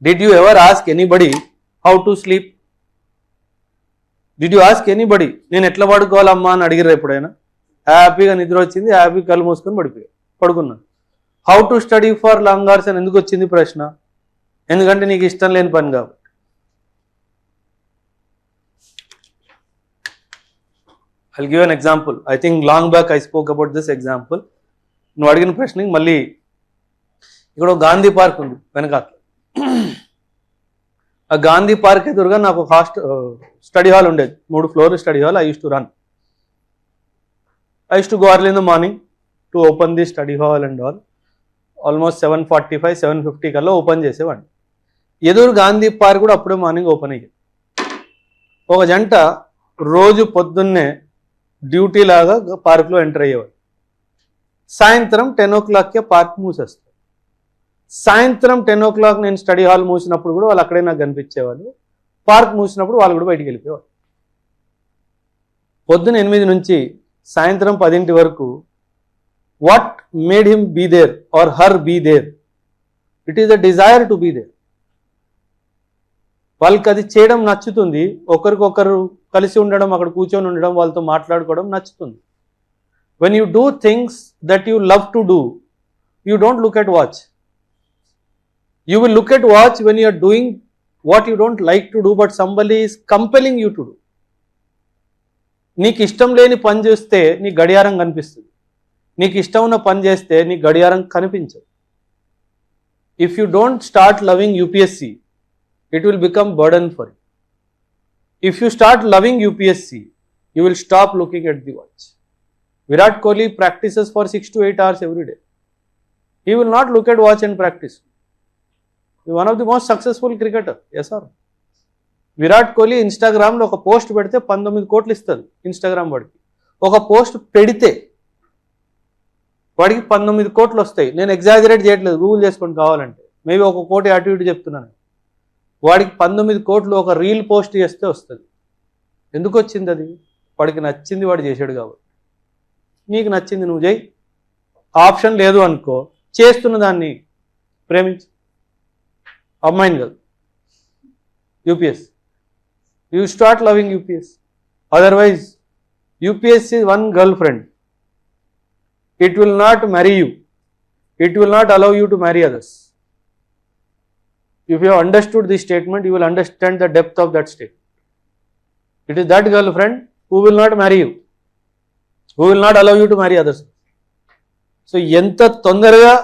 Did you ever ask anybody how to sleep? Did you ask anybody? నేను ఎట్లా పడుకోవాలమ్మా అని అడిగిరా ఎప్పుడైనా? హ్యాపీగా నిద్ర వచ్చింది, happy కళ్ళు మూసుకొని పడుకున్నాను. How to study for long hours అని ఎందుకు వచ్చింది ప్రశ్న? ఎందుకంటే నీకు ఇష్టం లేని పని కాబట్టి. I'll give an example. I think long back I spoke about this example. నువ్వు అడిగిన ప్రశ్నకి మళ్ళీ ఇక్కడ గాంధీ పార్క్ ఉంది వెనకాల. ఆ గాంధీ పార్క్ ఎదురుగా నాకు స్టడీ హాల్ ఉండేది, 3 floor study hall. I use to run. I used to go early in the morning to open the study hall and all. Almost 7:45, 7:50 కల్లా ఓపెన్ చేసేవాడిని. ఎదురు గాంధీ పార్క్ కూడా అప్పుడే మార్నింగ్ ఓపెన్ అయ్యేది. ఒక జంట రోజు పొద్దున్నే డ్యూటీ లాగా పార్క్లో ఎంటర్ అయ్యేవాడు. సాయంత్రం 10 o'clockకే పార్క్ మూసేస్తారు. సాయంత్రం 10 o'clock నేను స్టడీ హాల్ మూసినప్పుడు కూడా వాళ్ళు అక్కడే నాకు కనిపించేవాళ్ళు. పార్క్ మూసినప్పుడు వాళ్ళు కూడా బయటికి వెళ్ళిపోయేవాళ్ళు. పొద్దున 8 నుంచి సాయంత్రం 10 వరకు what made him be there or her be there? It is the desire to be there. వాళ్ళకి అది చేయడం నచ్చుతుంది. ఒకరికొకరు కలిసి ఉండడం, అక్కడ కూర్చొని ఉండడం, వాళ్ళతో మాట్లాడుకోవడం నచ్చుతుంది. When you do things that you love to do, you don't look at watch. You will look at watch when you are doing what you don't like to do but somebody is compelling you to do. నీకు ఇష్టం లేని పని చేస్తే నీ గడియారం కనిపిస్తుంది, నీకు ఇష్టం ఉన్న పని చేస్తే నీ గడియారం కనిపించదు. If you don't start loving UPSC, it will become burden for you. If you start loving UPSC, you will stop looking at the watch. Virat Kohli practices for 6 to 8 hours every day. He will not look at watch and practice. He is one of the most successful cricketer. Yes sir. Virat Kohli ఇన్స్టాగ్రామ్లో ఒక post పెడితే 19 కోట్లు ఇస్తుంది Instagram వాడికి. ఒక post పెడితే వాడికి 19 కోట్లు వస్తాయి. నేను ఎగ్జాజరేట్ చేయట్లేదు, గూగుల్ చేసుకొని కావాలంటే, మేబీ 1 కోటి అటు ఇటు చెప్తున్నాను. వాడికి 19 కోట్లు ఒక రీల్ పోస్ట్ చేస్తే వస్తుంది. ఎందుకు వచ్చింది అది? వాడికి నచ్చింది వాడు చేశాడు కాబట్టి. నీకు నచ్చింది నువ్వు చేయి. ఆప్షన్ లేదు అనుకో, చేస్తున్న దాన్ని ప్రేమించు. అమ్మాయిని కాదు, UPS. You start loving UPS. Otherwise UPSC is one girlfriend. It will not marry you. It will not allow you to marry others. If you have understood this statement, you will understand the depth of that statement. It is that girlfriend who will not marry you, who will not allow you to marry others. So, ఎంత తొందరగా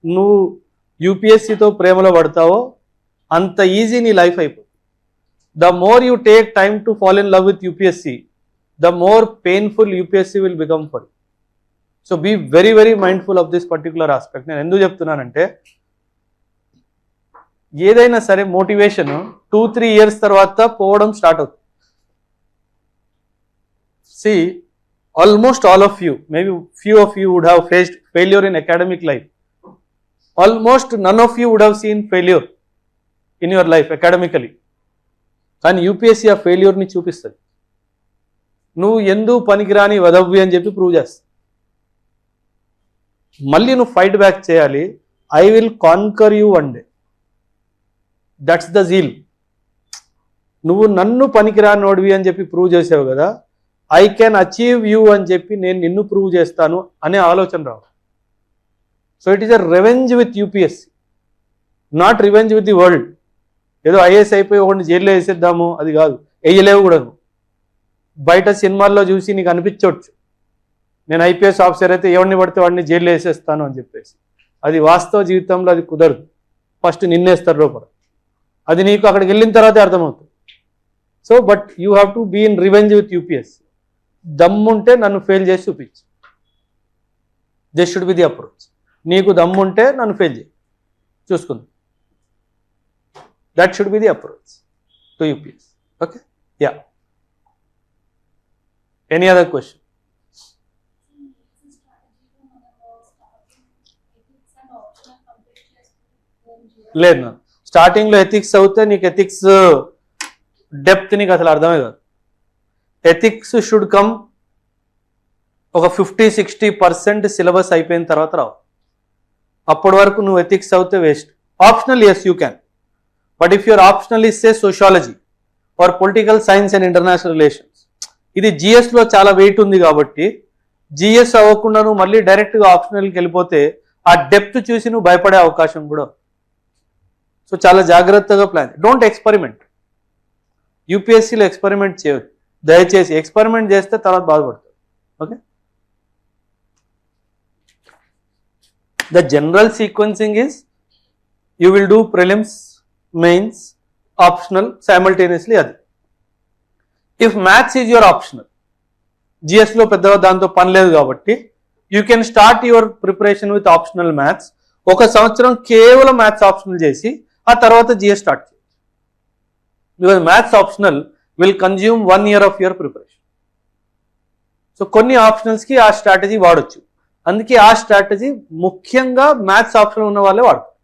నువ్వు యూపీఎస్సీతో ప్రేమలో పడతావో అంత easy నీ life అయిపోతుంది. The more you take time to fall in love with UPSC, the more painful UPSC will become for you. So be very very mindful of this particular aspect. నేను ఎందుకు చెప్తున్నానంటే, ఏదైనా సరే మోటివేషన్ 2-3 years తర్వాత పోవడం start అవుతుంది. See, almost all of you, maybe few of you would have faced failure in academic life. Almost none of you would have seen failure in your life academically. కానీ UPSC ఆ ఫెయిల్యూర్ని చూపిస్తుంది. నువ్వు ఎందుకు పనికిరాని వదవ్వి అని చెప్పి ప్రూవ్ చేస్తా. మళ్ళీ నువ్వు ఫైట్ బ్యాక్ చేయాలి. I will conquer you one day. That's the zeal. నువ్వు నన్ను పనికిరానోడివి అని చెప్పి ప్రూవ్ చేసావు కదా, ఐ కెన్ అచీవ్ యూ అని చెప్పి నేను నిన్ను ప్రూవ్ చేస్తాను అనే ఆలోచన రావు. So it is a revenge with UPSC, not revenge with the world. ఏదో ఐఏఎస్ అయిపోయి ఒకటి జైల్లో వేసేద్దాము, అది కాదు. వేయలేవు కూడా. బయట సినిమాల్లో చూసి నీకు అనిపించవచ్చు, నేను ఐపీఎస్ ఆఫీసర్ అయితే ఎవరిని పడితే వాడిని జైల్లో వేసేస్తాను అని చెప్పేసి. అది వాస్తవ జీవితంలో అది కుదరదు. ఫస్ట్ నిన్నేస్తారు లోపల. అది నీకు అక్కడికి వెళ్ళిన తర్వాతే అర్థమవుతుంది. So but you have to be in revenge with UPSC. దమ్ముంటే నన్ను ఫెయిల్ చేసి చూపించు. This should be the approach. నీకు దమ్ముంటే నన్ను ఫెయిల్ చేయి, చూసుకుందాం. That should be the approach to UPS. Okay, yeah. Any other question? లేదు నా స్టార్టింగ్లో ఎథిక్స్ అవుతే నీకు ఎథిక్స్ డెప్త్ నీకు అసలు అర్థమే కాదు. ఎథిక్స్ షుడ్ కమ్ ఒక 50-60% సిలబస్ అయిపోయిన తర్వాత రావు. అప్పటి వరకు నువ్వు ఎథిక్స్ అవుతే waste. Optional, yes you can, but if your optional is say sociology or political science and international relations, ఇది జిఎస్లో చాలా వెయిట్ ఉంది కాబట్టి జిఎస్ అవ్వకుండా నువ్వు మళ్ళీ డైరెక్ట్గా ఆప్షనల్కి వెళ్ళిపోతే ఆ డెప్త్ చూసి నువ్వు భయపడే అవకాశం కూడా. సో చాలా జాగ్రత్తగా ప్లాన్. Don't experiment. యూపీఎస్సీలో ఎక్స్పెరిమెంట్ చేయొద్దు దయచేసి. ఎక్స్పెరిమెంట్ చేస్తే తర్వాత బాధపడతారు. Okay, the general sequencing is you will do prelims, mains, optional simultaneously. అది if maths is your optional, జిఎస్లో పెద్దగా దాంతో పని లేదు కాబట్టి you can start your preparation with optional maths. 1 సంవత్సరం కేవలం మ్యాథ్స్ ఆప్షనల్ చేసి ఆ తర్వాత జిఎస్ స్టార్ట్ చేయి. Because maths optional will consume 1 year of your preparation. So కొన్ని ఆప్షనల్స్కి ఆ స్ట్రాటజీ వాడచ్చు. అందుకే ఆ స్ట్రాటజీ ముఖ్యంగా మ్యాథ్స్ ఆప్షనల్ ఉన్న వాళ్ళే వాడతారు.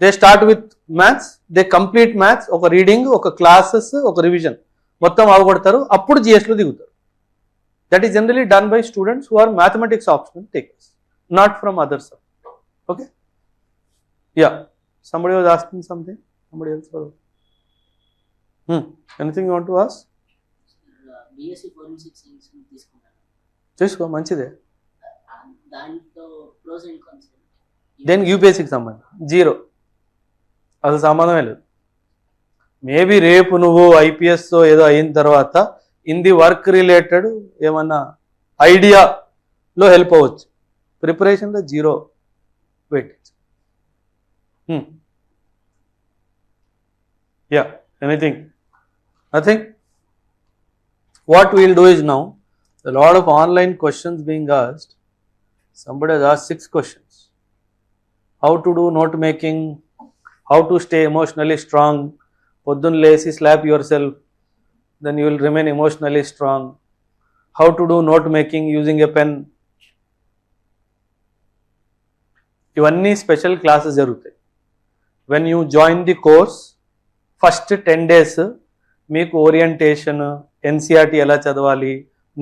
They start with maths, they complete maths, ఒక రీడింగ్, ఒక క్లాసెస్, ఒక రివిజన్ మొత్తం అవగొడతారు. అప్పుడు జిఎస్లో దిగుతారు. That is generally done by students who are mathematics optional takers, not from others. Okay, yeah, somebody was asking something. Somebody else was. Anything you want to ask? BSc forensic science తీసుకున్నాను. తీసుకో, మంచిదే. దాంట్లో pros and cons. దేనికి యూపీఎస్సీకి సంబంధం zero, అసలు సంబంధమే లేదు. Maybe రేపు నువ్వు ఐపీఎస్ ఏదో అయిన తర్వాత ఇన్ ది వర్క్ రిలేటెడ్ ఏమన్నా ఐడియాలో హెల్ప్ అవ్వచ్చు. ప్రిపరేషన్లో zero weightage. Yeah, anything? Nothing. What we'll do is now, a lot of online questions being asked. Somebody has asked 6 questions. How to do note making, how to stay emotionally strong. Poddun lesi slap yourself, then you will remain emotionally strong. How to do note making using a pen. ఇవన్నీ special classes జరుగుతాయి. When you join the course first 10 days మీకు orientation, NCERT ఎలా చదవాలి,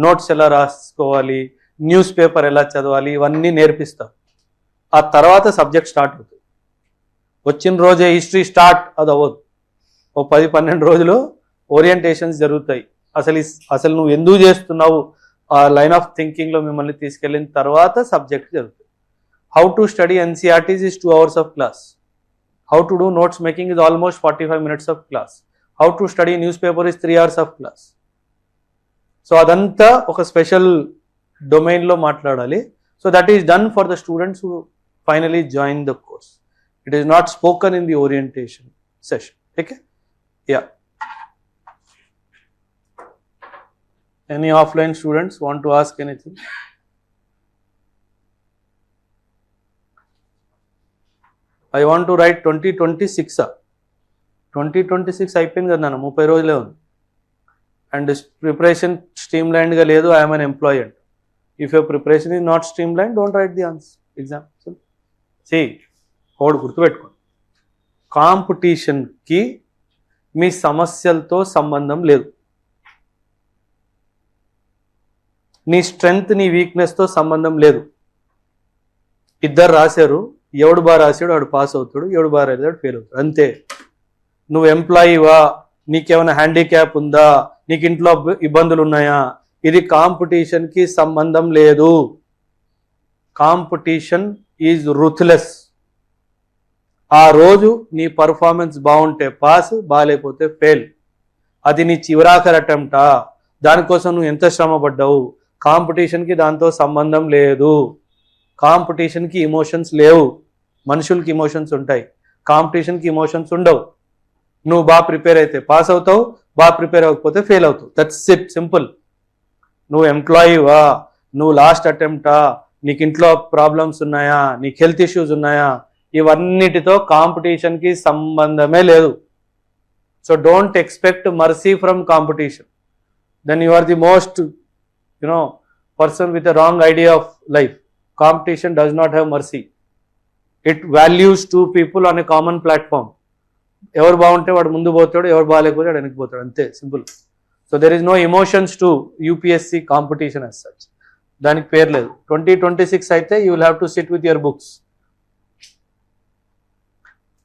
notes ఎలా రాసుకోవాలి, news paper ఎలా చదవాలి, ఇవన్నీ నేర్పిస్తారు. ఆ తర్వాత సబ్జెక్ట్ స్టార్ట్ అవుతుంది. వచ్చిన రోజే హిస్టరీ స్టార్ట్ అది అవ్వదు. ఓ 10-12 రోజులు ఓరియంటేషన్స్ జరుగుతాయి. అసలు నువ్వు ఎందుకు చేస్తున్నావు ఆ లైన్ ఆఫ్ థింకింగ్లో మిమ్మల్ని తీసుకెళ్ళిన తర్వాత సబ్జెక్ట్ జరుగుతుంది. How to study NCERTs is 2 hours of class. How to do notes making is almost 45 minutes of class. How to study newspaper is 3 hours of class. So అదంతా ఒక స్పెషల్ డొమైన్లో మాట్లాడాలి. So that is done for the students who finally join the course. It is not spoken in the orientation session. Okay, yeah. Any offline students want to ask anything? I want to write 2026. 2026 అయిపోయింది కదా నాన్న, 30 రోజులే ఉంది. And preparation stream లైన్గా లేదు. I'm an employee and if your preparation is not stream line, don't write the answer exam. ఒకటి గుర్తుపెట్టుకోండి, కాంపిటీషన్కి మీ సమస్యలతో సంబంధం లేదు. నీ స్ట్రెంగ్త్, నీ వీక్నెస్తో సంబంధం లేదు. ఇద్దరు రాశారు, ఎవడు బాగా రాసాడు వాడు పాస్ అవుతాడు, ఎవడు బాగా రాసాడు ఫెయిల్ అవుతాడు, అంతే. నువ్వు ఎంప్లాయీవా, నీకేమైనా హ్యాండిక్యాప్ ఉందా, నీకు ఇంట్లో ఇబ్బందులు ఉన్నాయా, ఇది కాంపిటీషన్కి సంబంధం లేదు. Competition is ruthless. ఆ రోజు నీ పర్ఫార్మెన్స్ బాగుంటే పాస్, బాగాలేకపోతే ఫెయిల్. అది నీ చివరాఖరి అటెంప్టా, దానికోసం నువ్వు ఎంత శ్రమ పడ్డావు. కాంపిటీషన్కి దాంతో సంబంధం లేదు. కాంపిటీషన్కి ఇమోషన్స్ లేవు. మనుషులకి ఇమోషన్స్ ఉంటాయి, కాంపిటీషన్కి ఇమోషన్స్ ఉండవు. నువ్వు బాగా ప్రిపేర్ అయితే పాస్ అవుతావు, బాగా ప్రిపేర్ అవ్వకపోతే ఫెయిల్ అవుతావు. That's it, simple. నువ్వు ఎంప్లాయీవా, నువ్వు లాస్ట్ అటెంప్టా, నీకు ఇంట్లో ప్రాబ్లమ్స్ ఉన్నాయా, నీకు హెల్త్ ఇష్యూస్ ఉన్నాయా, ఇవన్నిటితో కాంపిటీషన్కి సంబంధమే లేదు. So don't expect mercy from competition. Then you are the most person with a wrong idea of life. Competition does not have mercy. It values 2 people on a common platform. ఎవరు బాగుంటే వాడు ముందు పోతాడు, ఎవరు బాగాలేకపోతే వాడు వెనక్కి పోతాడు, అంతే, simple. So there is no emotions to UPSC competition as such. దానికి పేరు లేదు. 2026 అయితే you will have to sit with your books.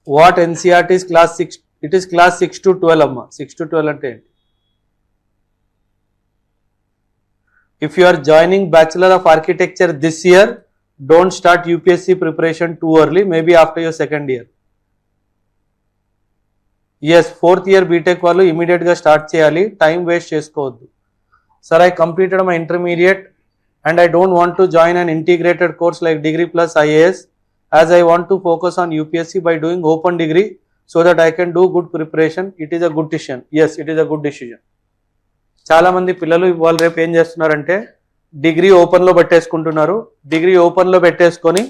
What NCERT is class 6? It is class 6 to 12 అమ్మా. 6 to 12 అంటే ఏంటి? If you are joining Bachelor of Architecture this year, don't start UPSC preparation too early, maybe after your 2nd year. Yes, 4th year BTech వాళ్ళు immediate గా start చేయాలి, time waste చేసుకోవద్దు. Sir, I completed my intermediate and I don't want to join an integrated course like degree plus IAS, as I want to focus on UPSC by doing open degree so that I can do good preparation. It is a good decision. Yes, it is a good decision. చాలామంది పిల్లలు వాళ్ళు రేపు ఏం చేస్తున్నారంటే degree ఓపెన్లో పెట్టేసుకుంటున్నారు. Degree ఓపెన్లో పెట్టేసుకొని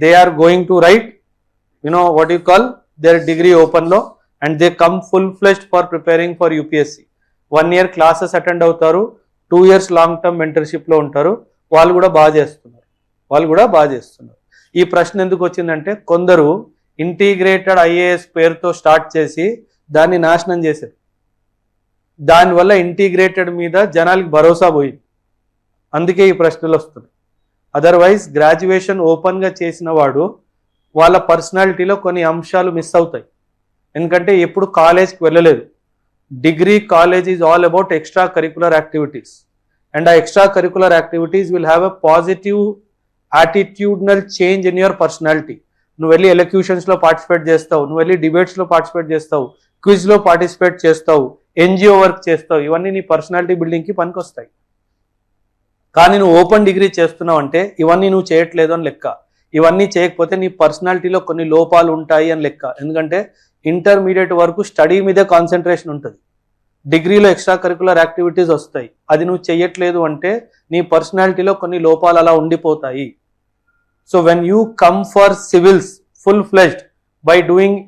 they are going to write what you call their degree ఓపెన్లో, and they come full fledged for preparing for UPSC. 1 year classes attend అవుతారు, 2 years లాంగ్ టర్మ్ మెంటర్షిప్లో ఉంటారు. వాళ్ళు కూడా బాగా చేస్తున్నారు. ఈ ప్రశ్న ఎందుకు వచ్చిందంటే కొందరు ఇంటిగ్రేటెడ్ ఐఏఎస్ పేరుతో స్టార్ట్ చేసి దాన్ని నాశనం చేశారు. దానివల్ల ఇంటిగ్రేటెడ్ మీద జనాలకి భరోసా పోయింది, అందుకే ఈ ప్రశ్నలు వస్తున్నాయి. అదర్వైజ్ గ్రాడ్యుయేషన్ ఓపెన్గా చేసిన వాడు వాళ్ళ పర్సనాలిటీలో కొన్ని అంశాలు మిస్ అవుతాయి, ఎందుకంటే ఎప్పుడు కాలేజ్కి వెళ్ళలేదు. Degree college is all about extra curricular activities, and ఆ extra curricular activities will have a positive attitudinal change in your personality. నువ్వు వెళ్ళి ఎలక్యూషన్స్లో పార్టిసిపేట్ చేస్తావు, నువ్వు వెళ్ళి డిబేట్స్లో పార్టిసిపేట్ చేస్తావు, క్విజ్లో పార్టిసిపేట్ చేస్తావు, ఎన్జిఓ వర్క్ చేస్తావు, ఇవన్నీ నీ పర్సనాలిటీ బిల్డింగ్కి పనికొస్తాయి. కానీ నువ్వు ఓపెన్ డిగ్రీ చేస్తున్నావు అంటే ఇవన్నీ నువ్వు చేయట్లేదు అని లెక్క. ఇవన్నీ చేయకపోతే నీ పర్సనాలిటీలో కొన్ని లోపాలు ఉంటాయి అని లెక్క. ఎందుకంటే ఇంటర్మీడియట్ వరకు స్టడీ మీదే కాన్సన్ట్రేషన్ ఉంటుంది, డిగ్రీలో ఎక్స్ట్రా కరికులర్ యాక్టివిటీస్ వస్తాయి. అది నువ్వు చెయ్యట్లేదు అంటే నీ పర్సనాలిటీలో కొన్ని లోపాలు అలా ఉండిపోతాయి. So when you come for civils full fledged by doing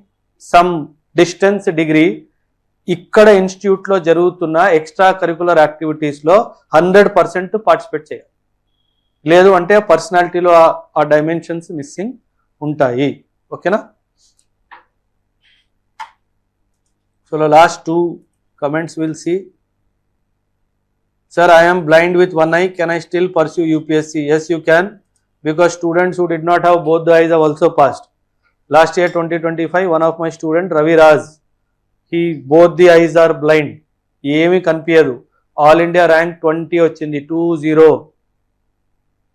some distance degree, ఇక్కడ ఇన్స్టిట్యూట్లో జరుగుతున్న ఎక్స్ట్రా కరికులర్ యాక్టివిటీస్లో 100% పార్టిసిపేట్ చేయాలి. లేదు అంటే పర్సనాలిటీలో ఆ డైమెన్షన్స్ మిస్సింగ్ ఉంటాయి. ఓకేనా? So last 2 comments we'll see. Sir, I am blind with one eye. Can I still pursue UPSC? Yes, you can, because students who did not have both the eyes have also passed. Last year 2025, one of my student Ravi Raj, he both the eyes are blind. ఏమి కనిపించదు. All India rank 20 వచ్చింది, 20.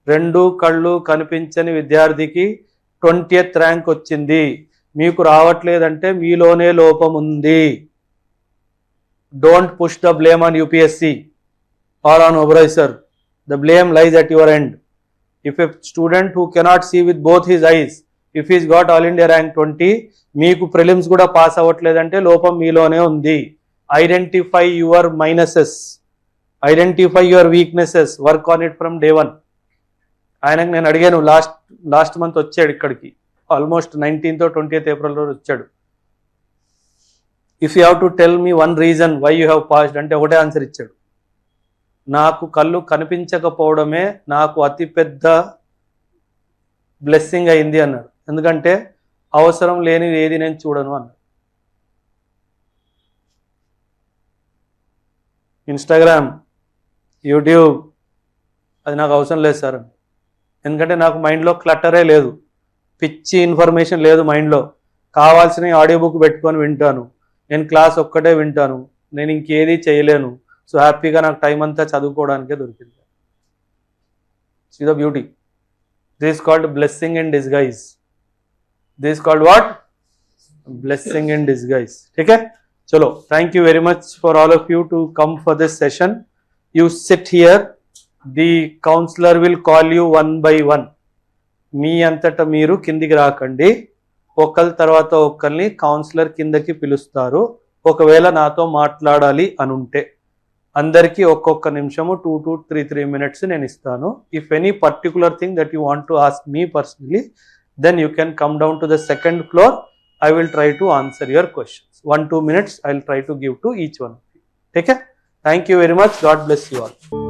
2 కళ్ళు కనిపించని విద్యార్థికి 20th rank వచ్చింది. మీకు రావట్లేదంటే మీలోనే లోపం ఉంది. Don't push the blame on UPSC or on Oberoi sir. The blame lies at your end. If a student who cannot see with both his eyes, if he's got all India rank 20, మీకు prelims కూడా pass అవ్వట్లేదంటే లోపం మీలోనే ఉంది. Identify your minuses, identify your weaknesses, work on it from day 1. ఆయనకు నేను అడిగాను, last month వచ్చాడు ఇక్కడికి, almost 19th or 20th April వచ్చాడు. If you have to tell me one reason why you have passed అంటే ఒకటే ఆన్సర్ ఇచ్చాడు, నాకు కళ్ళు కనిపించకపోవడమే నాకు అతిపెద్ద బ్లెస్సింగ్ అయింది అన్నాడు. ఎందుకంటే అవసరం లేనిది ఏది నేను చూడను అన్నాడు. ఇన్స్టాగ్రామ్, యూట్యూబ్ అది నాకు అవసరం లేదు సార్. ఎందుకంటే నాకు మైండ్లో క్లట్టరే లేదు, పిచ్చి ఇన్ఫర్మేషన్ లేదు మైండ్లో. కావాల్సిన ఆడియో బుక్ పెట్టుకొని వింటాను, నేను క్లాస్ ఒక్కటే వింటాను, నేను ఇంకేది చేయలేను. సో హ్యాపీగా నాకు టైం అంతా చదువుకోవడానికే దొరికింది. See the beauty. This called blessing in disguise. This called what? Blessing in disguise. ठीक है, चलो, thank you very much for all of you to come for this session. You sit here, the counselor will call you one by one. మీ అంతటా మీరు కిందికి రాకండి, ఒకరి తర్వాత ఒకరిని కౌన్సిలర్ కిందకి పిలుస్తారు. ఒకవేళ నాతో మాట్లాడాలి అనుంటే అందరికీ ఒక్కొక్క నిమిషము 2 to 3 minutes నేను ఇస్తాను. If any particular thing that you want to ask me personally, then you can come down to the second floor. I will try to answer your questions. 1-2 minutes I will try to give to each one. Okay? Thank you very much. God bless you all.